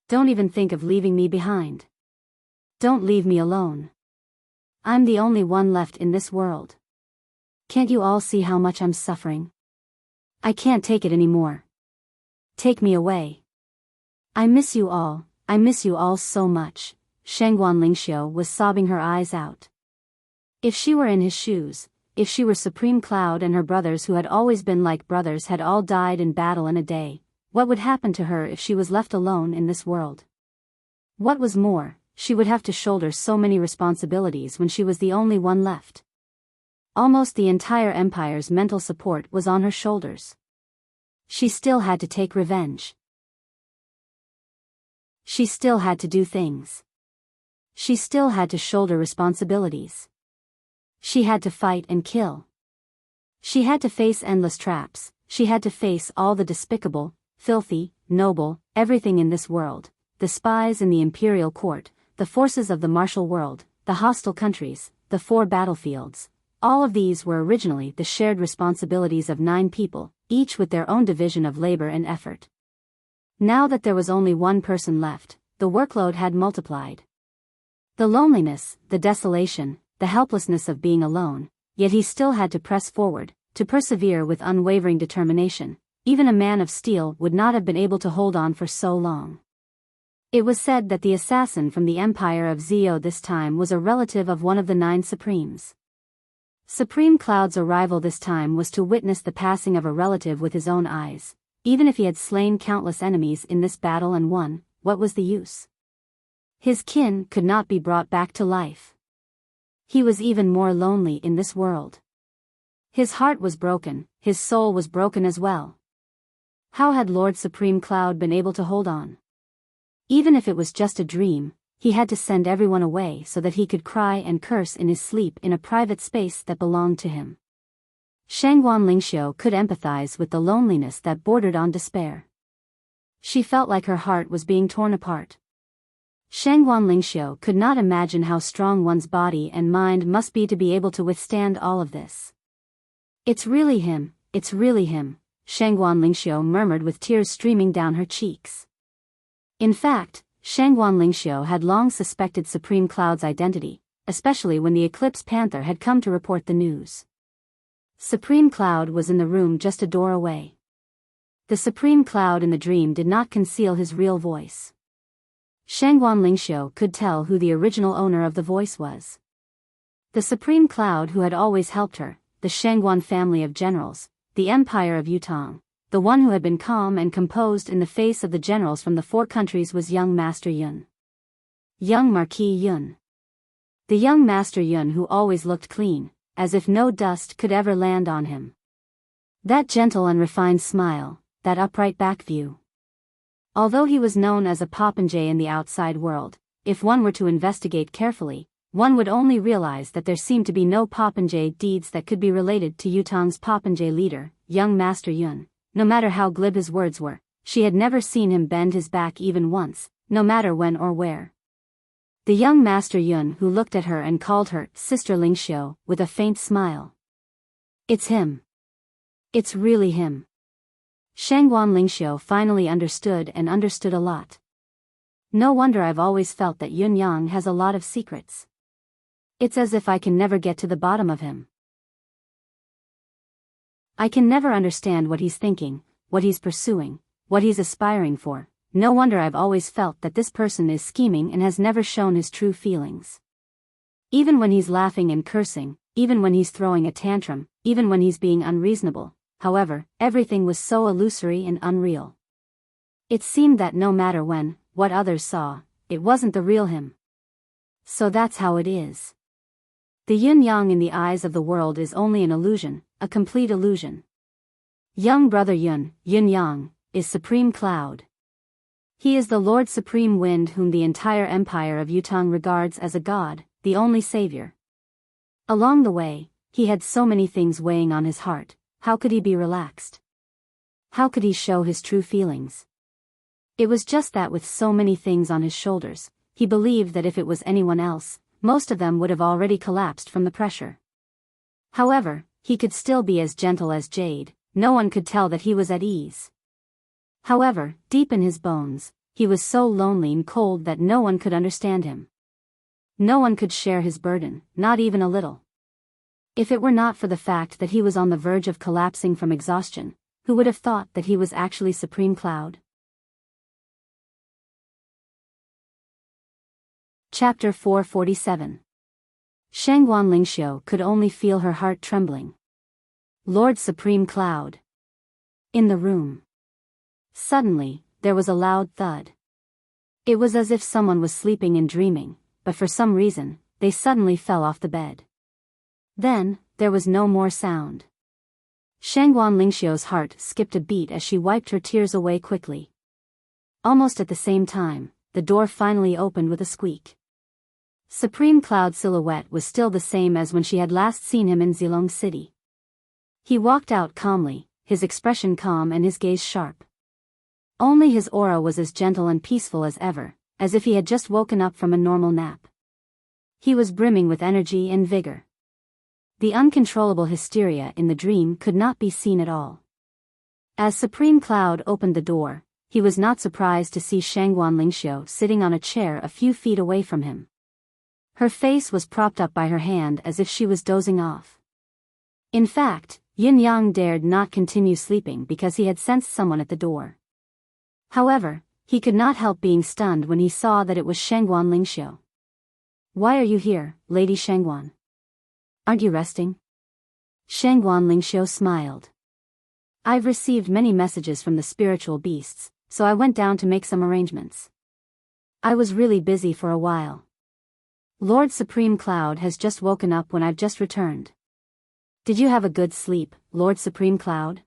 Don't even think of leaving me behind. Don't leave me alone. I'm the only one left in this world. Can't you all see how much I'm suffering? I can't take it anymore. Take me away. I miss you all so much." Shangguan Lingxiu was sobbing her eyes out. If she were in his shoes, if she were Supreme Cloud and her brothers who had always been like brothers had all died in battle in a day, what would happen to her if she was left alone in this world? What was more, she would have to shoulder so many responsibilities when she was the only one left. Almost the entire empire's mental support was on her shoulders. She still had to take revenge. She still had to do things. She still had to shoulder responsibilities. She had to fight and kill. She had to face endless traps, she had to face all the despicable, filthy, noble, everything in this world, the spies in the imperial court, the forces of the martial world, the hostile countries, the 4 battlefields. All of these were originally the shared responsibilities of 9 people, each with their own division of labor and effort. Now that there was only one person left, the workload had multiplied. The loneliness, the desolation, the helplessness of being alone, yet he still had to press forward, to persevere with unwavering determination. Even a man of steel would not have been able to hold on for so long. It was said that the assassin from the empire of Zio this time was a relative of one of the 9 supremes. Supreme Cloud's arrival this time was to witness the passing of a relative with his own eyes. Even if he had slain countless enemies in this battle and won, what was the use? His kin could not be brought back to life. He was even more lonely in this world. His heart was broken, his soul was broken as well. How had Lord Supreme Cloud been able to hold on? Even if it was just a dream, he had to send everyone away so that he could cry and curse in his sleep in a private space that belonged to him. Shangguan Lingxiu could empathize with the loneliness that bordered on despair. She felt like her heart was being torn apart. Shangguan Lingxiu could not imagine how strong one's body and mind must be to be able to withstand all of this. It's really him, Shangguan Lingxiu murmured with tears streaming down her cheeks. In fact, Shangguan Lingxiu had long suspected Supreme Cloud's identity, especially when the Eclipse Panther had come to report the news. Supreme Cloud was in the room just a door away. The Supreme Cloud in the dream did not conceal his real voice. Shangguan Lingxiu could tell who the original owner of the voice was. The Supreme Cloud who had always helped her, the Shangguan family of generals, the Empire of Yutong, the one who had been calm and composed in the face of the generals from the 4 countries was young Master Yun. Young Marquis Yun. The young Master Yun who always looked clean, as if no dust could ever land on him. That gentle and refined smile, that upright back view. Although he was known as a popinjay in the outside world, if one were to investigate carefully, one would only realize that there seemed to be no popinjay deeds that could be related to Yutong's popinjay leader, young Master Yun. No matter how glib his words were, she had never seen him bend his back even once, no matter when or where. The young Master Yun who looked at her and called her Sister Lingxiu with a faint smile. It's him. It's really him. Shangguan Lingxiu finally understood and understood a lot. No wonder I've always felt that Yun Yang has a lot of secrets. It's as if I can never get to the bottom of him. I can never understand what he's thinking, what he's pursuing, what he's aspiring for. No wonder I've always felt that this person is scheming and has never shown his true feelings. Even when he's laughing and cursing, even when he's throwing a tantrum, even when he's being unreasonable, however, everything was so illusory and unreal. It seemed that no matter what others saw, it wasn't the real him. So that's how it is. The yin yang in the eyes of the world is only an illusion, a complete illusion. Young brother Yun, Yin Yang, is supreme cloud. He is the Lord Supreme Wind whom the entire empire of Yutong regards as a god, the only savior. Along the way, he had so many things weighing on his heart. How could he be relaxed? How could he show his true feelings? It was just that with so many things on his shoulders, he believed that if it was anyone else, most of them would have already collapsed from the pressure. However, he could still be as gentle as jade. No one could tell that he was at ease. However, deep in his bones, he was so lonely and cold that no one could understand him. No one could share his burden, not even a little. If it were not for the fact that he was on the verge of collapsing from exhaustion, who would have thought that he was actually Supreme Cloud? Chapter 447. Shangguan Lingxiu could only feel her heart trembling. Lord Supreme Cloud. In the room. Suddenly, there was a loud thud. It was as if someone was sleeping and dreaming, but for some reason, they suddenly fell off the bed. Then, there was no more sound. Shangguan Lingxiu's heart skipped a beat as she wiped her tears away quickly. Almost at the same time, the door finally opened with a squeak. Supreme Cloud's silhouette was still the same as when she had last seen him in Zilong City. He walked out calmly, his expression calm and his gaze sharp. Only his aura was as gentle and peaceful as ever, as if he had just woken up from a normal nap. He was brimming with energy and vigor. The uncontrollable hysteria in the dream could not be seen at all. As Supreme Cloud opened the door, he was not surprised to see Shangguan Lingxiu sitting on a chair a few feet away from him. Her face was propped up by her hand as if she was dozing off. In fact, Yin Yang dared not continue sleeping because he had sensed someone at the door. However, he could not help being stunned when he saw that it was Shangguan Lingxiu. "Why are you here, Lady Shangguan? Aren't you resting?" Shangguan Lingxiu smiled. "I've received many messages from the spiritual beasts, so I went down to make some arrangements. I was really busy for a while. Lord Supreme Cloud has just woken up when I've just returned. Did you have a good sleep, Lord Supreme Cloud?"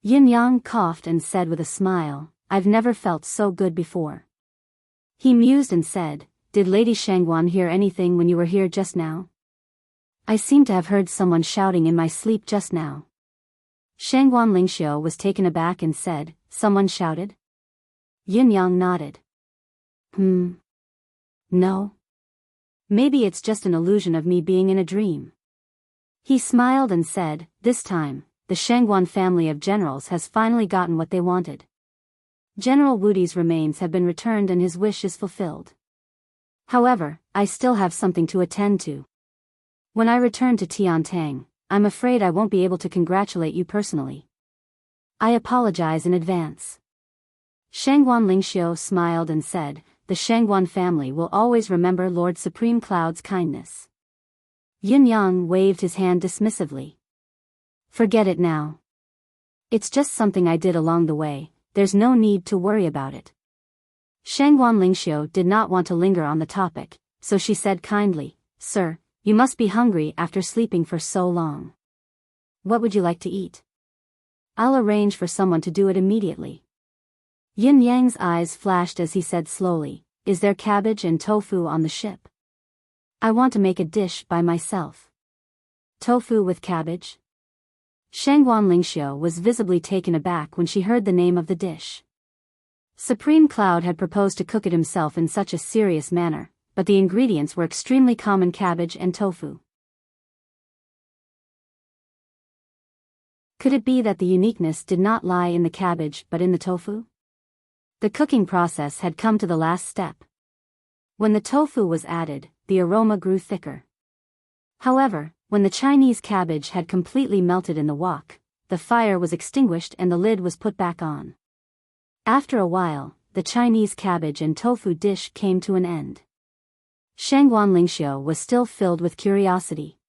Yin Yang coughed and said with a smile, "I've never felt so good before." He mused and said, "Did Lady Shangguan hear anything when you were here just now? I seem to have heard someone shouting in my sleep just now." Shangguan Lingxiu was taken aback and said, "Someone shouted?" Yin Yang nodded. No. Maybe it's just an illusion of me being in a dream." He smiled and said, "This time, the Shangguan family of generals has finally gotten what they wanted. General Wudi's remains have been returned and his wish is fulfilled. However, I still have something to attend to. When I return to Tiantang, I'm afraid I won't be able to congratulate you personally. I apologize in advance." Shangguan Lingxiu smiled and said, "The Shangguan family will always remember Lord Supreme Cloud's kindness." Yin Yang waved his hand dismissively. "Forget it now. It's just something I did along the way, there's no need to worry about it. Shangguan Lingxiu did not want to linger on the topic, so she said kindly, Sir, you must be hungry after sleeping for so long. What would you like to eat? I'll arrange for someone to do it immediately. Yin Yang's eyes flashed as he said slowly, Is there cabbage and tofu on the ship? I want to make a dish by myself. Tofu with cabbage? Shangguan Lingxiu was visibly taken aback when she heard the name of the dish. Supreme Cloud had proposed to cook it himself in such a serious manner, but the ingredients were extremely common: cabbage and tofu. Could it be that the uniqueness did not lie in the cabbage but in the tofu? The cooking process had come to the last step. When the tofu was added, the aroma grew thicker. However, when the Chinese cabbage had completely melted in the wok, the fire was extinguished and the lid was put back on. After a while, the Chinese cabbage and tofu dish came to an end. Shangguan Lingxiu was still filled with curiosity.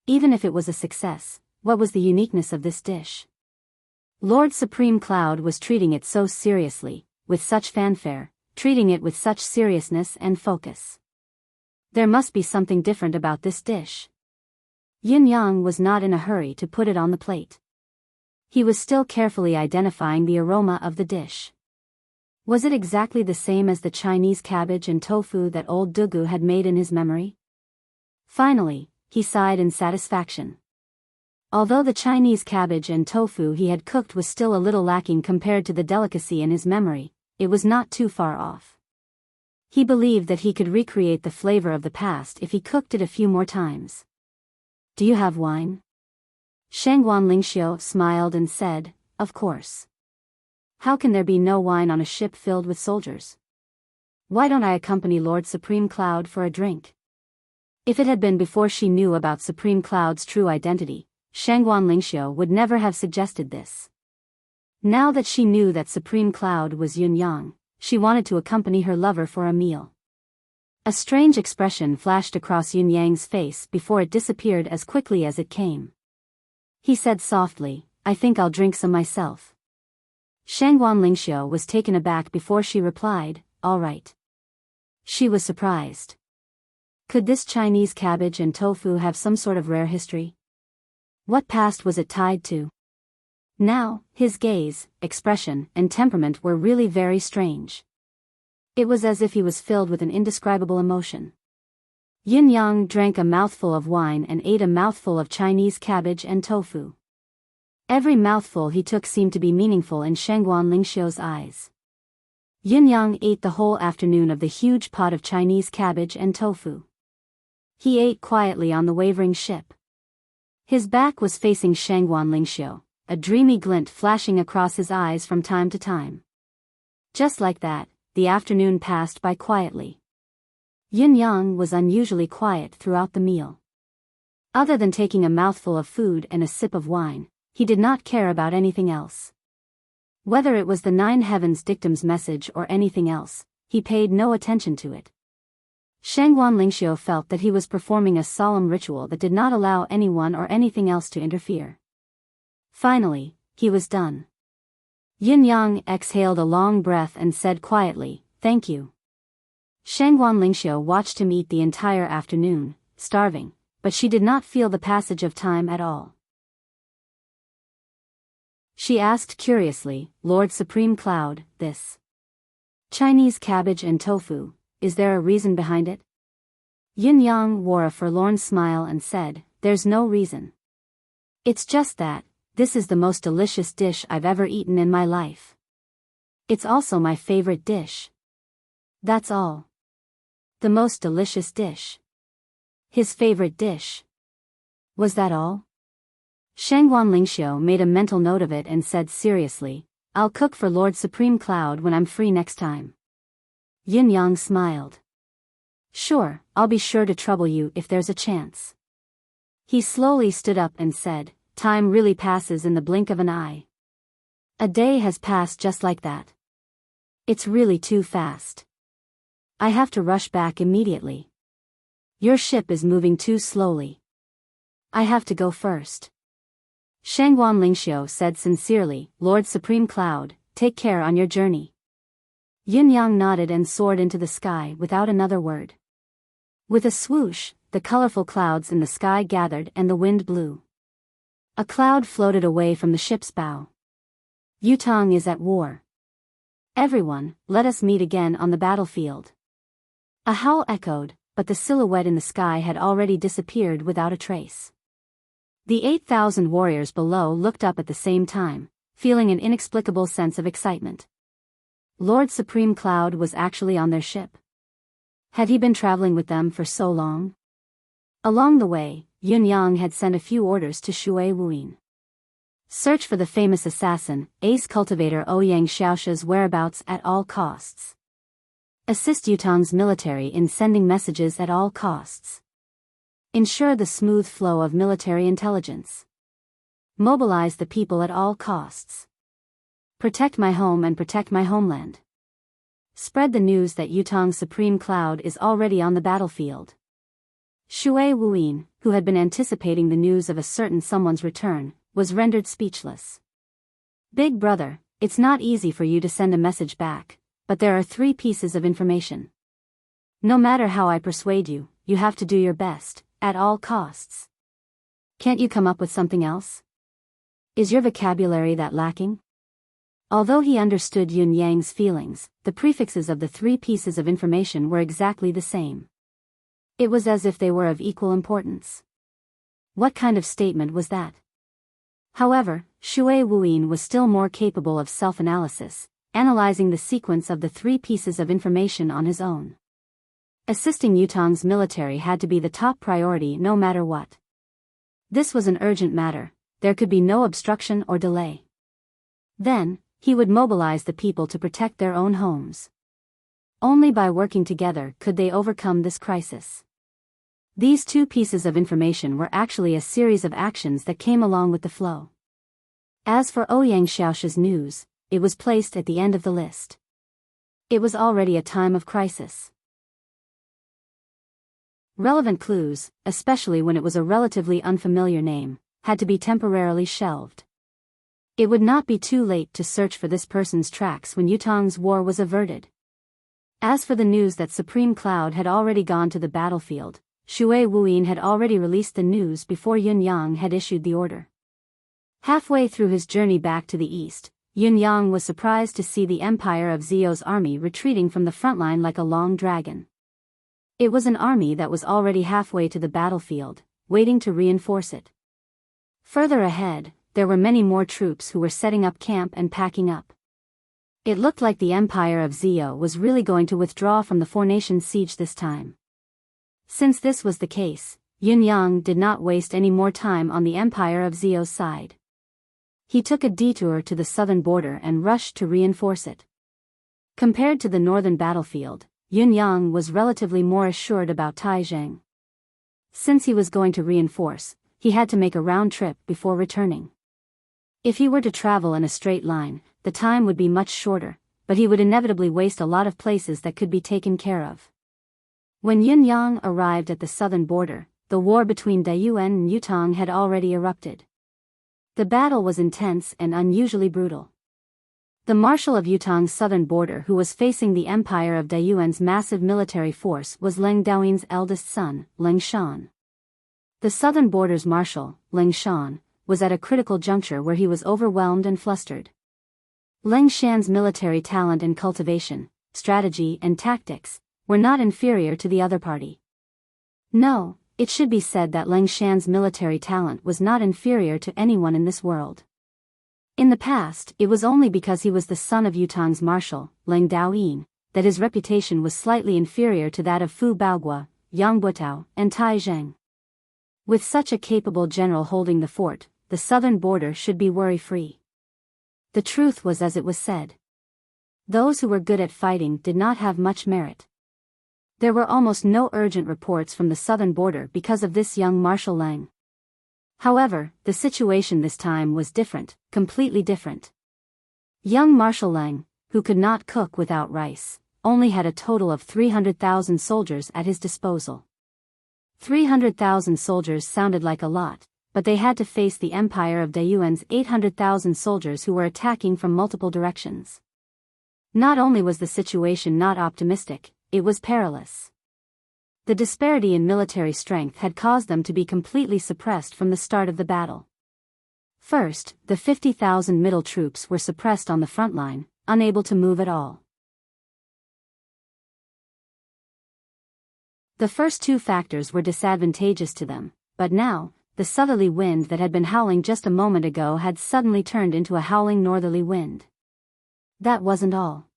Even if it was a success, what was the uniqueness of this dish? Lord Supreme Cloud was treating it so seriously, with such fanfare, treating it with such seriousness and focus. There must be something different about this dish. Yin Yang was not in a hurry to put it on the plate. He was still carefully identifying the aroma of the dish. Was it exactly the same as the Chinese cabbage and tofu that old Dugu had made in his memory? Finally, he sighed in satisfaction. Although the Chinese cabbage and tofu he had cooked was still a little lacking compared to the delicacy in his memory, it was not too far off. He believed that he could recreate the flavor of the past if he cooked it a few more times. Do you have wine? Shangguan Lingxiu smiled and said, Of course. How can there be no wine on a ship filled with soldiers? Why don't I accompany Lord Supreme Cloud for a drink? If it had been before she knew about Supreme Cloud's true identity, Shangguan Lingxiu would never have suggested this. Now that she knew that Supreme Cloud was Yin Yang, she wanted to accompany her lover for a meal. A strange expression flashed across Yin Yang's face before it disappeared as quickly as it came. He said softly, I think I'll drink some myself. Shangguan Lingxiu was taken aback before she replied, All right. She was surprised. Could this Chinese cabbage and tofu have some sort of rare history? What past was it tied to? Now, his gaze, expression, and temperament were really very strange. It was as if he was filled with an indescribable emotion. Yin Yang drank a mouthful of wine and ate a mouthful of Chinese cabbage and tofu. Every mouthful he took seemed to be meaningful in Shangguan Lingxiu's eyes. Yin Yang ate the whole afternoon of the huge pot of Chinese cabbage and tofu. He ate quietly on the wavering ship. His back was facing Shangguan Lingxiu, a dreamy glint flashing across his eyes from time to time. Just like that, the afternoon passed by quietly. Yin Yang was unusually quiet throughout the meal. Other than taking a mouthful of food and a sip of wine, he did not care about anything else. Whether it was the Nine Heavens dictum's message or anything else, he paid no attention to it. Shangguan Lingxiu felt that he was performing a solemn ritual that did not allow anyone or anything else to interfere. Finally, he was done. Yin Yang exhaled a long breath and said quietly, Thank you. Shangguan Lingxiu watched him eat the entire afternoon, starving, but she did not feel the passage of time at all. She asked curiously, Lord Supreme Cloud, this Chinese cabbage and tofu, is there a reason behind it? Yin Yang wore a forlorn smile and said, There's no reason. It's just that, this is the most delicious dish I've ever eaten in my life. It's also my favorite dish. That's all. The most delicious dish. His favorite dish. Was that all? Shangguan Lingxiu made a mental note of it and said seriously, I'll cook for Lord Supreme Cloud when I'm free next time. Yin Yang smiled. Sure, I'll be sure to trouble you if there's a chance. He slowly stood up and said, Time really passes in the blink of an eye. A day has passed just like that. It's really too fast. I have to rush back immediately. Your ship is moving too slowly. I have to go first. Shangguan Lingxiu said sincerely, "Lord Supreme Cloud, take care on your journey." Yin Yang nodded and soared into the sky without another word. With a swoosh, the colorful clouds in the sky gathered and the wind blew. A cloud floated away from the ship's bow. Yutong is at war. Everyone, let us meet again on the battlefield. A howl echoed, but the silhouette in the sky had already disappeared without a trace. The 8,000 warriors below looked up at the same time, feeling an inexplicable sense of excitement. Lord Supreme Cloud was actually on their ship. Had he been traveling with them for so long? Along the way, Yun Yang had sent a few orders to Shui Wuyin. Search for the famous assassin, ace cultivator Ouyang Xiaosha's whereabouts at all costs. Assist Yutong's military in sending messages at all costs. Ensure the smooth flow of military intelligence. Mobilize the people at all costs. Protect my home and protect my homeland. Spread the news that Yutong's Supreme Cloud is already on the battlefield. Shui Wuyin, who had been anticipating the news of a certain someone's return, was rendered speechless. Big brother, it's not easy for you to send a message back, but there are 3 pieces of information. No matter how I persuade you, you have to do your best, at all costs. Can't you come up with something else? Is your vocabulary that lacking? Although he understood Yun Yang's feelings, the prefixes of the 3 pieces of information were exactly the same. It was as if they were of equal importance. What kind of statement was that? However, Shui Wuyin was still more capable of self-analysis, analyzing the sequence of the 3 pieces of information on his own. Assisting Yutong's military had to be the top priority no matter what. This was an urgent matter, there could be no obstruction or delay. Then, he would mobilize the people to protect their own homes. Only by working together could they overcome this crisis. These 2 pieces of information were actually a series of actions that came along with the flow. As for Ouyang Xiaosha's news, it was placed at the end of the list. It was already a time of crisis. Relevant clues, especially when it was a relatively unfamiliar name, had to be temporarily shelved. It would not be too late to search for this person's tracks when Yutong's war was averted. As for the news that Supreme Cloud had already gone to the battlefield, Shui Wuyin had already released the news before Yun Yang had issued the order. Halfway through his journey back to the east, Yun Yang was surprised to see the empire of Zio's army retreating from the front line like a long dragon. It was an army that was already halfway to the battlefield, waiting to reinforce it. Further ahead, there were many more troops who were setting up camp and packing up. It looked like the empire of Zio was really going to withdraw from the four-nation siege this time. Since this was the case, Yun Yang did not waste any more time on the empire of Zio's side. He took a detour to the southern border and rushed to reinforce it. Compared to the northern battlefield, Yun Yang was relatively more assured about Taizheng. Since he was going to reinforce, he had to make a round trip before returning. If he were to travel in a straight line, the time would be much shorter, but he would inevitably waste a lot of places that could be taken care of. When Yun Yang arrived at the southern border, the war between Daiyuan and Yutong had already erupted. The battle was intense and unusually brutal. The marshal of Yutong's southern border who was facing the empire of Daiyuan's massive military force was Leng Daoyin's eldest son, Leng Shan. The southern border's marshal, Leng Shan, was at a critical juncture where he was overwhelmed and flustered. Leng Shan's military talent and cultivation, strategy and tactics, were not inferior to the other party. No, it should be said that Leng Shan's military talent was not inferior to anyone in this world. In the past, it was only because he was the son of Yutong's marshal, Leng Daoyin, that his reputation was slightly inferior to that of Fu Baogua, Yang Butao, and Tai Zheng. With such a capable general holding the fort, the southern border should be worry-free. The truth was as it was said. Those who were good at fighting did not have much merit. There were almost no urgent reports from the southern border because of this young Marshal Leng. However, the situation this time was different, completely different. Young Marshal Leng, who could not cook without rice, only had a total of 300,000 soldiers at his disposal. 300,000 soldiers sounded like a lot, but they had to face the empire of Dayuan's 800,000 soldiers who were attacking from multiple directions. Not only was the situation not optimistic, it was perilous. The disparity in military strength had caused them to be completely suppressed from the start of the battle. First, the 50,000 middle troops were suppressed on the front line, unable to move at all. The first two factors were disadvantageous to them, but now, the southerly wind that had been howling just a moment ago had suddenly turned into a howling northerly wind. That wasn't all.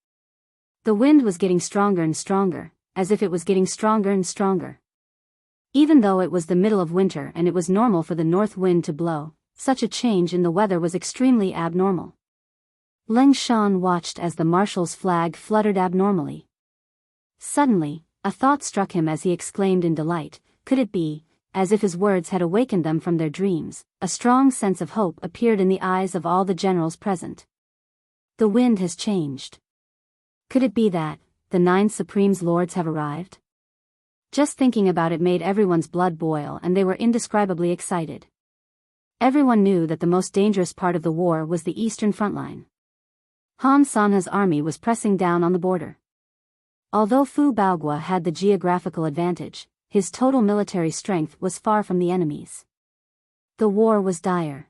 The wind was getting stronger and stronger, as if it was getting stronger and stronger. Even though it was the middle of winter and it was normal for the north wind to blow, such a change in the weather was extremely abnormal. Leng Shan watched as the marshal's flag fluttered abnormally. Suddenly, a thought struck him as he exclaimed in delight, could it be, as if his words had awakened them from their dreams, a strong sense of hope appeared in the eyes of all the generals present. The wind has changed. Could it be that, the 9 Supreme's lords have arrived? Just thinking about it made everyone's blood boil and they were indescribably excited. Everyone knew that the most dangerous part of the war was the eastern front line. Han Sanha's army was pressing down on the border. Although Fu Baogua had the geographical advantage, his total military strength was far from the enemy's. The war was dire.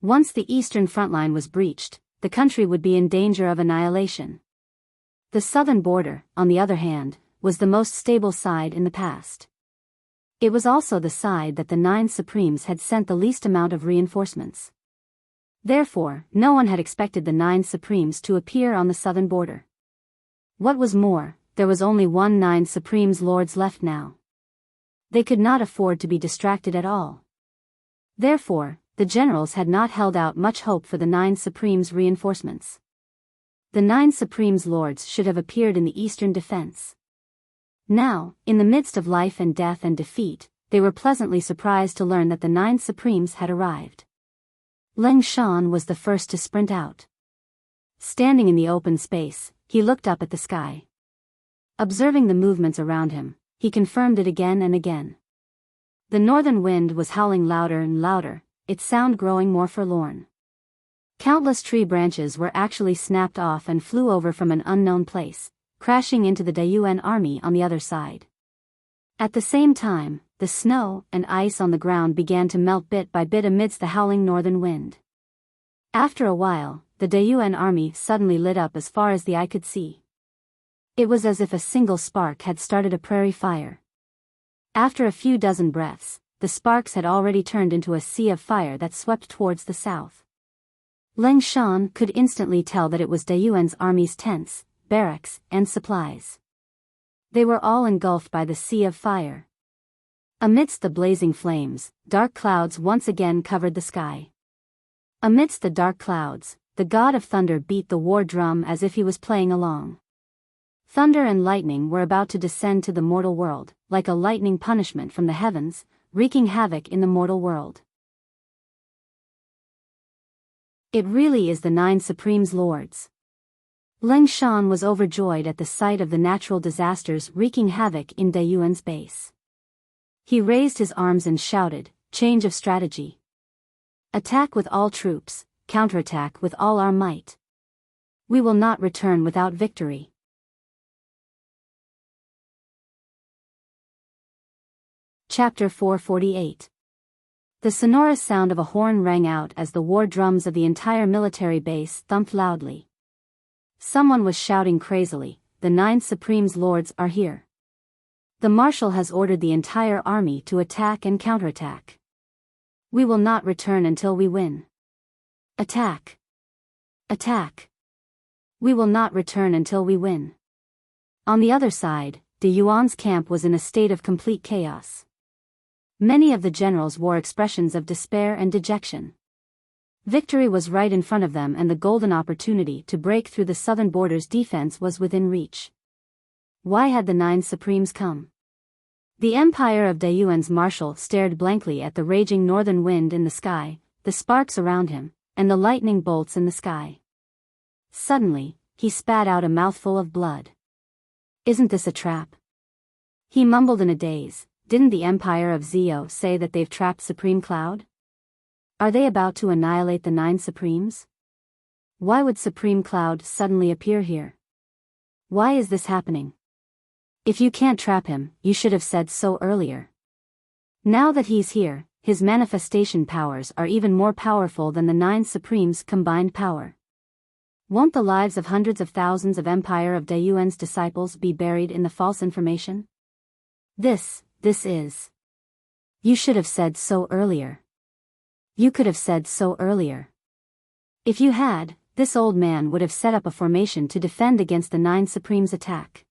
Once the eastern front line was breached, the country would be in danger of annihilation. The southern border, on the other hand, was the most stable side in the past. It was also the side that the 9 Supremes had sent the least amount of reinforcements. Therefore, no one had expected the 9 Supremes to appear on the southern border. What was more, there was only one 9 Supremes lords left now. They could not afford to be distracted at all. Therefore, the generals had not held out much hope for the 9 Supremes' reinforcements. The 9 Supremes lords should have appeared in the eastern defense. Now, in the midst of life and death and defeat, they were pleasantly surprised to learn that the 9 Supremes had arrived. Leng Shan was the first to sprint out. Standing in the open space, he looked up at the sky. Observing the movements around him, he confirmed it again and again. The northern wind was howling louder and louder, its sound growing more forlorn. Countless tree branches were actually snapped off and flew over from an unknown place, crashing into the Dayuan army on the other side. At the same time, the snow and ice on the ground began to melt bit by bit amidst the howling northern wind. After a while, the Dayuan army suddenly lit up as far as the eye could see. It was as if a single spark had started a prairie fire. After a few dozen breaths, the sparks had already turned into a sea of fire that swept towards the south. Leng Shan could instantly tell that it was Dayuan's army's tents, barracks, and supplies. They were all engulfed by the sea of fire. Amidst the blazing flames, dark clouds once again covered the sky. Amidst the dark clouds, the god of thunder beat the war drum as if he was playing along. Thunder and lightning were about to descend to the mortal world, like a lightning punishment from the heavens, wreaking havoc in the mortal world. It really is the 9 Supremes lords. Leng Shan was overjoyed at the sight of the natural disasters wreaking havoc in Dayuan's base. He raised his arms and shouted, "Change of strategy. Attack with all troops, counterattack with all our might. We will not return without victory." Chapter 448. The sonorous sound of a horn rang out as the war drums of the entire military base thumped loudly. Someone was shouting crazily, "The 9 Supremes lords are here. The marshal has ordered the entire army to attack and counterattack. We will not return until we win. Attack! Attack! We will not return until we win." On the other side, De Yuan's camp was in a state of complete chaos. Many of the generals wore expressions of despair and dejection. Victory was right in front of them and the golden opportunity to break through the southern border's defense was within reach. Why had the 9 Supremes come? The empire of Dayuan's marshal stared blankly at the raging northern wind in the sky, the sparks around him, and the lightning bolts in the sky. Suddenly, he spat out a mouthful of blood. "Isn't this a trap?" he mumbled in a daze. didn't the Empire of Zeo say that they've trapped Supreme Cloud? Are they about to annihilate the 9 Supremes? Why would Supreme Cloud suddenly appear here? Why is this happening? If you can't trap him, you should have said so earlier. Now that he's here, his manifestation powers are even more powerful than the 9 Supremes' combined power. Won't the lives of hundreds of thousands of Empire of Dayuan's disciples be buried in the false information? This is. You should have said so earlier. You could have said so earlier. If you had, this old man would have set up a formation to defend against the 9 Supremes' attack.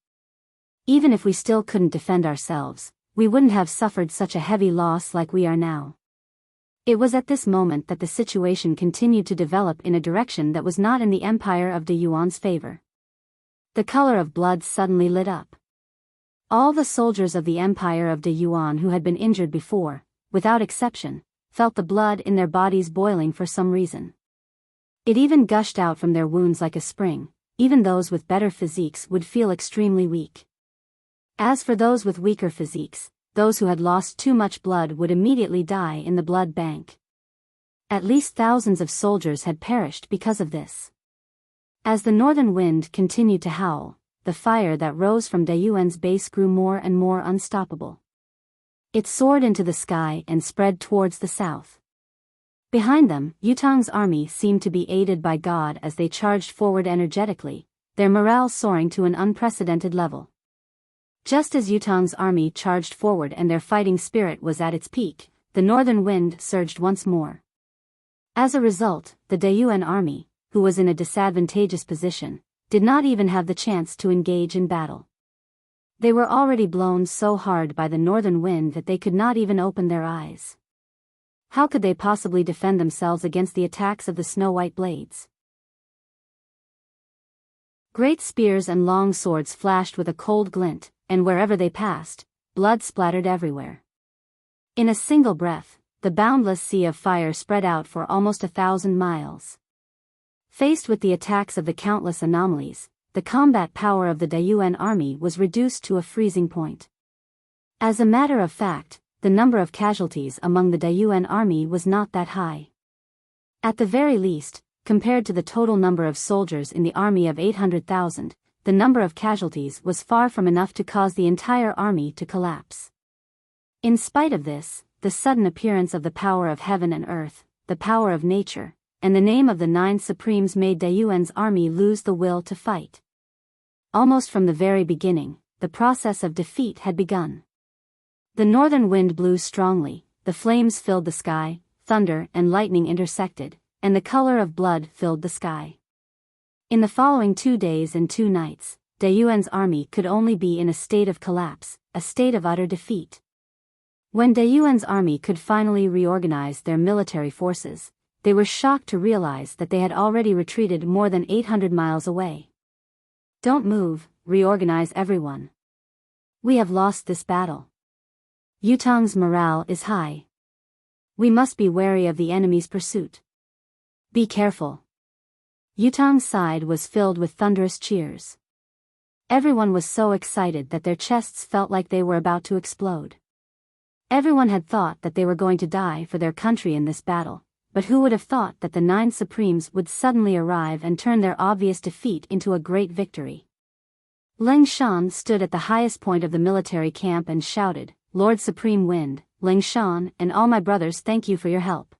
Even if we still couldn't defend ourselves, we wouldn't have suffered such a heavy loss like we are now. It was at this moment that the situation continued to develop in a direction that was not in the Empire of Dayuan's favor. The color of blood suddenly lit up. All the soldiers of the Empire of Dayuan who had been injured before, without exception, felt the blood in their bodies boiling for some reason. It even gushed out from their wounds like a spring. Even those with better physiques would feel extremely weak. As for those with weaker physiques, those who had lost too much blood would immediately die in the blood bank. At least thousands of soldiers had perished because of this. As the northern wind continued to howl, the fire that rose from Dayuan's base grew more and more unstoppable. It soared into the sky and spread towards the south. Behind them, Yutang's army seemed to be aided by God as they charged forward energetically, their morale soaring to an unprecedented level. Just as Yutang's army charged forward and their fighting spirit was at its peak, the northern wind surged once more. As a result, the Dayuan army, who was in a disadvantageous position, did not even have the chance to engage in battle. They were already blown so hard by the northern wind that they could not even open their eyes. How could they possibly defend themselves against the attacks of the snow-white blades? Great spears and long swords flashed with a cold glint, and wherever they passed, blood splattered everywhere. In a single breath, the boundless sea of fire spread out for almost 1,000 miles. Faced with the attacks of the countless anomalies, the combat power of the Dayuan army was reduced to a freezing point. As a matter of fact, the number of casualties among the Dayuan army was not that high. At the very least, compared to the total number of soldiers in the army of 800,000, the number of casualties was far from enough to cause the entire army to collapse. In spite of this, the sudden appearance of the power of heaven and earth, the power of nature, and the name of the 9 Supremes made Dayuan's army lose the will to fight. Almost from the very beginning, the process of defeat had begun. The northern wind blew strongly, the flames filled the sky, thunder and lightning intersected, and the color of blood filled the sky. In the following 2 days and 2 nights, Dayuan's army could only be in a state of collapse, a state of utter defeat. When Dayuan's army could finally reorganize their military forces, they were shocked to realize that they had already retreated more than 800 miles away. Don't move, reorganize everyone. We have lost this battle. Yutang's morale is high. We must be wary of the enemy's pursuit. Be careful. Yutang's side was filled with thunderous cheers. Everyone was so excited that their chests felt like they were about to explode. Everyone had thought that they were going to die for their country in this battle, but who would have thought that the 9 Supremes would suddenly arrive and turn their obvious defeat into a great victory? Ling Shan stood at the highest point of the military camp and shouted, "Lord Supreme Wind, Ling Shan and all my brothers, thank you for your help.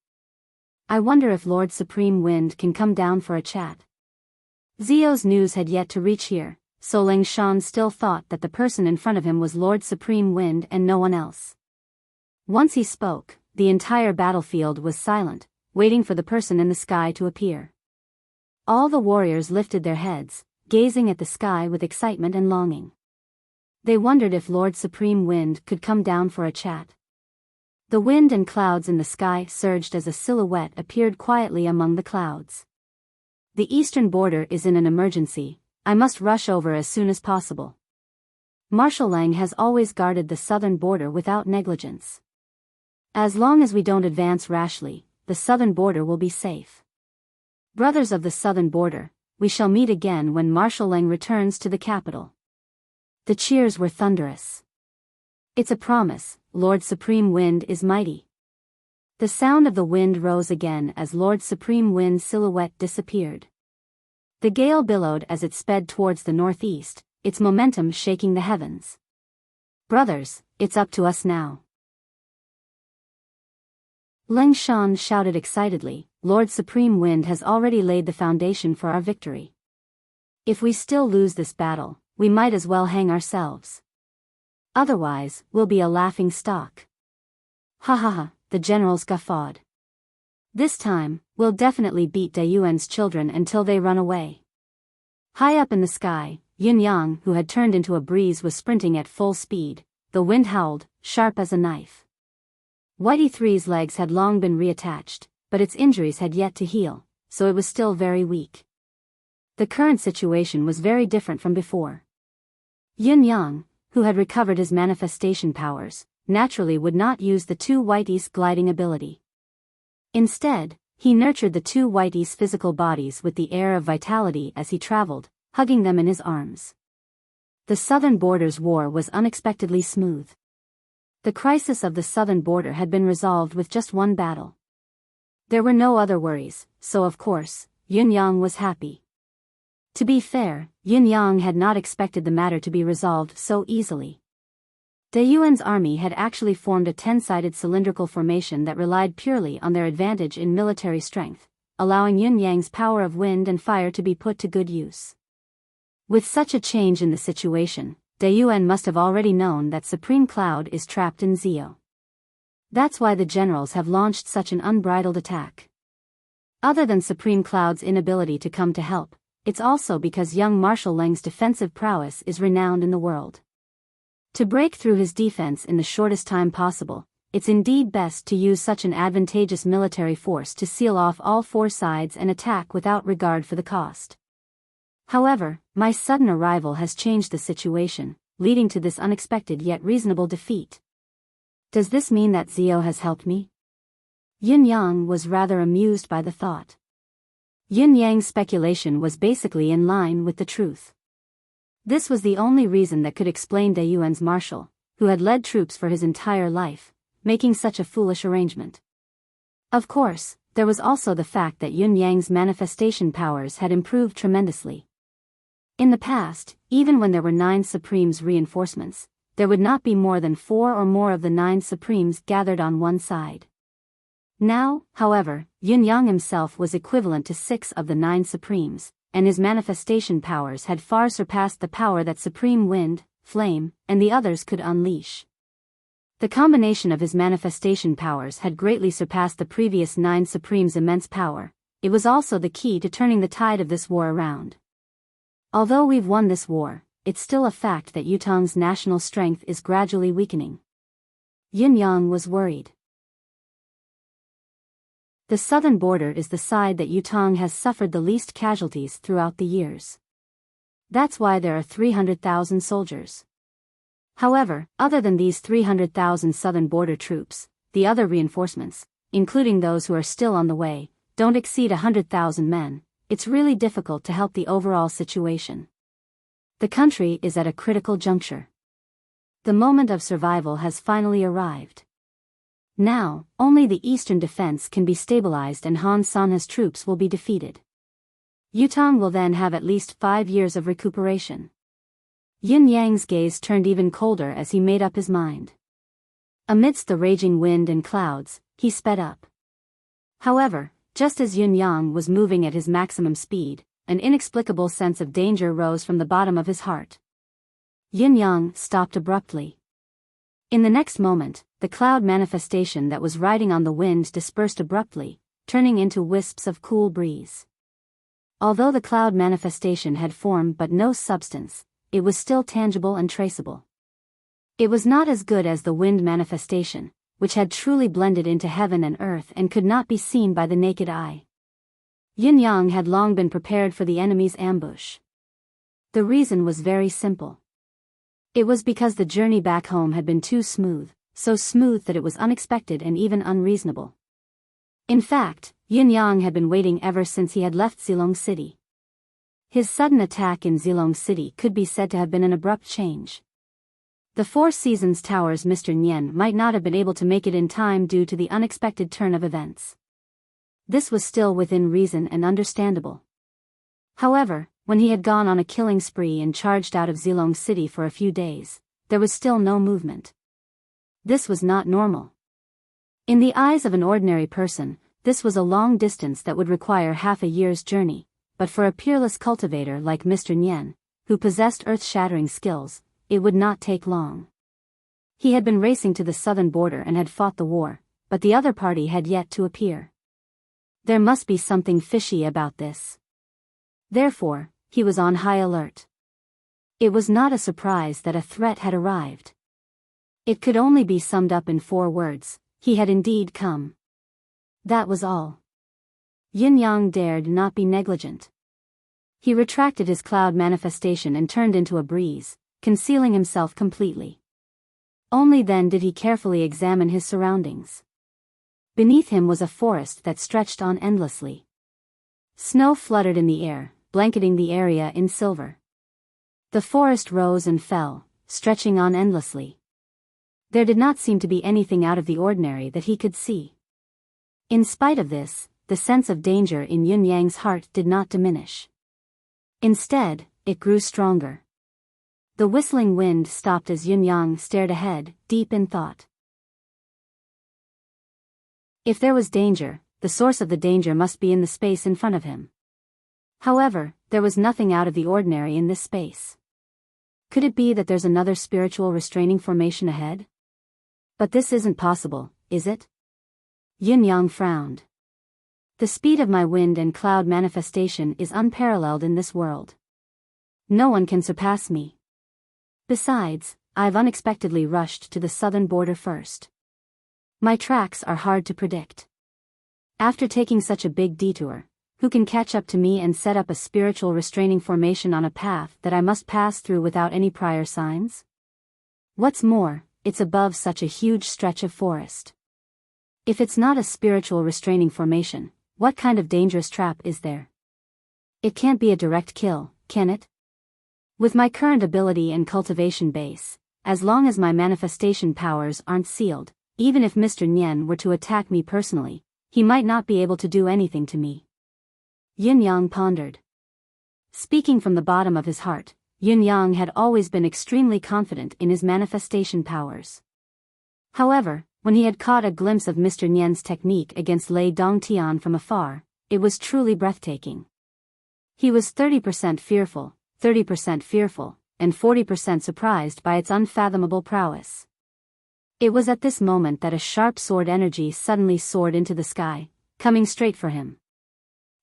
I wonder if Lord Supreme Wind can come down for a chat." Zio's news had yet to reach here, so Ling Shan still thought that the person in front of him was Lord Supreme Wind and no one else. Once he spoke, the entire battlefield was silent, waiting for the person in the sky to appear. All the warriors lifted their heads, gazing at the sky with excitement and longing. They wondered if Lord Supreme Wind could come down for a chat. The wind and clouds in the sky surged as a silhouette appeared quietly among the clouds. The eastern border is in an emergency, I must rush over as soon as possible. Marshal Lang has always guarded the southern border without negligence. As long as we don't advance rashly, the southern border will be safe. Brothers of the southern border, we shall meet again when Marshal Lang returns to the capital. The cheers were thunderous. It's a promise, Lord Supreme Wind is mighty. The sound of the wind rose again as Lord Supreme Wind's silhouette disappeared. The gale billowed as it sped towards the northeast, its momentum shaking the heavens. Brothers, it's up to us now. Leng Shan shouted excitedly, Lord Supreme Wind has already laid the foundation for our victory. If we still lose this battle, we might as well hang ourselves. Otherwise, we'll be a laughing stock. Ha ha ha, the generals guffawed. This time, we'll definitely beat De Yuan's children until they run away. High up in the sky, Yin Yang, who had turned into a breeze, was sprinting at full speed. The wind howled, sharp as a knife. Whitey Three's legs had long been reattached, but its injuries had yet to heal, so it was still very weak. The current situation was very different from before. Yin Yang, who had recovered his manifestation powers, naturally would not use the two Whitey's gliding ability. Instead, he nurtured the two Whitey's physical bodies with the air of vitality as he traveled, hugging them in his arms. The southern border's war was unexpectedly smooth. The crisis of the southern border had been resolved with just one battle. There were no other worries, so of course, Yin Yang was happy. To be fair, Yin Yang had not expected the matter to be resolved so easily. De Yuan's army had actually formed a 10-sided cylindrical formation that relied purely on their advantage in military strength, allowing Yin Yang's power of wind and fire to be put to good use. With such a change in the situation, De Yuan must have already known that Supreme Cloud is trapped in Zio. That's why the generals have launched such an unbridled attack. Other than Supreme Cloud's inability to come to help, it's also because young Marshal Leng's defensive prowess is renowned in the world. To break through his defense in the shortest time possible, it's indeed best to use such an advantageous military force to seal off all four sides and attack without regard for the cost. However, my sudden arrival has changed the situation, leading to this unexpected yet reasonable defeat. Does this mean that Zio has helped me? Yin Yang was rather amused by the thought. Yin Yang's speculation was basically in line with the truth. This was the only reason that could explain De Yuan's marshal, who had led troops for his entire life, making such a foolish arrangement. Of course, there was also the fact that Yin Yang's manifestation powers had improved tremendously. In the past, even when there were 9 Supremes reinforcements, there would not be more than 4 or more of the 9 Supremes gathered on one side. Now, however, Yin Yang himself was equivalent to 6 of the 9 Supremes, and his manifestation powers had far surpassed the power that Supreme Wind, Flame, and the others could unleash. The combination of his manifestation powers had greatly surpassed the previous 9 Supremes' immense power. It was also the key to turning the tide of this war around. Although we've won this war, it's still a fact that Yutong's national strength is gradually weakening. Yin Yang was worried. The southern border is the side that Yutong has suffered the least casualties throughout the years. That's why there are 300,000 soldiers. However, other than these 300,000 southern border troops, the other reinforcements, including those who are still on the way, don't exceed 100,000 men. It's really difficult to help the overall situation. The country is at a critical juncture. The moment of survival has finally arrived. Now, only the eastern defense can be stabilized and Han San's troops will be defeated. Yutong will then have at least 5 years of recuperation. Yin Yang's gaze turned even colder as he made up his mind. Amidst the raging wind and clouds, he sped up. However, just as Yin Yang was moving at his maximum speed, an inexplicable sense of danger rose from the bottom of his heart. Yin Yang stopped abruptly. In the next moment, the cloud manifestation that was riding on the wind dispersed abruptly, turning into wisps of cool breeze. Although the cloud manifestation had form but no substance, it was still tangible and traceable. It was not as good as the wind manifestation, which had truly blended into heaven and earth and could not be seen by the naked eye. Yin Yang had long been prepared for the enemy's ambush. The reason was very simple. It was because the journey back home had been too smooth, so smooth that it was unexpected and even unreasonable. In fact, Yin Yang had been waiting ever since he had left Zilong City. His sudden attack in Zilong City could be said to have been an abrupt change. The Four Seasons Tower's Mr. Nian might not have been able to make it in time due to the unexpected turn of events. This was still within reason and understandable. However, when he had gone on a killing spree and charged out of Zilong City for a few days, there was still no movement. This was not normal. In the eyes of an ordinary person, this was a long distance that would require half a year's journey, but for a peerless cultivator like Mr. Nian, who possessed earth-shattering skills, it would not take long. He had been racing to the southern border and had fought the war, but the other party had yet to appear. There must be something fishy about this. Therefore, he was on high alert. It was not a surprise that a threat had arrived. It could only be summed up in 4 words: he had indeed come. That was all. Yin Yang dared not be negligent. He retracted his cloud manifestation and turned into a breeze, concealing himself completely. Only then did he carefully examine his surroundings. Beneath him was a forest that stretched on endlessly. Snow fluttered in the air, blanketing the area in silver. The forest rose and fell, stretching on endlessly. There did not seem to be anything out of the ordinary that he could see. In spite of this, the sense of danger in Yun Yang's heart did not diminish. Instead, it grew stronger. The whistling wind stopped as Yun Yang stared ahead, deep in thought. If there was danger, the source of the danger must be in the space in front of him. However, there was nothing out of the ordinary in this space. Could it be that there's another spiritual restraining formation ahead? But this isn't possible, is it? Yin Yang frowned. The speed of my wind and cloud manifestation is unparalleled in this world. No one can surpass me. Besides, I've unexpectedly rushed to the southern border first. My tracks are hard to predict. After taking such a big detour, who can catch up to me and set up a spiritual restraining formation on a path that I must pass through without any prior signs? What's more, it's above such a huge stretch of forest. If it's not a spiritual restraining formation, what kind of dangerous trap is there? It can't be a direct kill, can it? With my current ability and cultivation base, as long as my manifestation powers aren't sealed, even if Mr. Nian were to attack me personally, he might not be able to do anything to me. Yin Yang pondered. Speaking from the bottom of his heart, Yin Yang had always been extremely confident in his manifestation powers. However, when he had caught a glimpse of Mr. Nian's technique against Lei Dongtian from afar, it was truly breathtaking. He was 30% fearful, and 40% surprised by its unfathomable prowess. It was at this moment that a sharp sword energy suddenly soared into the sky, coming straight for him.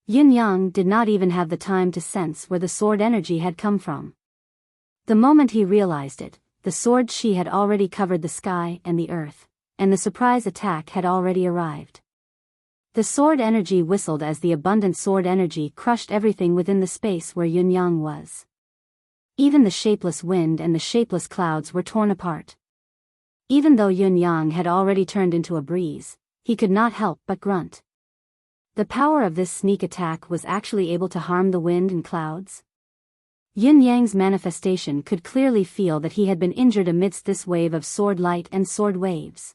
Yin Yang did not even have the time to sense where the sword energy had come from. The moment he realized it, the sword chi had already covered the sky and the earth, and the surprise attack had already arrived. The sword energy whistled as the abundant sword energy crushed everything within the space where Yin Yang was. Even the shapeless wind and the shapeless clouds were torn apart. Even though Yin Yang had already turned into a breeze, he could not help but grunt. The power of this sneak attack was actually able to harm the wind and clouds. Yin Yang's manifestation could clearly feel that he had been injured amidst this wave of sword light and sword waves.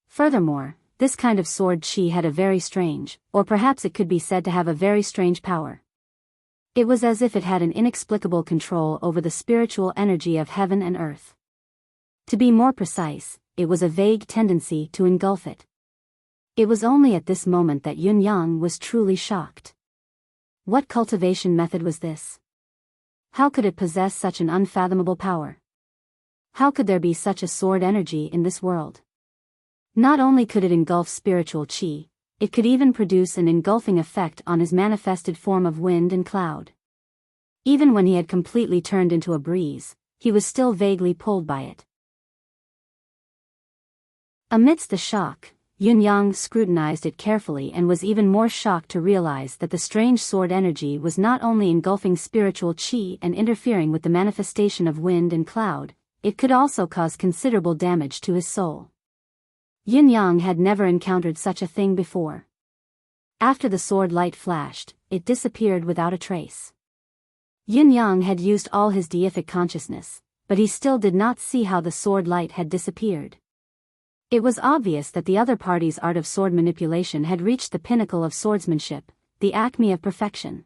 Furthermore, this kind of sword chi had a very strange, or perhaps it could be said to have a very strange power. It was as if it had an inexplicable control over the spiritual energy of heaven and earth. To be more precise, it was a vague tendency to engulf it. It was only at this moment that Yin Yang was truly shocked. What cultivation method was this? How could it possess such an unfathomable power? How could there be such a sword energy in this world? Not only could it engulf spiritual chi, it could even produce an engulfing effect on his manifested form of wind and cloud. Even when he had completely turned into a breeze, he was still vaguely pulled by it. Amidst the shock, Yin Yang scrutinized it carefully and was even more shocked to realize that the strange sword energy was not only engulfing spiritual chi and interfering with the manifestation of wind and cloud, it could also cause considerable damage to his soul. Yin Yang had never encountered such a thing before. After the sword light flashed, it disappeared without a trace. Yin Yang had used all his deific consciousness, but he still did not see how the sword light had disappeared. It was obvious that the other party's art of sword manipulation had reached the pinnacle of swordsmanship, the acme of perfection.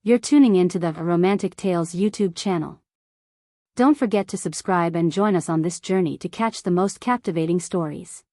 You're tuning into the Romantic Tales YouTube channel. Don't forget to subscribe and join us on this journey to catch the most captivating stories.